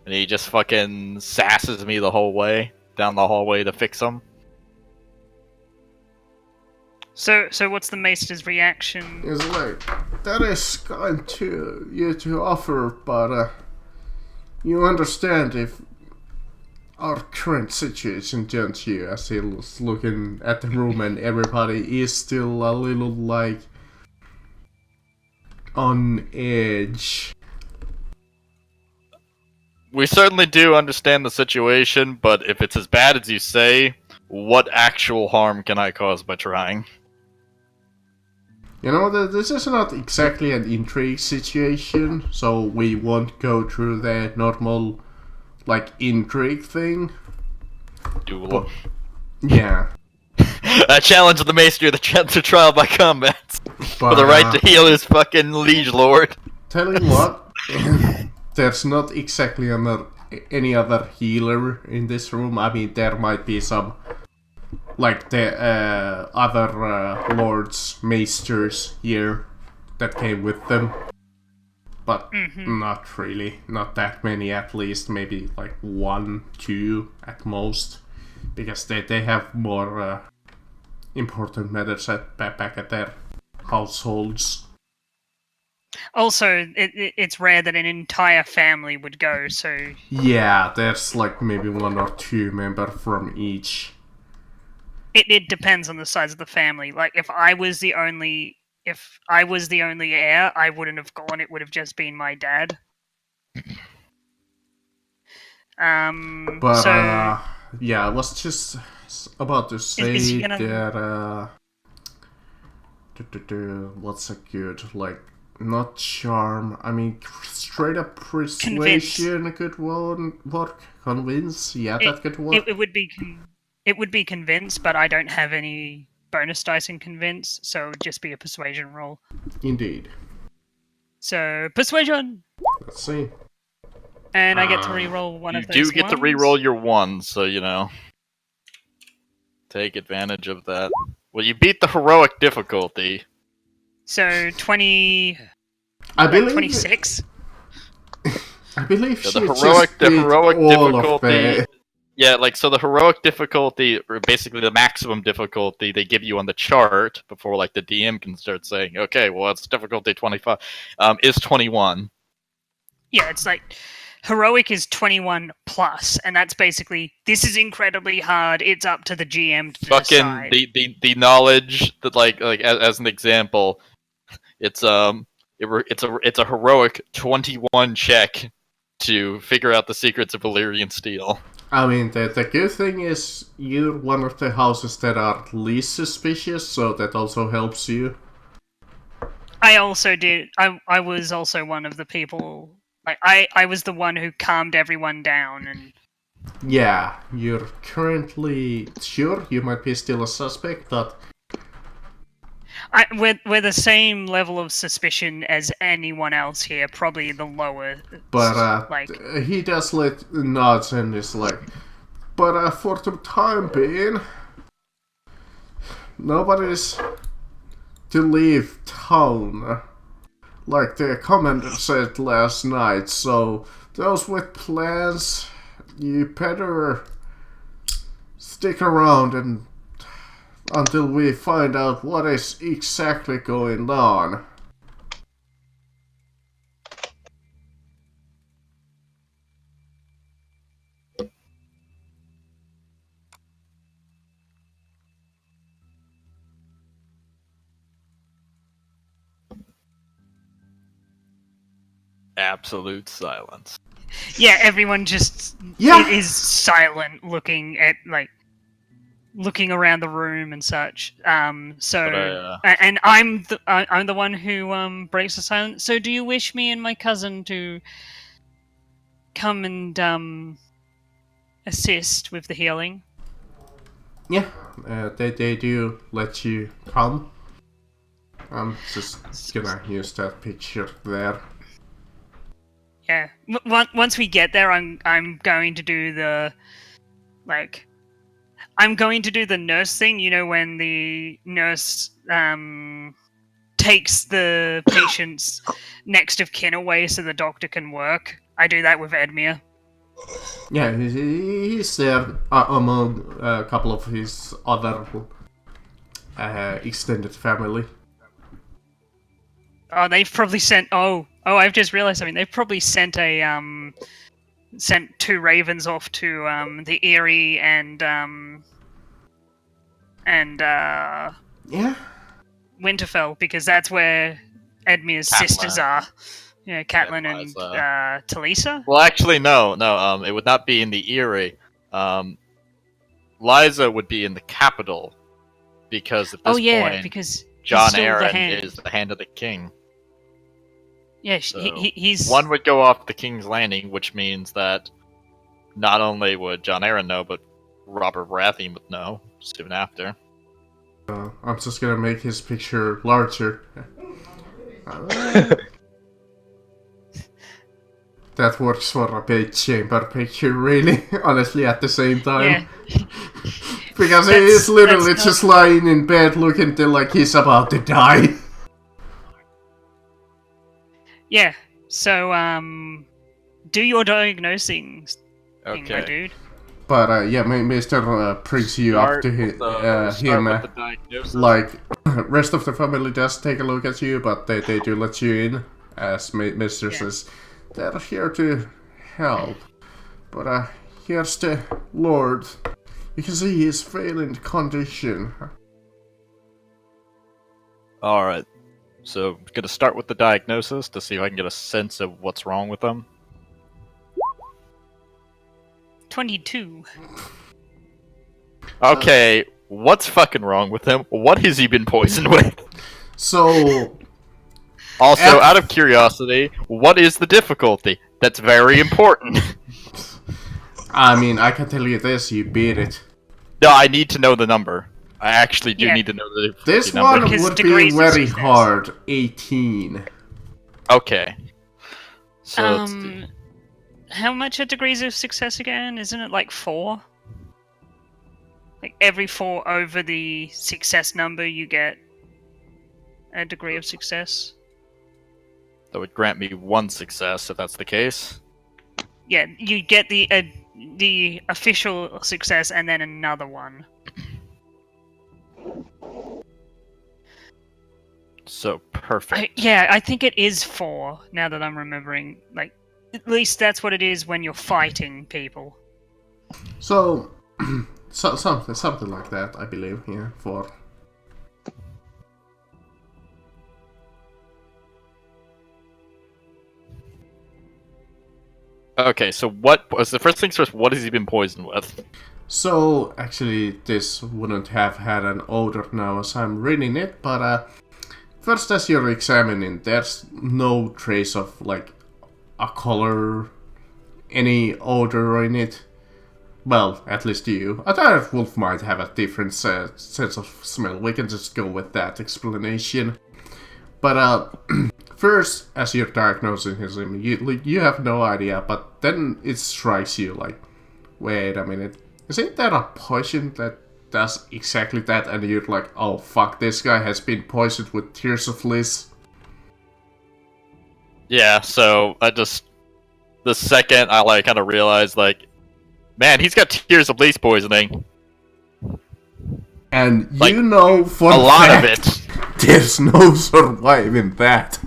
And he just fucking sasses me the whole way down the hallway to fix him. So what's the Maester's reaction? It's like, that is kind to you to offer, but you understand if our current situation, don't you? As he's looking at the room and everybody is still a little like on edge. We certainly do understand the situation, but if it's as bad as you say, what actual harm can I cause by trying? You know, this is not exactly an intrigue situation, so we won't go through the normal, like, intrigue thing. Duel. Yeah. I challenge the Maester to trial by combat for But, the right to heal his fucking liege lord. tell you what, there's not exactly any other healer in this room. I mean, there might be some, like the other lords, maesters here that came with them. But not really. Not that many at least. Maybe like 1, 2 at most. Because they have more important matters back at their households. Also, it's rare that an entire family would go, so... Yeah, there's like maybe 1 or 2 members from each. It depends on the size of the family. Like, if I was the only heir, I wouldn't have gone. It would have just been my dad. But So yeah, I was just about to say is he gonna- that what's a good, like, not charm, I mean straight up persuasion could work. Convince, yeah, that could work. it would be convince, but I don't have any bonus dice in convince, so it would just be a persuasion roll. Indeed. So persuasion, Let's see. and I get to re-roll one You of those. do get to ones. re-roll your ones, so you know. Take advantage of that. Well, you beat the heroic difficulty. So 20, I believe 26. I believe Yeah, she the just heroic did all of difficulty. the... Yeah, like, so the heroic difficulty, or basically the maximum difficulty they give you on the chart before, like, the DM can start saying, okay, well, it's difficulty 25, is 21. Yeah, it's like heroic is 21 plus, and that's basically this is incredibly hard. It's up to the GM to Fucking decide. the knowledge that, like as an example, it's a heroic 21 check to figure out the secrets of Valyrian steel. I mean, the good thing is you're one of the houses that are least suspicious, so that also helps you. I also did. I was also one of the people. Like I was the one who calmed everyone down, and Yeah, you're currently sure you might be still a suspect, but We're the same level of suspicion as anyone else here, probably the lower. But like he does let nods and is like, but for the time being, nobody's to leave town, like the commander said last night. So those with plans, you better stick around and until we find out what is exactly going on. Absolute silence. yeah, everyone just is silent, looking around the room and such. So and I'm the one who breaks the silence. So do you wish me and my cousin to come and assist with the healing? Yeah, they do let you come. I'm just gonna use that picture there. Yeah. Once we get there, I'm going to do the I'm going to do the nurse thing. You know, when the nurse takes the patient's next of kin away so the doctor can work. I do that with Edmure. Yeah, he's there among a couple of his other extended family. Oh, they've probably sent. Oh, I've just realized something. They've probably sent sent 2 ravens off to the Erie and Yeah. Winterfell, because that's where Edmure's Catelyn. sisters are. Yeah, Catelyn and Talisa. Well, actually, no. It would not be in the Erie. Liza would be in the capital, because at this point, because John still the Aaron hand. is the hand of the king. Yeah, So he's one would go off the King's Landing, which means that not only would John Aaron know, but Robert Baratheon would know soon after. I'm just gonna make his picture larger. That works for a bed chamber picture, really, honestly, at the same time. Yeah. Because he is literally just lying in bed looking like he's about to die. Yeah. So do your diagnosing thing, my Okay. dude. But yeah, Mr. brings you up to him. With the diagnosis. Like, rest of the family does take a look at you, but they do let you in, as Mr. says. They're here to help. But here's the Lord. You can see his failing condition. Alright. So, I'm gonna start with the diagnosis to see if I can get a sense of what's wrong with them. 22. Okay, what's fucking wrong with him? What has he been poisoned with? So, Also, out of curiosity, what is the difficulty? That's very important. I mean, I can tell you this, you beat it. No, I need to know the number. I actually do Yeah. need to know the difficulty This number. one His would be degrees of very success. hard, 18. Okay. So, let's see. How much are degrees of success again? Isn't it like 4? Like every 4 over the success number, you get a degree of success. That would grant me 1 success, if that's the case. Yeah, you get the official success and then another one. So, perfect. I think it is 4, now that I'm remembering. Like, at least that's what it is when you're fighting people. So, something like that, I believe, yeah, for... Okay, so what was the first things first? What has he been poisoned with? So, actually, this wouldn't have had an odor now as I'm reading it, but first as you're examining, there's no trace of, like, a color, any odor in it. well, at least you. A dire wolf might have a different sense of smell. We can just go with that explanation. But first, as you're diagnosing him, you have no idea. But then it strikes you like, wait a minute, isn't that a poison that does exactly that? And you're like, oh fuck, this guy has been poisoned with Tears of Bliss. Yeah, so the second I like kind of realized, like, man, he's got Tears of Bliss poisoning. And Like, you know for a lot of fact, it. there's no surviving that.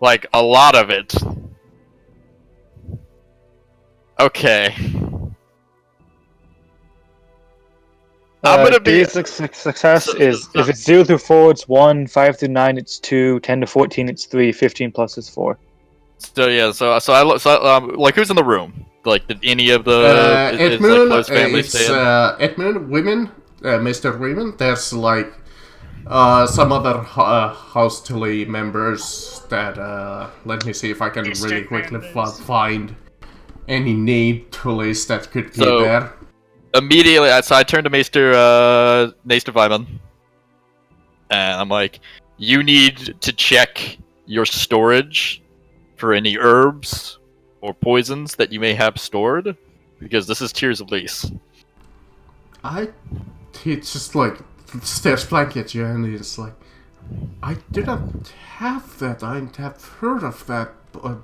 Like, a lot of it. Okay. I'm gonna be... Success So- is so- if it's 0 through 4, it's 1, 5 through 9, it's 2, 10 to 14, it's 3, 15 plus is 4. So yeah, like, who's in the room? Like, did any of the is, like, Edmund, close family it's stay in? Edmund, women, Mr. Women. There's like some other hostily members that let me see if I can District really quickly members. find any name to list that could be So- there. Immediately, so I turned to Maester Weiman, and I'm like, you need to check your storage for any herbs or poisons that you may have stored, because this is Tears of Bliss. He just like stares blank at you and he's like, I didn't have that. I have heard of that. But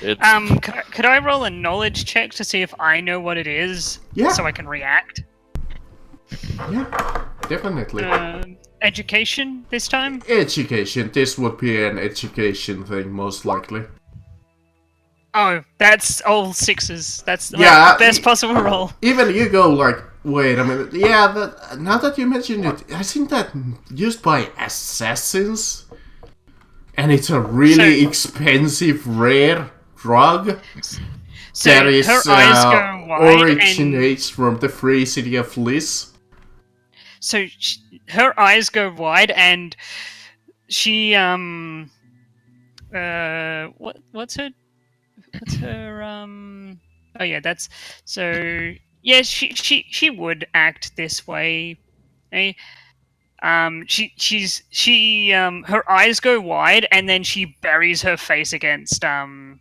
It's Could I roll a knowledge check to see if I know what it is, Yeah. so I can react? yeah, definitely. Education this time. Education. This would be an education thing, most likely. Oh, that's all sixes. That's Yeah, the best possible roll. Even you go like, wait a minute. Yeah, now that you mention it, I think that used by assassins, and it's a really So- expensive, rare drug So that is her eyes go wide, and originates from the free city of Liz. so her eyes go wide, and she what's her oh yeah, that's so yeah, she would act this way. Eh? She her eyes go wide, and then she buries her face against Edmure.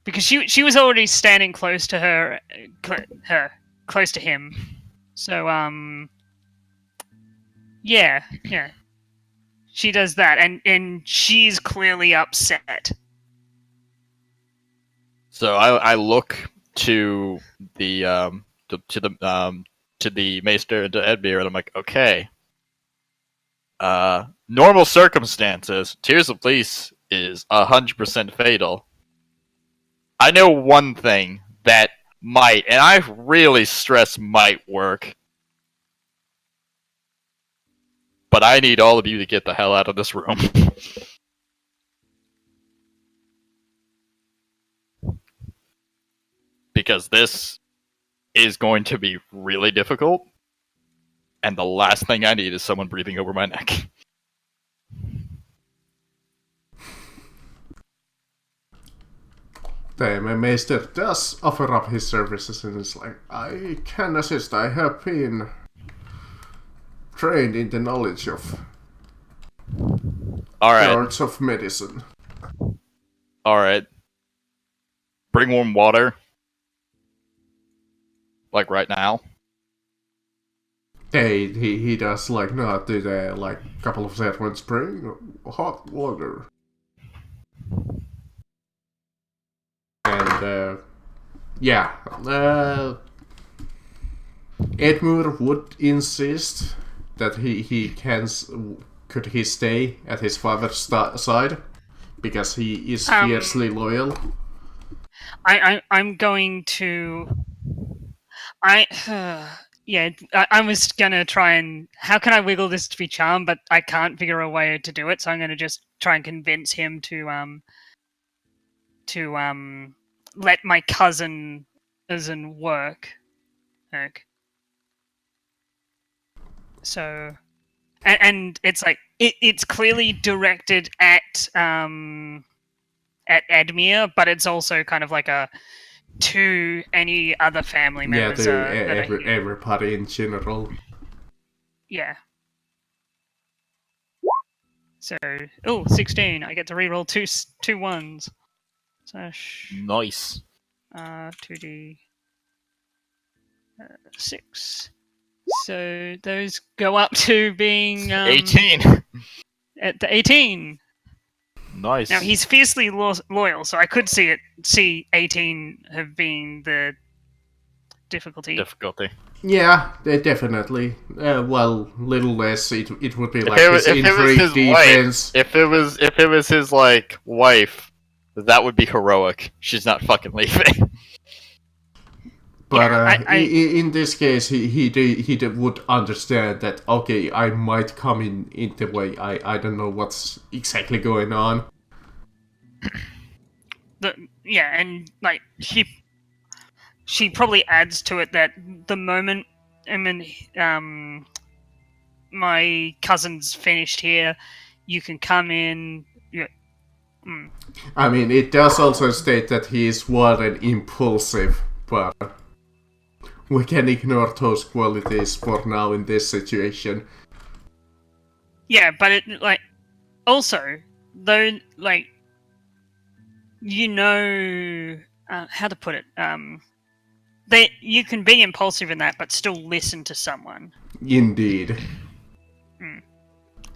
Because she was already standing close to her close to him. So yeah. She does that, and she's clearly upset. so I look to the to the Maester, to Edmure, and I'm like, okay. Normal circumstances, Tears of Bliss is 100% fatal. I know one thing that might, and I really stress might work. But I need all of you to get the hell out of this room. Because this is going to be really difficult. And the last thing I need is someone breathing over my neck. The Maester does offer up his services and is like, I can assist. I have been trained in the knowledge of Alright, arts of medicine. alright. Bring warm water. Like right now. He does like not do the like couple of servants bring hot water. And yeah, Edmure would insist that could he stay at his father's side because he is fiercely loyal. I'm going to. Yeah, I was gonna try and. How can I wiggle this to be charm? But I can't figure a way to do it, so I'm gonna just try and convince him to let my cousin work. So, and it's like it's clearly directed at Edmure, but it's also kind of like a to any other family Yeah, members to that are here. everybody in general. Yeah. So, 16. I get to reroll two ones. So, Nice. 2d 6. So those go up to being 18. at the 18. Nice. Now he's fiercely loyal, so I could see 18 have been the difficulty. Yeah, definitely. Well, little less. It would be like his if it was intrigue his defense. wife, if it was his like wife, that would be heroic. She's not fucking leaving. But Yeah, in this case, he would understand that, okay, I might come in the way. I don't know what's exactly going on. And like she probably adds to it that the moment my cousin's finished here, you can come in. Yeah. I mean, it does also state that he is wild and impulsive, but we can ignore those qualities for now in this situation. Yeah, but it like also though like how to put it. You can be impulsive in that, but still listen to someone. Indeed.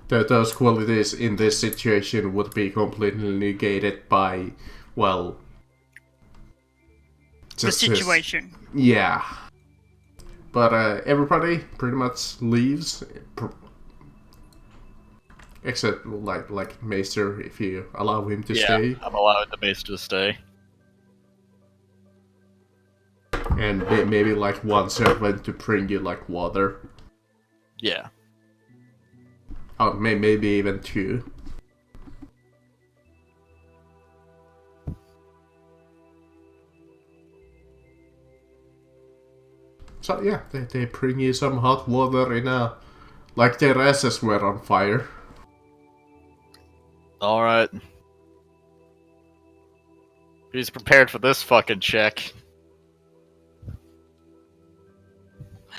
Those qualities in this situation would be completely negated by, well, the situation. Yeah. But everybody pretty much leaves, except like Maester, if you allow him to stay. I'm allowed the Maester to stay. And maybe like one servant to bring you like water. Yeah. Oh, maybe even two. So yeah, they bring you some hot water in a... like their asses were on fire. Alright. He's prepared for this fucking check.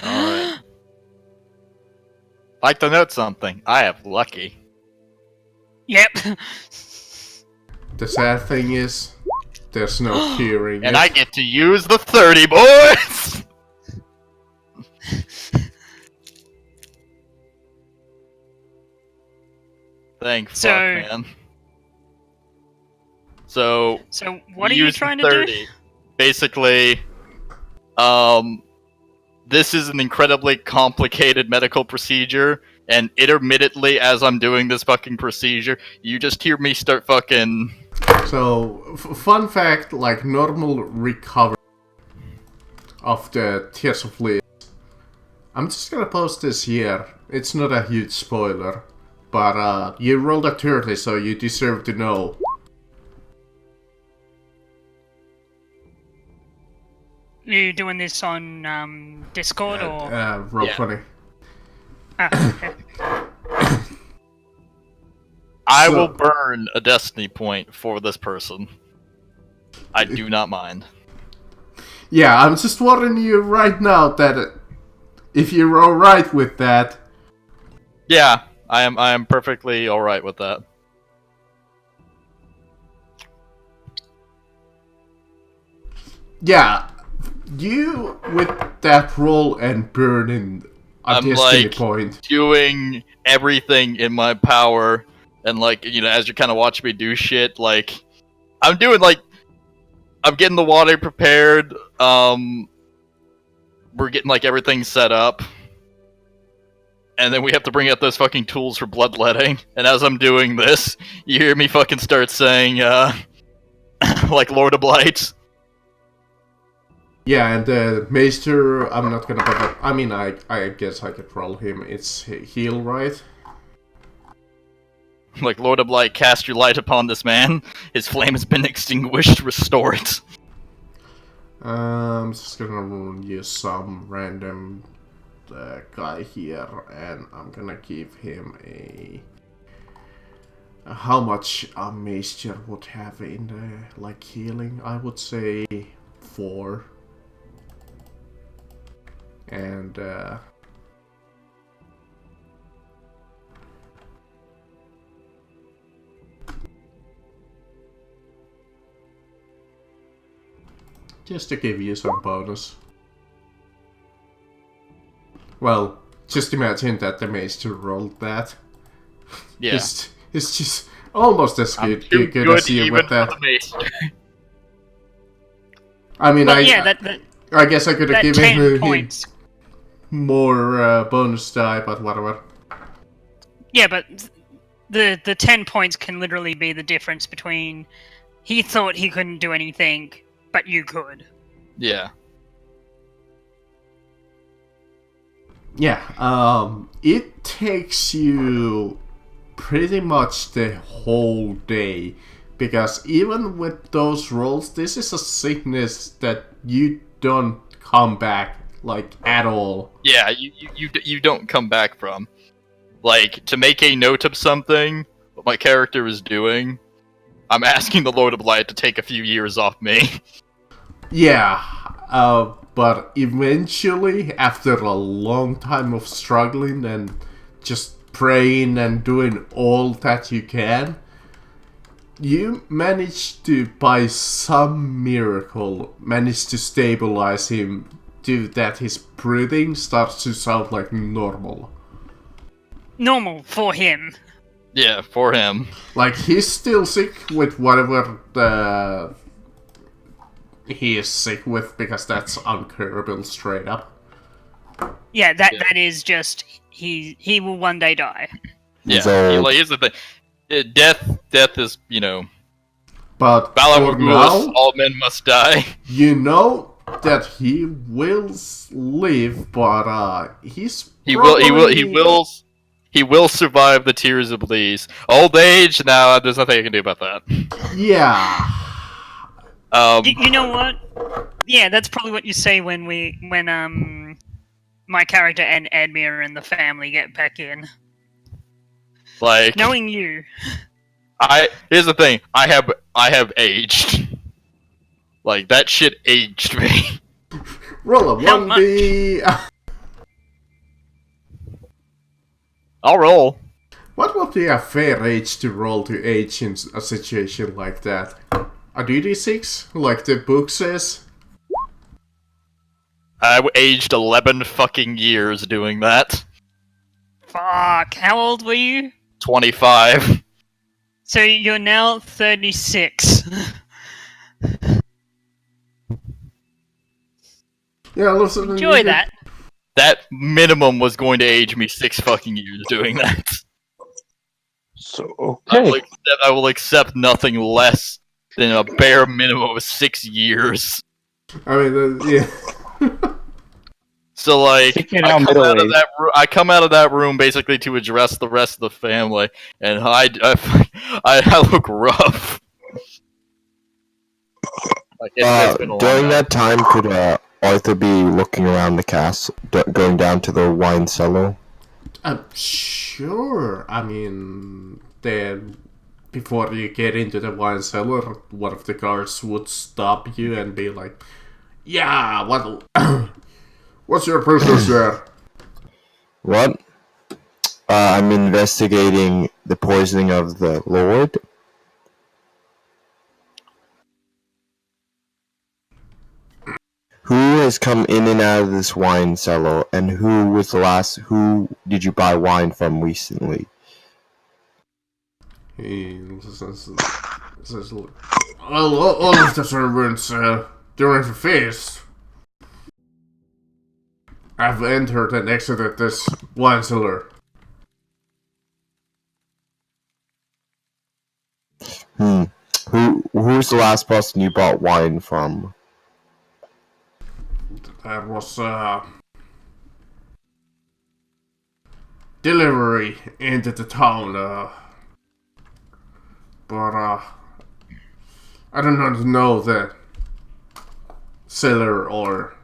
Alright. Like to note something. I have lucky. Yep. The sad thing is, there's no curing And it. I get to use the 30, boys! Thank fuck, man. So what are you trying to do? Basically, this is an incredibly complicated medical procedure, and intermittently, as I'm doing this fucking procedure, you just hear me start fucking... So, fun fact, like normal recovery of the Tears of Leaves. I'm just gonna post this here. It's not a huge spoiler. But you rolled a 30, so you deserve to know. You doing this on Discord or? Roll20. Okay. I will burn a destiny point for this person. I do not mind. Yeah, I'm just warning you right now that if you're alright with that... Yeah, I am perfectly alright with that. Yeah, you, with that roll and burning a destiny point... doing everything in my power, and like, you know, as you're kind of watching me do shit, like, I'm doing like, I'm getting the water prepared, we're getting like everything set up, and then we have to bring out those fucking tools for bloodletting, and as I'm doing this, you hear me fucking start saying, like Lord of Blight. Yeah, and the Maester, I'm not gonna bother. I mean, I guess I could roll him. It's heal, right? Like, Lord of Blight, cast your light upon this man. His flame has been extinguished, restore it. I'm just gonna use some random guy here, and I'm gonna give him a how much a maester would have in the like healing? I would say 4. And just to give you some bonus. Well, just imagine that the maester rolled that. Yeah. It's just almost as I'm good, too good as you even with for that. the maester. I mean, Well, I yeah, that I guess I could have that given 10 him points. more bonus die, but whatever. Yeah, but the 10 points can literally be the difference between he thought he couldn't do anything, but you could. Yeah. Yeah, it takes you pretty much the whole day, because even with those rolls, this is a sickness that you don't come back like at all. Yeah, you don't come back from. Like, to make a note of something, what my character is doing, I'm asking the Lord of Light to take a few years off me. Yeah, but eventually, after a long time of struggling and just praying and doing all that you can, you manage to, by some miracle, manage to stabilize him to that his breathing starts to sound like normal. Normal for him. Yeah, for him. Like, he's still sick with whatever he is sick with, because that's uncurable straight up. Yeah, that is just he will one day die. Yeah, So- like, here's the thing. Death is, But Valar for Morghulis, now, all men must die. you know that he will live, but he's He probably... will survive the Tears of Bleeds. Old age, now there's nothing I can do about that. Yeah. You know what? Yeah, that's probably what you say when my character and Edmure and the family get back in. Like, Knowing you. here's the thing. I have aged. Like, that shit aged me. Roll a How much? 1d. I'll roll. What would be a fair age to roll to age in a situation like that? A DD6, like the book says? I aged 11 fucking years doing that. Fuck, how old were you? 25. So you're now 36. Yeah, listen. Enjoy that. That minimum was going to age me 6 fucking years doing that. So okay. I will accept nothing less than a bare minimum of 6 years. I mean, yeah. So, like, I think you're now middle-aged. I come out of that room basically to address the rest of the family, and I look rough. Like, it's been a long During time. that time, could Arthur be looking around the castle, going down to the wine cellar? Sure. I mean, then before you get into the wine cellar, one of the guards would stop you and be like, "Yeah, what's your purpose there?" What? I'm investigating the poisoning of the Lord. Who has come in and out of this wine cellar, and who did you buy wine from recently? He says, all of the servants during the feast have entered and exited this wine cellar. Who's the last person you bought wine from? That was delivery into the town, but I do not know the cellar or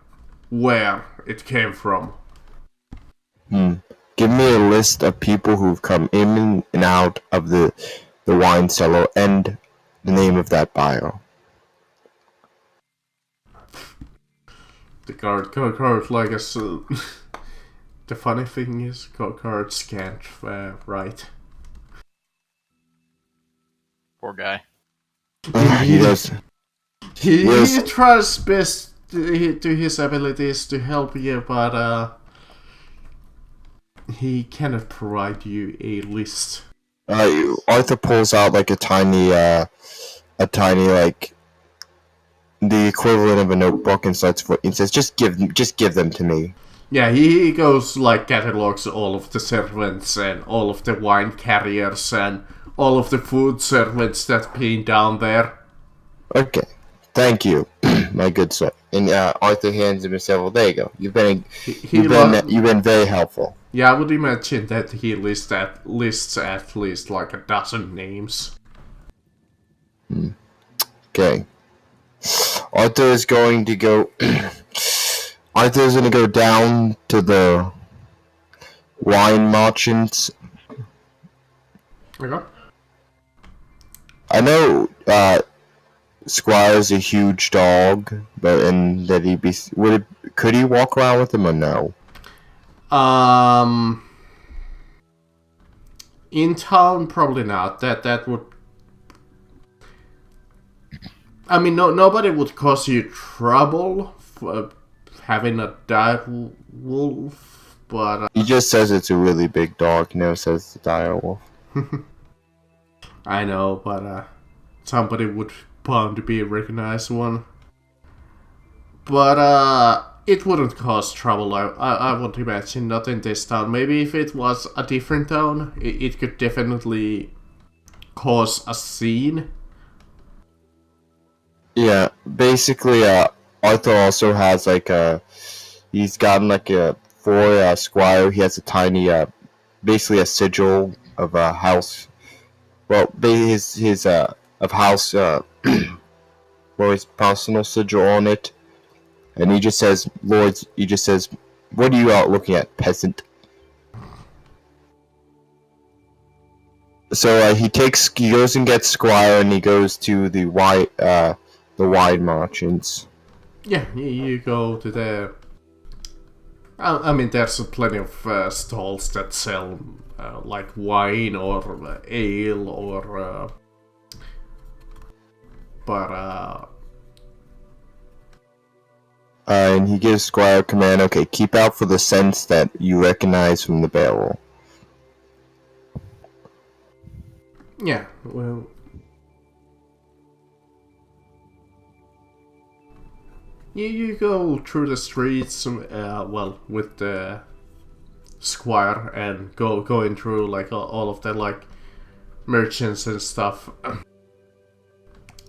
where it came from. Give me a list of people who've come in and out of the the wine cellar, and the name of that buyer. The card like a. The funny thing is, cards can't write. Poor guy. He does. He Yes. tries best to his abilities to help you, but he cannot provide you a list. Arthur pulls out like a tiny like the equivalent of a notebook and says, "Just give them to me." Yeah, he goes like catalogs all of the servants and all of the wine carriers and all of the food servants that been down there. Okay, thank you, my good sir. And Arthur hands him a several. There you go. You've been very helpful. Yeah, I would imagine that he lists at least like a dozen names. Okay. Arthur is going to go. Arthur's going to go down to the wine merchants. Okay. I know Squire's a huge dog, but could he walk around with him or no? In town, probably not. That would. I mean, nobody would cause you trouble for having a dire wolf, but He just says it's a really big dog. He never says it's a dire wolf. I know, but somebody would bound to be a recognized one. But it wouldn't cause trouble. I would imagine, not in this town. Maybe if it was a different town, it could definitely cause a scene. Yeah, basically, Arthur also has like he's gotten like for Squire, he has a tiny, basically a sigil of a house. Well, his of house, well, his personal sigil on it, and he just says, "Lords," he just says, "What are you out looking at, peasant?" So he goes and gets Squire, and he goes to the wine merchants. Yeah, you go to there. I mean, there's plenty of stalls that sell like wine or ale or. But And he gives Squire command, "Okay, keep out for the scents that you recognize from the barrel." yeah, well. You go through the streets, well, with the Squire and going through like all of the like merchants and stuff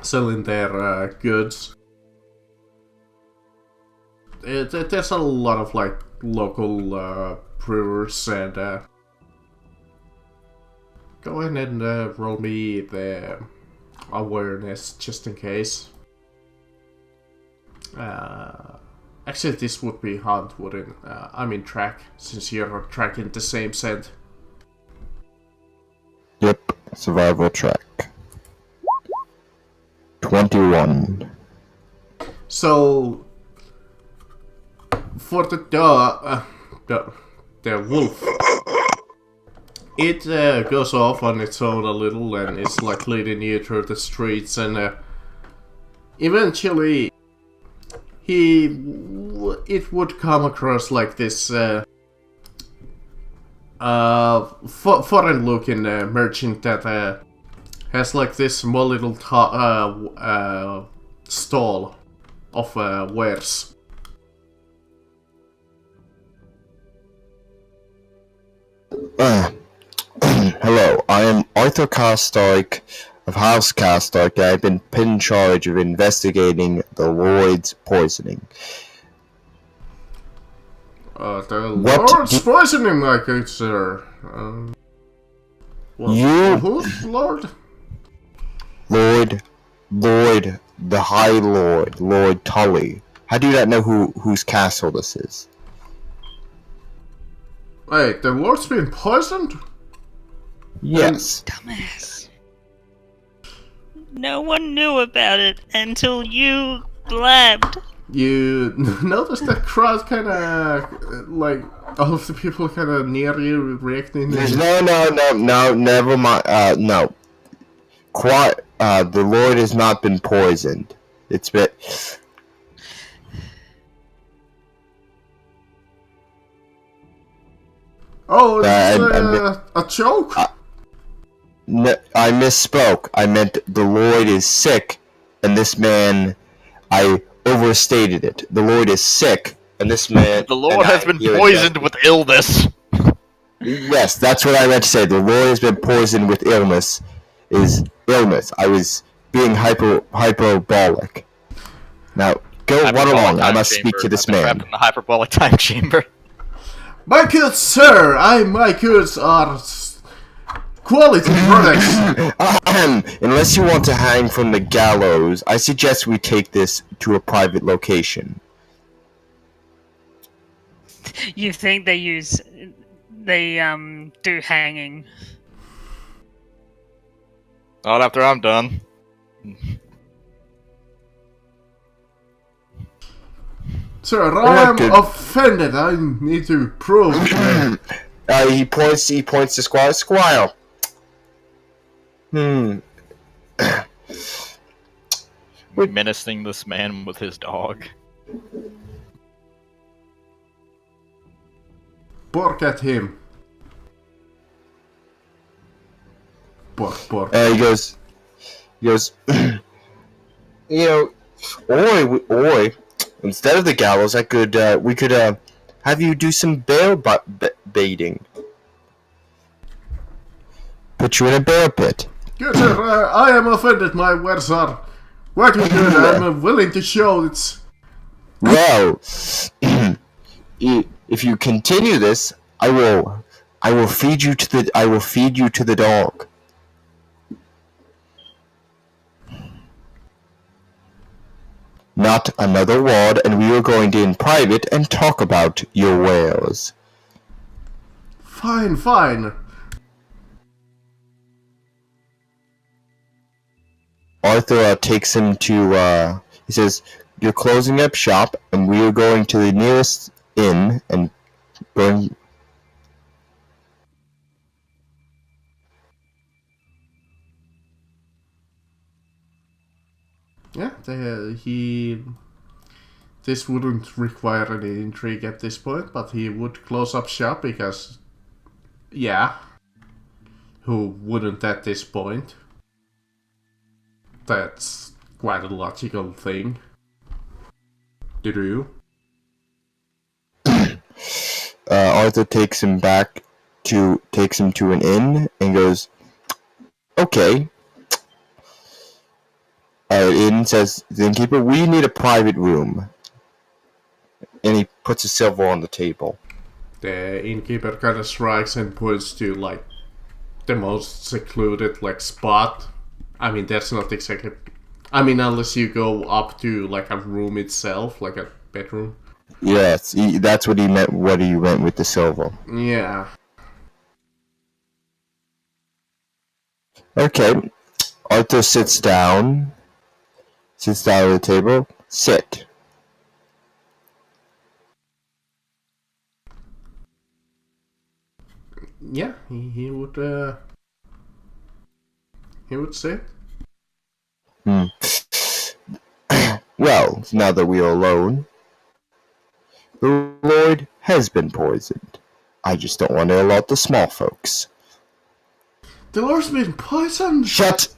selling their goods. There's a lot of like local brewers and go ahead and roll me the awareness just in case. Actually, this would be hunt, wouldn't? I mean track, since you're tracking the same scent. Yep, survival track. 21. So for the wolf, it goes off on its own a little and is like leading you through the streets, and eventually it would come across like this foreign looking merchant that has like this small little stall of wares. Hello, I am Arthur Carstark of House Carstark. I've been put in charge of investigating the Lloyd's poisoning. The What Lord's poisoning, my good sir. Who's Lord? Lord, the High Lord, Lord Tully. How do you not know whose castle this is? Wait, the Lord's been poisoned? Yes. Dumbass. No one knew about it until you blabbed. You notice the crowd kind of like all of the people kind of near you reacting. No, never mind. No. The Lord has not been poisoned. It's been. Oh, I it's a joke. No, I misspoke. I meant the Lord is sick, and this man. I overstated it. The Lord is sick, and this man. The Lord has been poisoned with illness. Yes, that's what I meant to say. The Lord has been poisoned with illness. Is illness. I was being hyperbolic. Now, go right along. I must speak to this man. Trapped in the hyperbolic time chamber. My good sir, my goods are quality products. Unless you want to hang from the gallows, I suggest we take this to a private location. You think they do hanging? Not after I'm done. Sir, I am offended. I need to prove. He points to Squire. Squire. Menacing this man with his dog. Bark at him. Bark. He goes. You know, Oi. Instead of the gallows, we could have you do some bear baiting. Put you in a bear pit. Good sir, I am offended. My words are working good. I'm willing to show it's. Well, if you continue this, I will feed you to the dog. Not another word, and we are going in private and talk about your wares. Fine. Arthur takes him to, he says, you're closing up shop, and we are going to the nearest inn and burn... Yeah, this wouldn't require any intrigue at this point, but he would close up shop because, yeah, who wouldn't at this point? That's quite a logical thing to do. Arthur takes him to an inn and goes, okay. Inn says, the innkeeper, we need a private room. And he puts a silver on the table. The innkeeper kind of strikes and points to, like, the most secluded, like, spot. I mean, that's not exactly... I mean, unless you go up to, like, a room itself, like a bedroom. Yes, that's what he meant with the silver. Yeah. Okay. Arthur sits down at the table. Sit. Yeah, he would sit. Well, now that we are alone, the Lord has been poisoned. I just don't want to alert the small folks. The Lord's been poisoned! Shut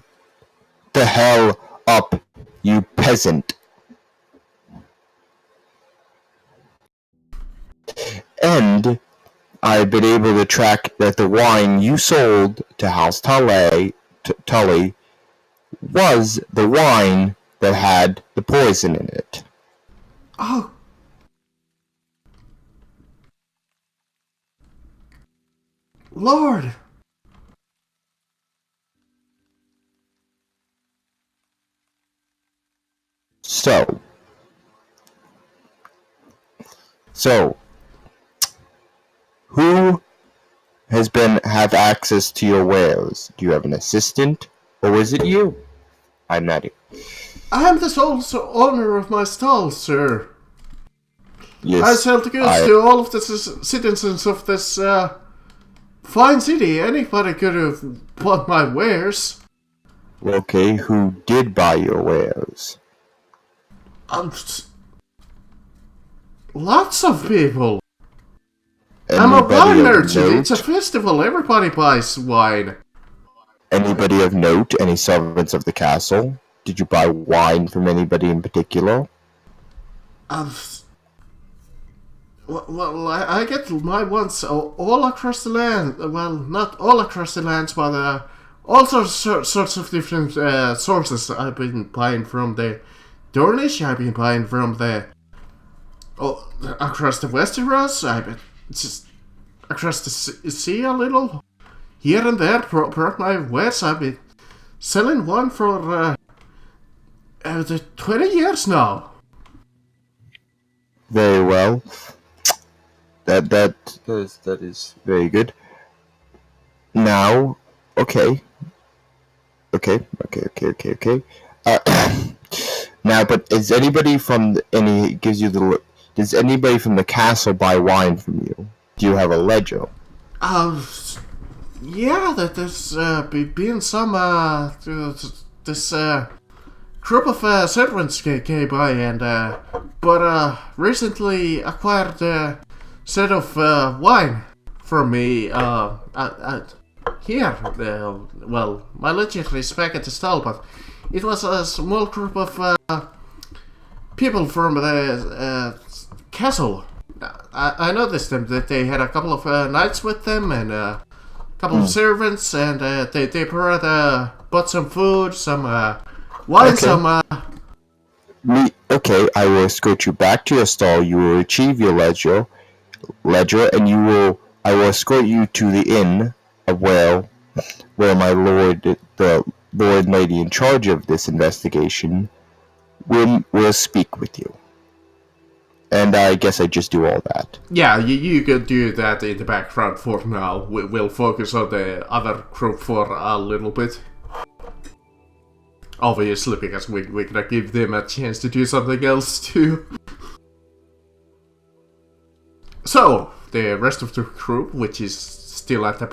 the hell up, you peasant. And I've been able to track that the wine you sold to House Tully was the wine that had the poison in it. Oh. Lord! So, who have access to your wares? Do you have an assistant, or is it you? I met you. I am the sole owner of my stall, sir. Yes. I sell the goods to all of the citizens of this fine city. Anybody could have bought my wares. Okay, who did buy your wares? Lots of people. I'm a wine merchant. It's a festival. Everybody buys wine. Anybody of note? Any servants of the castle? Did you buy wine from anybody in particular? Well, I get my ones all across the land. Well, not all across the land, but all sorts of different sources. I've been buying from the Dornish. I've been buying from the across the Westeros. I've been just across the sea a little. Here and there, brought my wares. I've been selling one for 20 years now. Very well. That is very good. Now, okay. Now, but is anybody from does anybody from the castle buy wine from you? Do you have a ledger? Yeah, there's been some this group of servants came by and but recently acquired a set of wine from me. Here, well, my ledger is back at the stall, but it was a small group of people from the castle. I noticed them that they had a couple of knights with them and a couple of servants, and they bought some food, some wine, some. Okay, I will escort you back to your stall. You will retrieve your ledger, and I will escort you to the inn of where my lord, the lord and lady in charge of this investigation, will speak with you. And I guess I just do all that. Yeah, you can do that in the background for now. We'll focus on the other group for a little bit. Obviously, because we're gonna give them a chance to do something else too. So, the rest of the group, which is still at the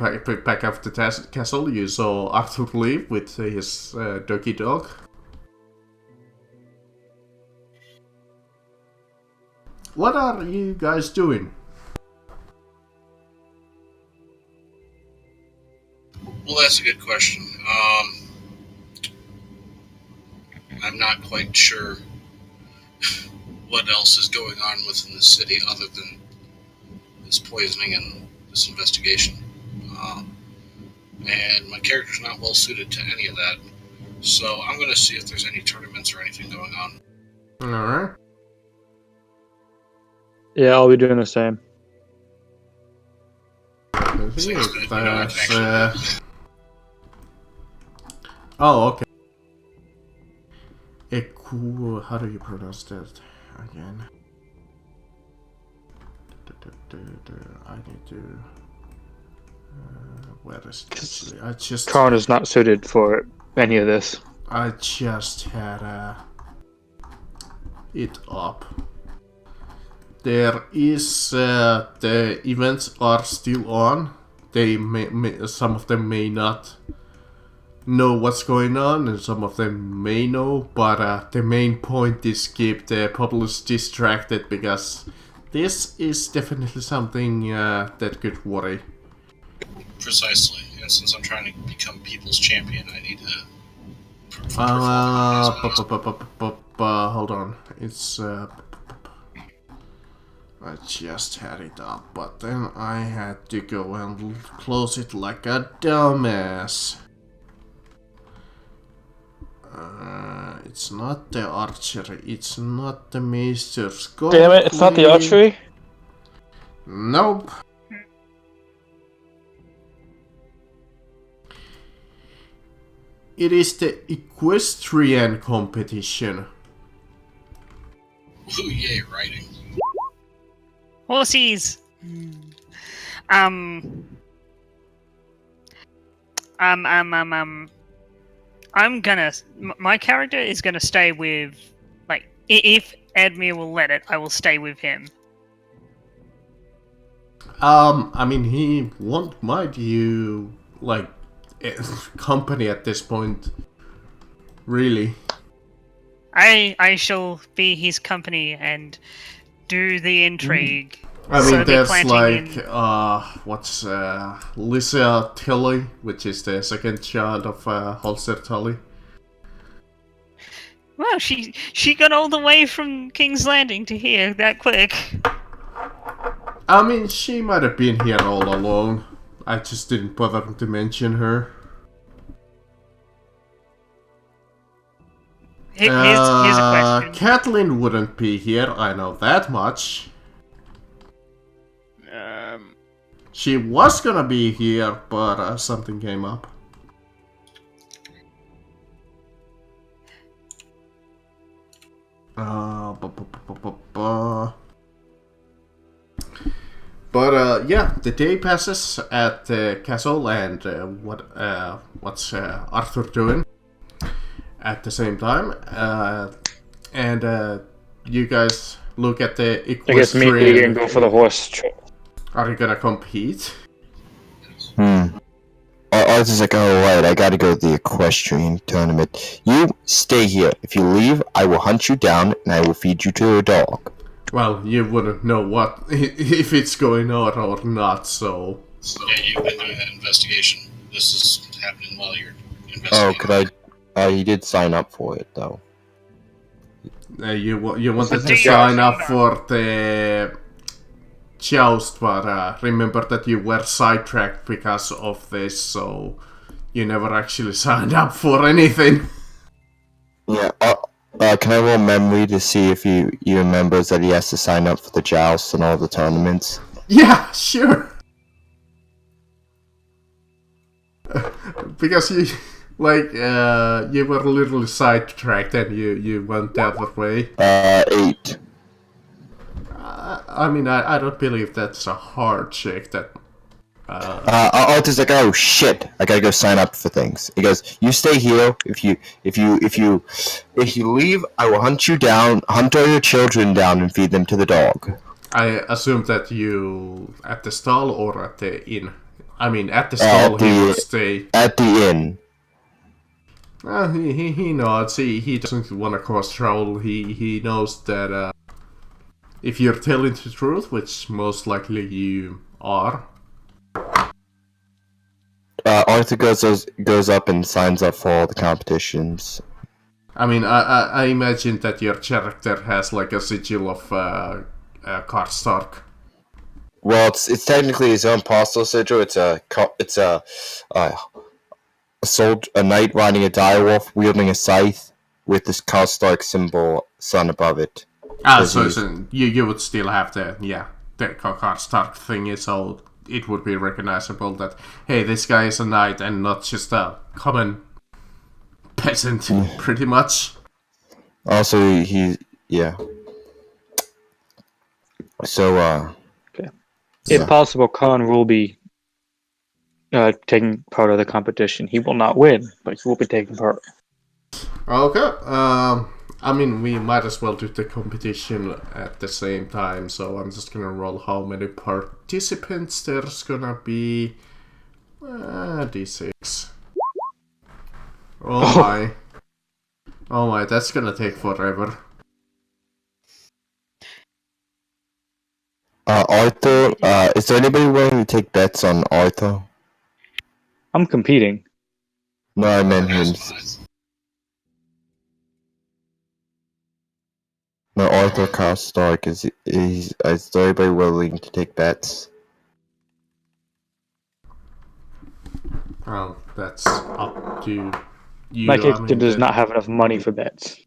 back of the castle, you saw Arthur leave with his doggy dog. What are you guys doing? Well, that's a good question. I'm not quite sure what else is going on within the city other than this poisoning and this investigation. And my character's not well suited to any of that. So I'm going to see if there's any tournaments or anything going on. Alright. Yeah, I'll be doing the same. Oh, okay. How do you pronounce that again? I need to. Where is it? Actually? Karn is not suited for any of this. I just had it up. There is the events are still on. They may some of them may not know what's going on, and some of them may know. But the main point is keep the populace distracted, because this is definitely something that could worry. Precisely, and since I'm trying to become people's champion, I need to. Hold on. It's I just had it up, but then I had to go and close it like a dumbass. It's not the archery. It's not the Maester's. Damn it! It's not the archery. Nope. It is the equestrian competition. Ooh, yay, writing. Horsies. My character is gonna stay with, like, if Edmure will let it, I will stay with him. I mean, he won't mind you, like, company at this point. Really. I shall be his company and do the intrigue. I mean, slowly there's planting like, in- what's, Lisa Tully, which is the second child of Holster Tully. Wow, she got all the way from King's Landing to here that quick. I mean, she might have been here all along. I just didn't bother to mention her. Here's a question. Kathleen wouldn't be here, I know that much. She was gonna be here, but something came up. But yeah, the day passes at the castle, and what's Arthur doing at the same time? And you guys look at the I guess me and equestrian. go for the horse. Are you gonna compete? Arthur's like, oh right, I gotta go to the equestrian tournament. You stay here. If you leave, I will hunt you down and I will feed you to a dog. Well, you wouldn't know what if it's going on or not, so. Yeah, you've been doing that investigation. This is happening while you're investigating. Oh, could I? He did sign up for it though. You wanted to Do you- sign up for the joust, but remember that you were sidetracked because of this, so you never actually signed up for anything. Yeah. Can I roll memory to see if he remembers that he has to sign up for the joust and all the tournaments? Yeah, sure. Because you were literally sidetracked and you went the other way. 8. I mean, I don't believe that's a hard check. That Arthur's like, oh shit, I gotta go sign up for things. He goes, you stay here. If you leave, I will hunt you down, hunt all your children down, and feed them to the dog. I assume that you at the stall or at the inn. I mean, at the stall he will stay. At the inn. He nods. He doesn't want to cause trouble. He knows that if you're telling the truth, which most likely you are. Arthur goes up and signs up for all the competitions. I mean, I imagine that your character has like a sigil of Karstark. Well, it's technically his own postal sigil. It's a knight riding a direwolf wielding a scythe with this Karstark symbol sun above it. So you would still have the Karstark thing, so it would be recognizable that, hey, this guy is a knight and not just a common peasant, pretty much. Also, yeah. So, Okay. If possible, Khan will be taking part of the competition. He will not win, but he will be taking part. Okay. I mean, we might as well do the competition at the same time, so I'm just gonna roll how many participants there's gonna be. D6. Oh my. Oh my, that's gonna take forever. Arthur, is there anybody willing to take bets on Arthur? I'm competing. No, I meant him. No, Arthur Karstark, is anybody willing to take bets? Well, that's up to you. My character does not have enough money for bets.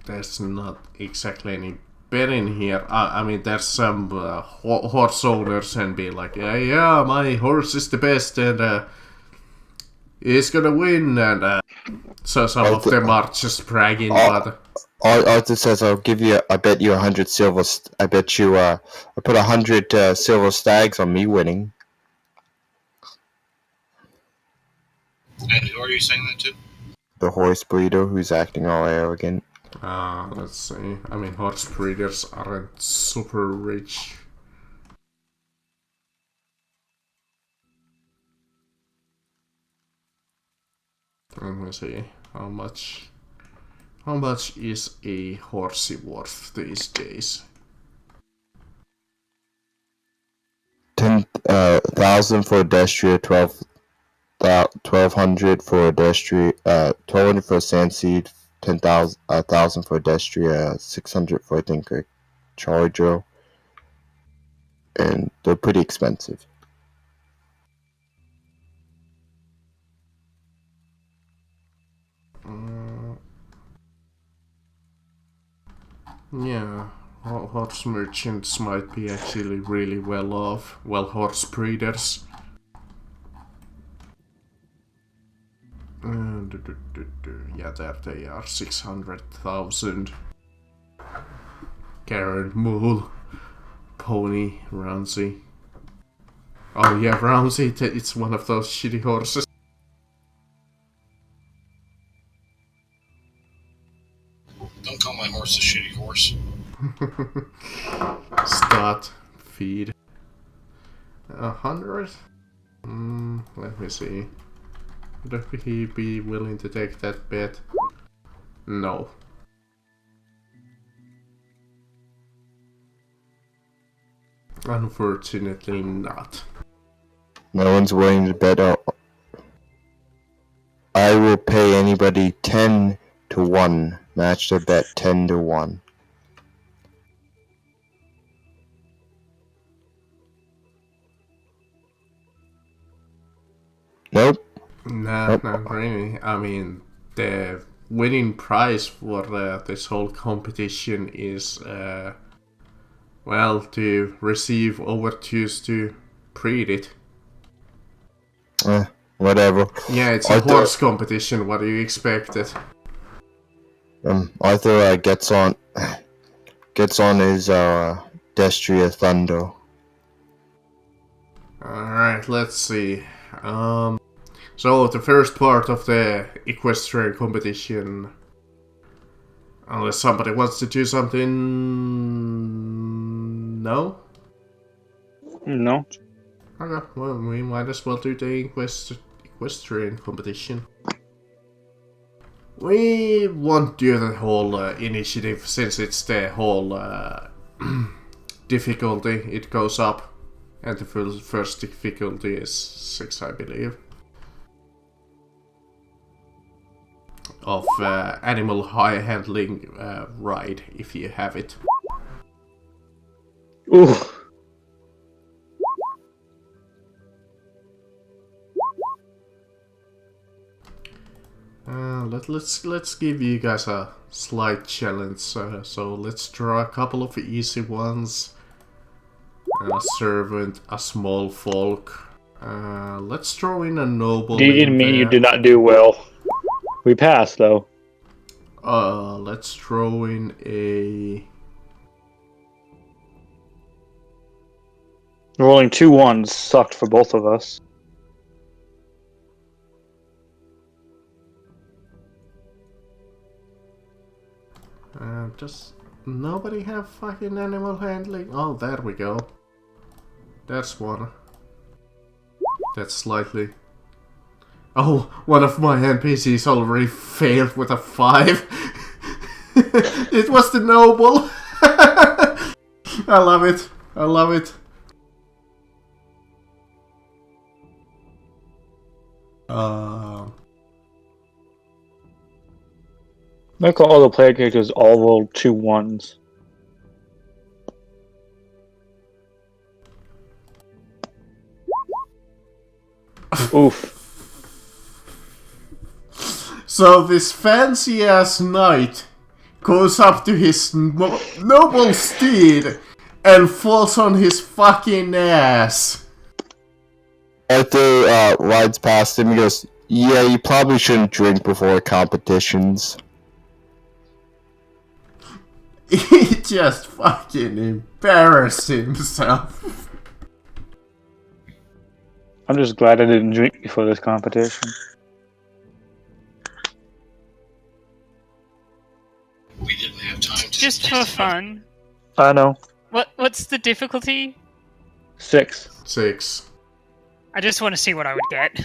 There's not exactly any bet in here. I mean, there's some horse owners and be like, yeah, my horse is the best and he's gonna win. And so some of them are just bragging, but Arthur says, I bet you 100 silver. I bet you, I put 100 silver stags on me winning. And who are you saying that to? The horse breeder who's acting all arrogant. Let's see. I mean, horse breeders aren't super rich. Let me see. How much is a horsey worth these days? 10,000 for a Destria, 1,200 for a Destria, 1,200 for a Sandseed, 10,000, 1,000 for a Destria, 600 for I think a Charger, and they're pretty expensive. Yeah, horse merchants might be actually really well off. Well, horse breeders. Yeah, there they are, 600,000. Garen, Mool, Pony, Ramsey. Oh yeah, Ramsey, it's one of those shitty horses. Don't call my horse a shitty horse. Start, feed. 100? Let me see. Would he be willing to take that bet? No. Unfortunately not. No one's willing to bet out. I will pay anybody 10 to 1. Match the bet 10 to 1. Nope. Nah, Nope. not really. I mean, the winning prize for this whole competition is, well, to receive overtures to breed it. Whatever. Yeah, it's a horse competition. What do you expected? Arthur gets on his Destria Thunder. Alright, let's see. So the first part of the equestrian competition, unless somebody wants to do something, no? No. Okay, well, we might as well do the equestrian competition. We won't do the whole initiative since it's the whole difficulty. It goes up, and the first difficulty is 6, I believe. Of animal high handling ride, if you have it. Ooh. Let's give you guys a slight challenge. So let's draw a couple of easy ones. A servant, a small folk. Let's throw in a noble. Didn't mean you did not do well. We passed though. Let's throw in a. Rolling 2 1s sucked for both of us. Just nobody have fucking animal handling. Oh, there we go. That's one. That's slightly. Oh, one of my NPCs already failed with a 5. It was the noble. I love it. I love it. Make all the player characters all roll 2 1s. Oof. So this fancy ass knight goes up to his noble steed and falls on his fucking ass. Arthur rides past him and goes, "Yeah, you probably shouldn't drink before competitions." He just fucking embarrassed himself. I'm just glad I didn't drink before this competition. Just for fun. I know. What's the difficulty? 6. 6. I just want to see what I would get.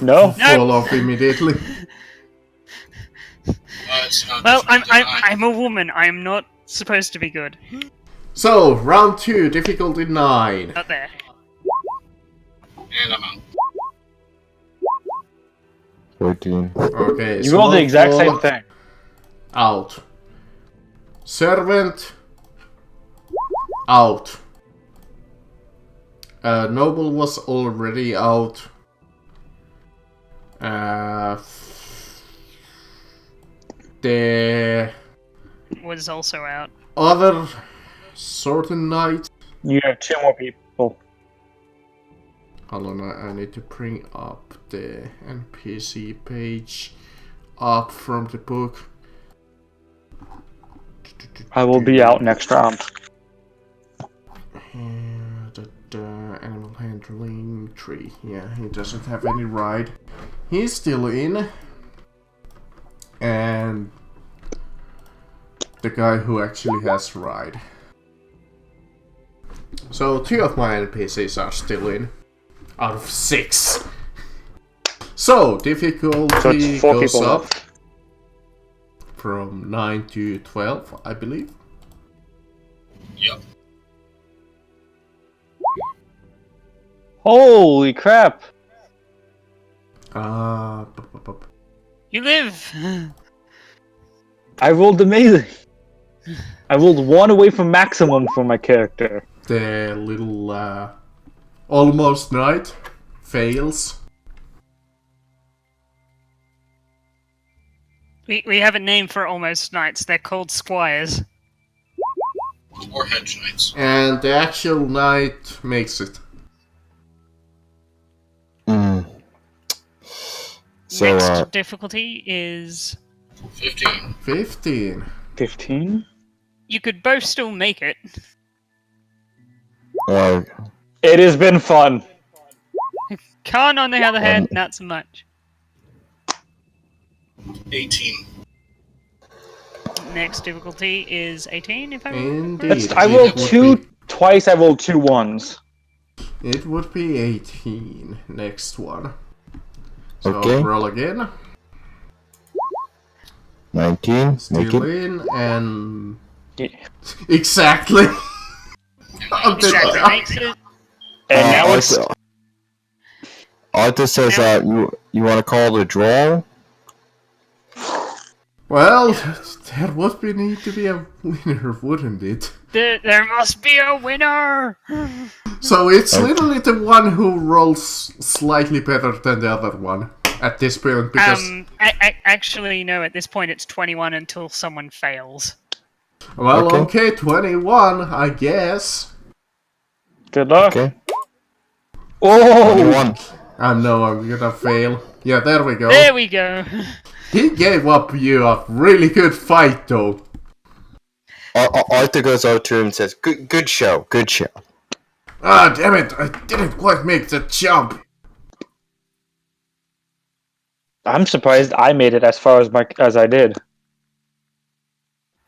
No? Fall off immediately. It's not Well, difficult. I'm a woman. I'm not supposed to be good. So, round 2, difficulty 9. Not there. And I'm out. 14. Okay, You rolled the exact small same fall thing. Out. Servant. Out. Noble was already out. The Was also out. other sort of knight. You have 2 more people. Hold on, I need to bring up the NPC page up from the book. I will be out next round. Animal handling 3. Yeah, he doesn't have any ride. He's still in. And the guy who actually has ride. So 2 of my NPCs are still in. Out of 6. So difficulty So it's 4 goes people up left. from 9 to 12, I believe. Yep. Holy crap! You live. I rolled amazing. I rolled 1 away from maximum for my character. The little almost knight fails. We have a name for almost knights. They're called squires. Or hedge knights. And the actual knight makes it. So, Next difficulty is 15. 15. 15? you could both still make it. It has been fun. Khan, on the other hand, not so much. 18. Next difficulty is 18, if I remember. Indeed. I it rolled would 2 be- twice. I rolled 2 1s. It would be 18. Next one. So Okay. roll again. 19. Make Still it. in and Yeah. exactly. Exactly makes it. And now it's Arthur says you want to call it a draw? Well, there would need to be a winner, wouldn't it? There must be a winner! So it's literally the one who rolls slightly better than the other one at this point because Actually, no, at this point it's 21 until someone fails. well, Okay. okay, 21, I guess. good luck. Okay. Oh, 21. I know I'm gonna fail. Yeah, there we go. There we go. He gave up you a really good fight, though. Arthur goes over to him and says, good show, good show. Ah, damn it! I didn't quite make the jump. I'm surprised I made it as far as I did.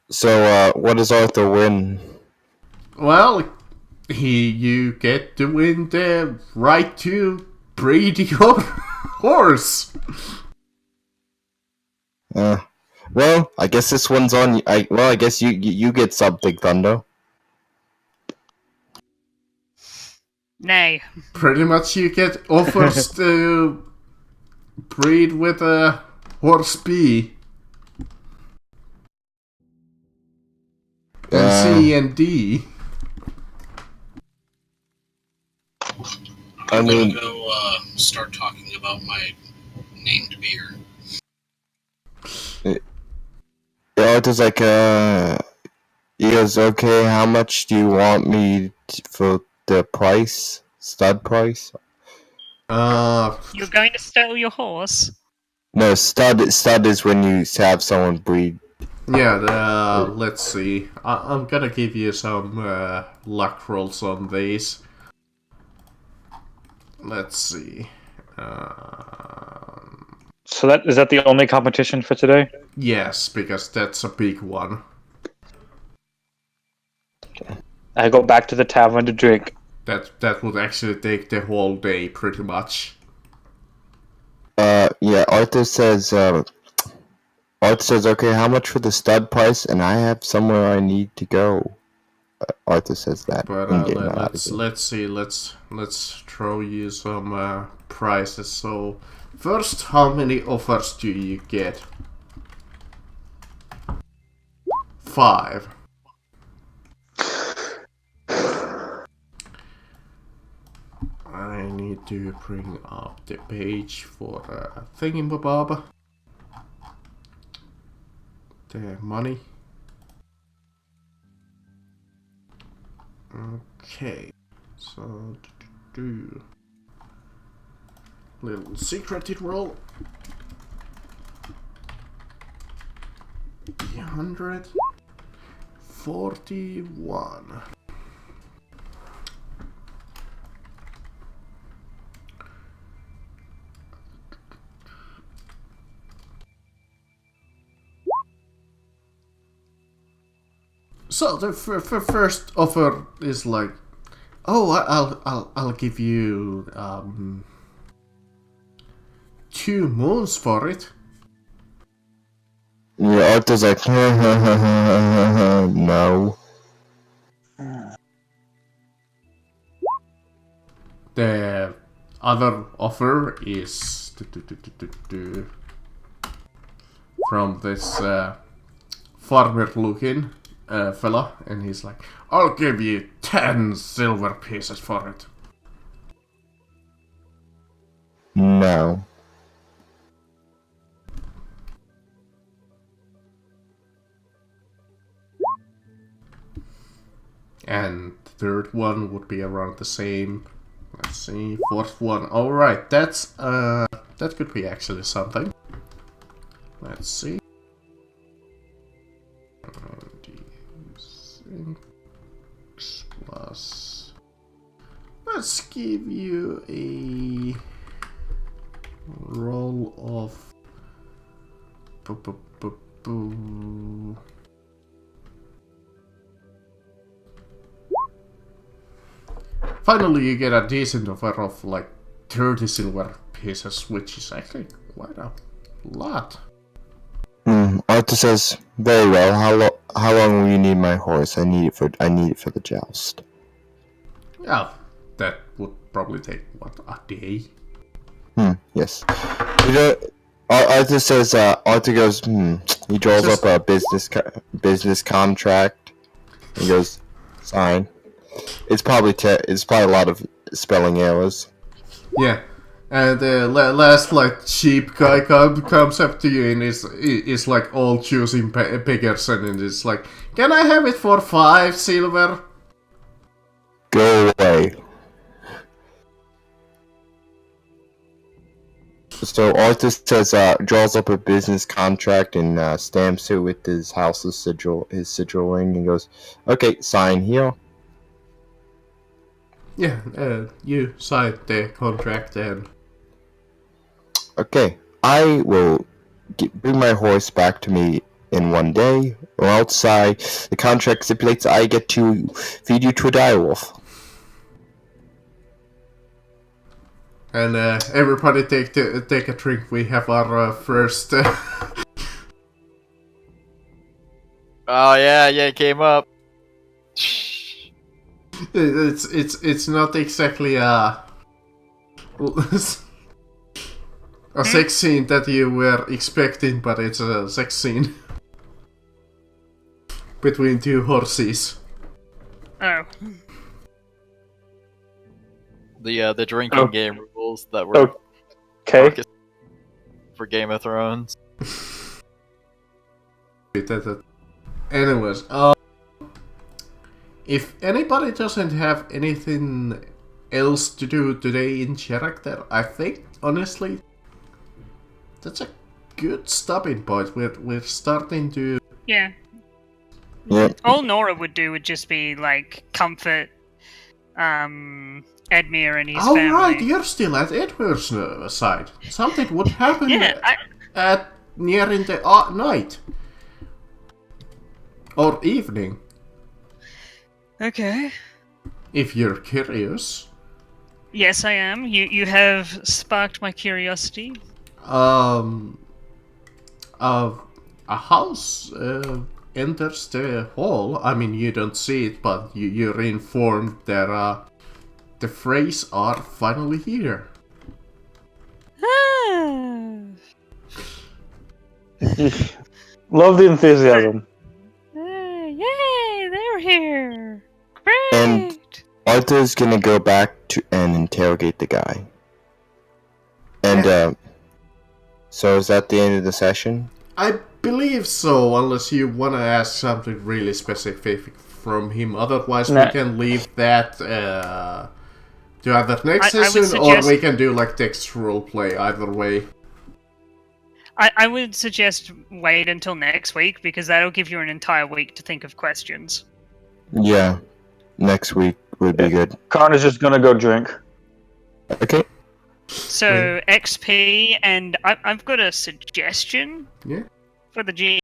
So, what does Arthur win? Well, you get to win the right to breed your horse. Well, I guess this one's on. I guess you get something, Thunder. Nay. Pretty much, you get offers to breed with a horse B. And C and D. I'm mean- gonna go start talking about my named beer. Arthur's like, he goes, okay, how much do you want me for the price? Stud price? You're going to steal your horse? No, stud is when you have someone breed. Yeah, let's see. I'm gonna give you some luck rolls on these. Let's see. So is that the only competition for today? Yes, because that's a big one. I go back to the tavern to drink. That would actually take the whole day, pretty much. Yeah, Arthur says, okay, how much for the stud price? And I have somewhere I need to go. Arthur says that. But let's see. Let's throw you some prices. So first, how many offers do you get? 5. I need to bring up the page for thingamabob. The money. Okay, so little secreted roll. 141. So the first offer is like, oh, I'll give you 2 moons for it. Yeah, Arthur's like, no. The other offer is from this farmer-looking fella, and he's like, I'll give you 10 silver pieces for it. No. And the third one would be around the same. Let's see, fourth one. Alright, that could be actually something. Let's see. 6 plus. Let's give you a roll of. Finally, you get a decent offer of like 30 silver pieces, which is actually quite a lot. Arthur says, very well. How long will you need my horse? I need it for the joust. Yeah, that would probably take what, a day? Yes. Arthur says. Arthur goes. He draws up a business contract. He goes, sign. It's probably a lot of spelling errors. Yeah, and the last like cheap guy comes up to you and is like all choosing pickers, and it's like, can I have it for 5 silver? Go away. So Arthur says, draws up a business contract and stamps it with his house's sigil, ring, and goes, okay, sign here. Yeah, you signed the contract and... Okay, I will bring my horse back to me in 1 day, or outside the contract stipulates I get to feed you to a direwolf. And everybody take a drink. We have our first... Oh yeah, it came up. It's not exactly a sex scene that you were expecting, but it's a sex scene between 2 horses. Oh. The drinking game rules that were Okay. for Game of Thrones. Anyways, if anybody doesn't have anything else to do today in character, I think honestly that's a good stopping point. We're starting to... Yeah. Yep. All Nora would do would just be like comfort Edmure and his family. Right, you're still at Edward's side. Something would happen at nearing the night or evening. Okay. If you're curious. Yes, I am. You have sparked my curiosity. Um, a house enters the hall. I mean, you don't see it, but you're informed that the Freys are finally here. Ah. Love the enthusiasm. Yay! They're here. And Great. Arthur's gonna go back to and interrogate the guy. And so is that the end of the session? I believe so, unless you want to ask something really specific from him. Otherwise, we Nah. can leave that to either next I would session suggest- or we can do like text roleplay. Either way. I would suggest wait until next week because that'll give you an entire week to think of questions. Yeah. Next week would be good. Con is just gonna go drink. Okay. So XP, and I've got a suggestion Yeah. for the GM.